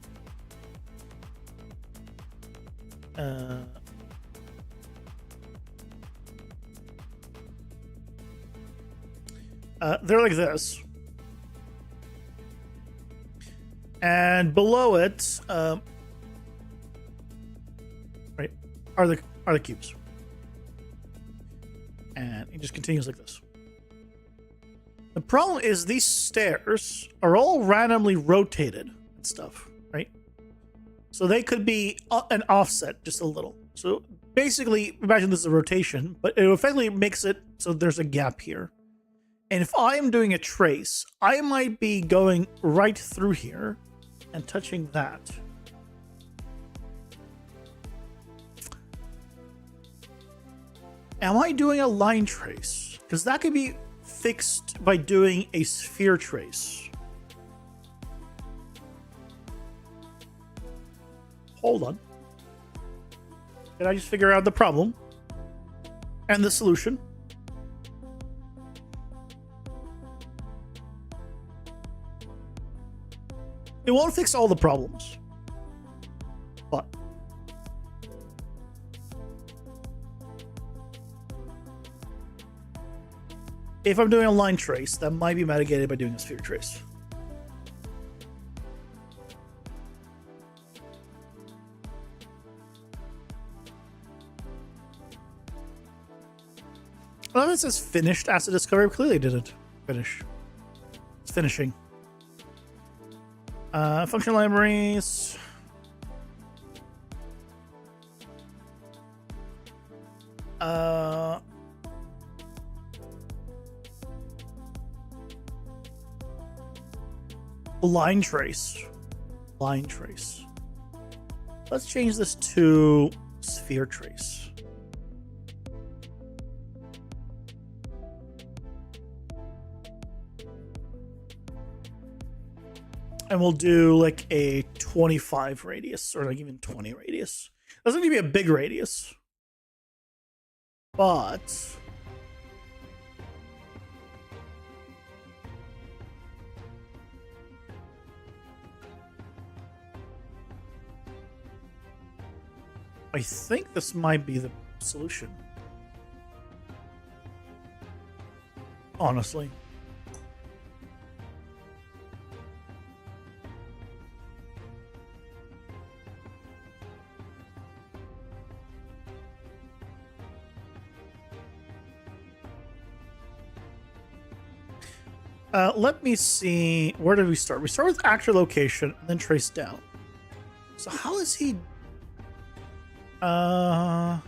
They're like this, and below it, right, are the cubes, and it just continues like this. The problem is these stairs are all randomly rotated and stuff, right? So they could be an offset just a little. So basically, imagine this is a rotation, but it effectively makes it so there's a gap here. And if I am doing a trace, I might be going right through here and touching that. Am I doing a line trace? Because that could be fixed by doing a sphere trace. Hold on. Did I just figure out the problem and the solution? It won't fix all the problems, but if I'm doing a line trace, that might be mitigated by doing a sphere trace. Well, it says finished asset discovery. Clearly didn't finish. It's finishing. Function libraries. Line trace. Line trace. Let's change this to sphere trace. And we'll do like a 25 radius, or like even 20 radius. Doesn't need to be a big radius, but I think this might be the solution. Honestly. Let me see. Where did we start? We start with actor location and then trace down. So how is he? Actor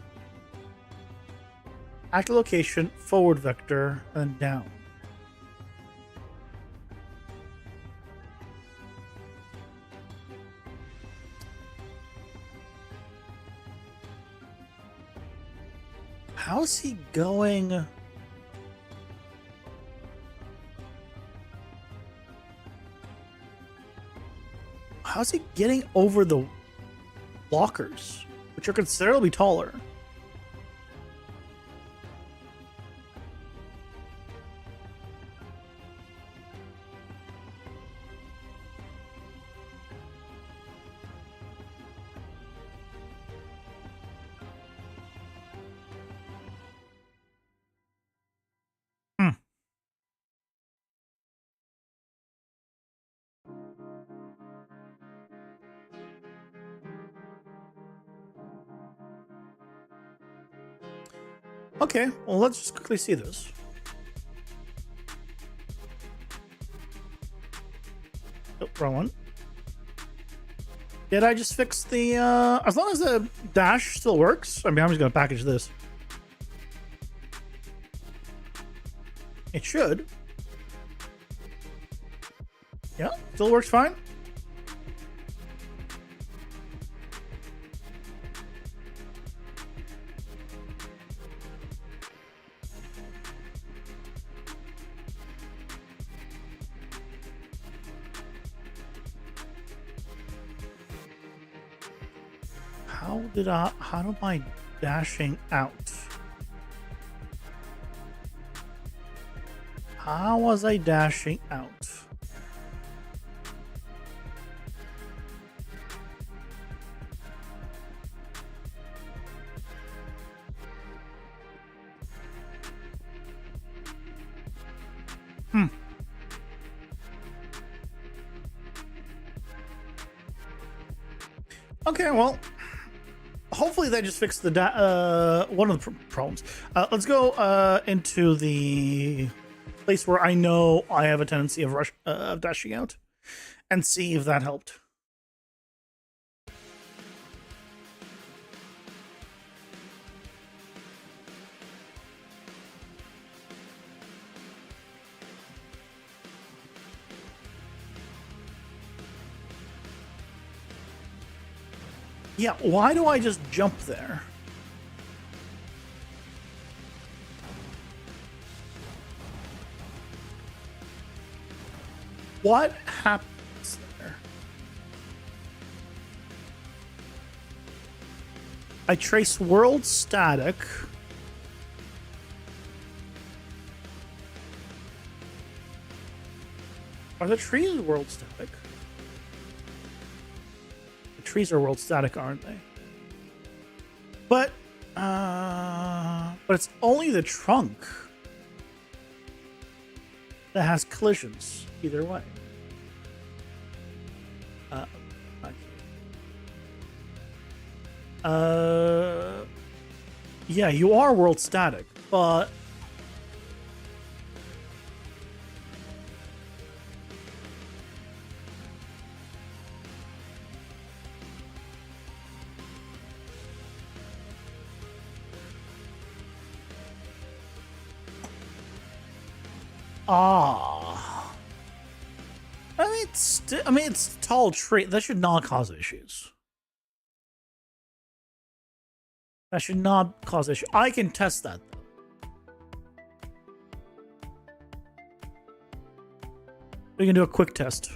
location, forward vector, and then down. How is he going? How's he getting over the blockers, which are considerably taller? Okay, well, let's just quickly see this. Oh, wrong one. Did I just fix the, as long as the dash still works, I mean, I'm just gonna package this. It should. Yeah, still works fine. How am I dashing out? How was I dashing out? Okay, well, hopefully that just fixed the one of the problems. Let's go into the place where I know I have a tendency of dashing out, and see if that helped. Yeah, why do I just jump there? What happens there? I trace world static. Are the trees world static? Trees are world static, aren't they? But it's only the trunk that has collisions either way. Yeah, you are world static, but I mean, it's a tall tree. That should not cause issues. That should not cause issues. I can test that, though. We can do a quick test.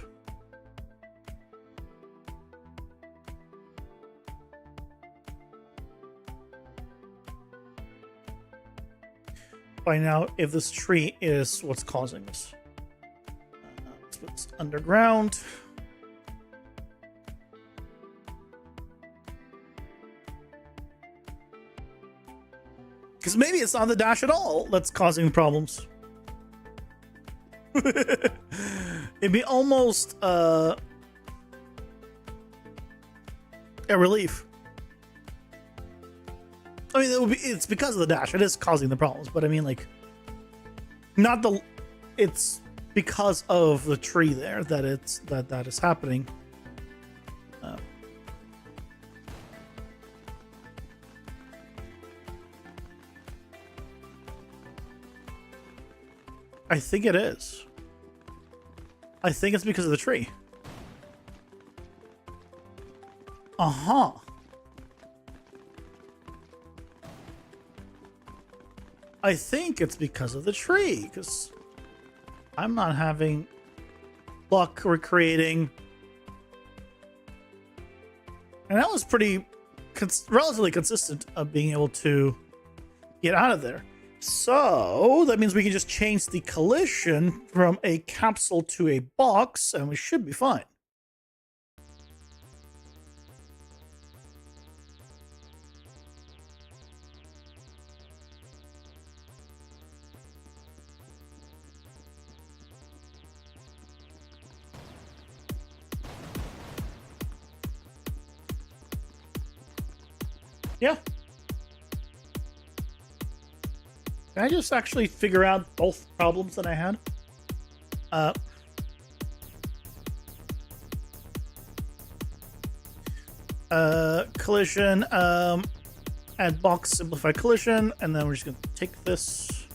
Find out if this tree is what's causing this. It's underground. Because maybe it's not the dash at all that's causing the problems. It'd be almost a relief. I mean, it's because of the dash. It is causing the problems, but I mean, like, not the. It's because of the tree there that that is happening. I think it is. I think it's because of the tree. Uh-huh. I think it's because of the tree, because I'm not having luck recreating. And that was pretty relatively consistent of being able to get out of there. So that means we can just change the collision from a capsule to a box, and we should be fine. Yeah. Can I just actually figure out both problems that I had? Collision, add box, simplify collision, and then we're just gonna take this.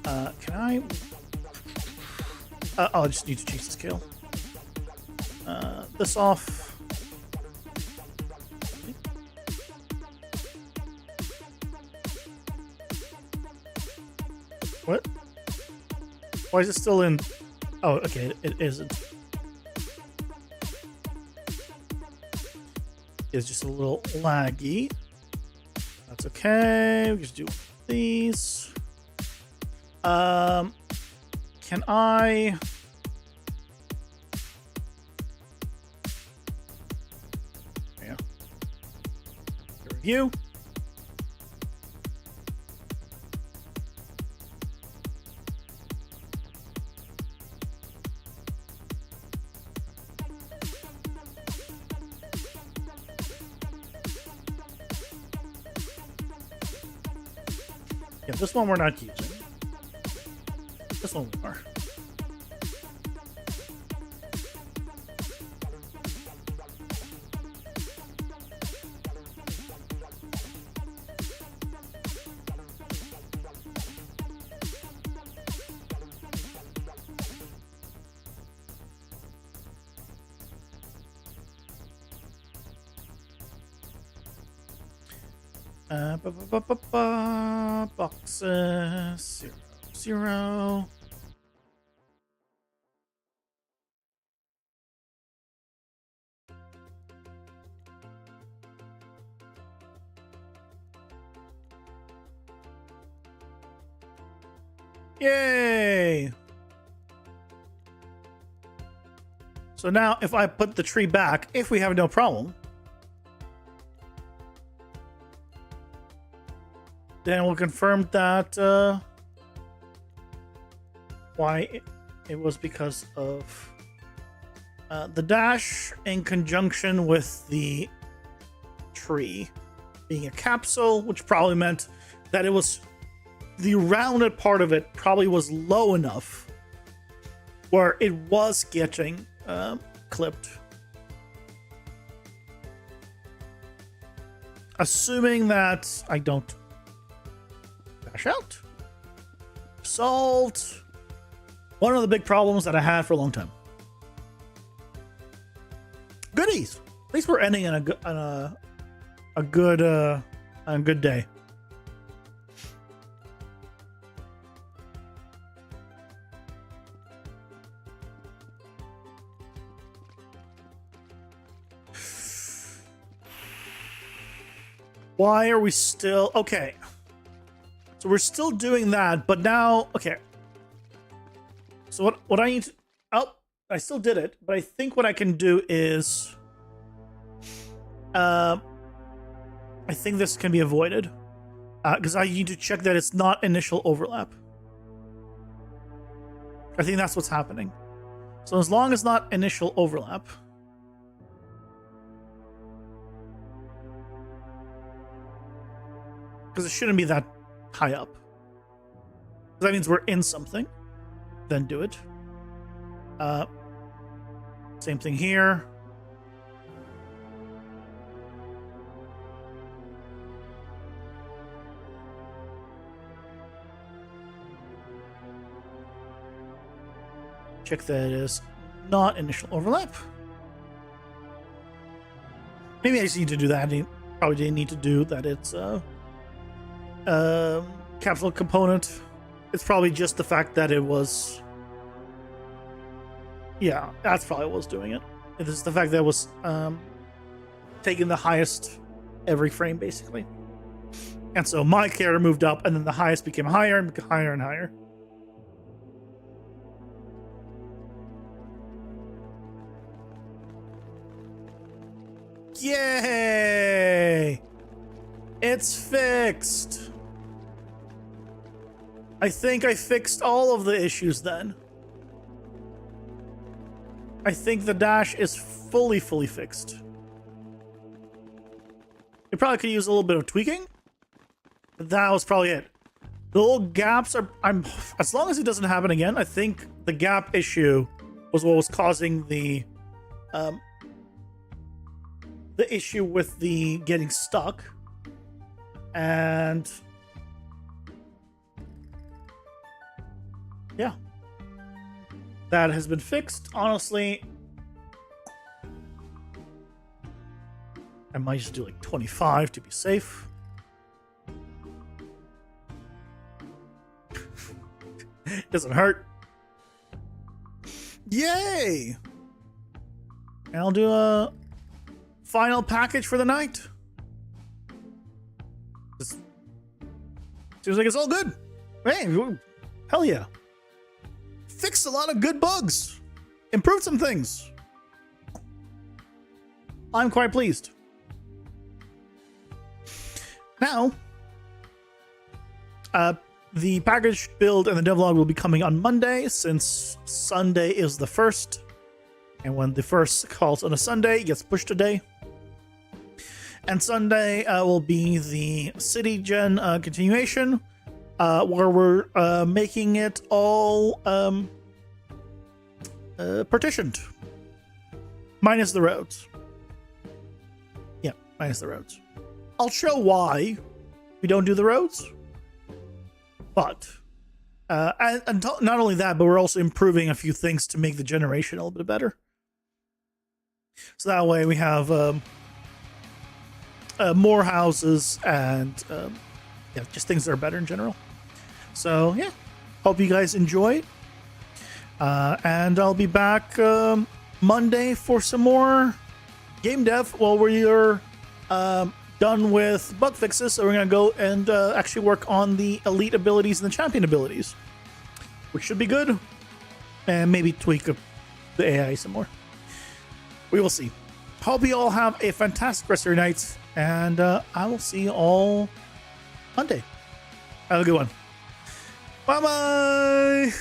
Can I? I just need to change the scale. This off. What? Why is it still in? Oh, okay, it isn't. It's just a little laggy. That's okay. We just do these. Can I? Yeah. Review. Yeah, this one we're not using. This one we are. Boxes 0, 0. Yay! So now if I put the tree back, if we have no problem, then we'll confirm that why it was because of the dash in conjunction with the tree being a capsule, which probably meant that it was the rounded part of it probably was low enough where it was getting clipped. Assuming that I don't dash out. Solved one of the big problems that I had for a long time. Goodies. At least we're ending on a good day. Why are we still okay? So we're still doing that, but now okay. So what I need to, oh, I still did it, but I think what I can do is I think this can be avoided because I need to check that it's not initial overlap. I think that's what's happening. So as long as not initial overlap, because it shouldn't be that high up. That means we're in something. Then do it. Same thing here. Check that it is not initial overlap. Maybe I just need to do that. I probably didn't need to do that. It's capsule component. It's probably just the fact that it was. Yeah, that's probably what was doing it. It is the fact that it was taking the highest every frame, basically. And so my character moved up, and then the highest became higher and higher and higher. Yay! It's fixed. I think I fixed all of the issues then. I think the dash is fully fixed. It probably could use a little bit of tweaking, but that was probably it. The little gaps are, as long as it doesn't happen again, I think the gap issue was what was causing the issue with the getting stuck. And yeah, that has been fixed. Honestly, I might just do like 25 to be safe. Doesn't hurt. Yay! And I'll do a final package for the night. Seems like it's all good. Hey, hell yeah. Fixed a lot of good bugs. Improved some things. I'm quite pleased. Now, the package build and the devlog will be coming on Monday, since Sunday is the first. And when the first calls on a Sunday, it gets pushed a day. And Sunday will be the City Gen continuation, where we're making it all partitioned. Minus the roads. Yeah, minus the roads. I'll show why we don't do the roads. But, and not only that, but we're also improving a few things to make the generation a little bit better. So that way we have more houses and yeah, just things that are better in general. So yeah, hope you guys enjoyed. And I'll be back Monday for some more game dev while we're done with bug fixes. So we're going to go and actually work on the elite abilities and the champion abilities, which should be good. And maybe tweak the AI some more. We will see. Hope you all have a fantastic rest of your nights. And I will see you all Monday. Have a good one. Bye-bye.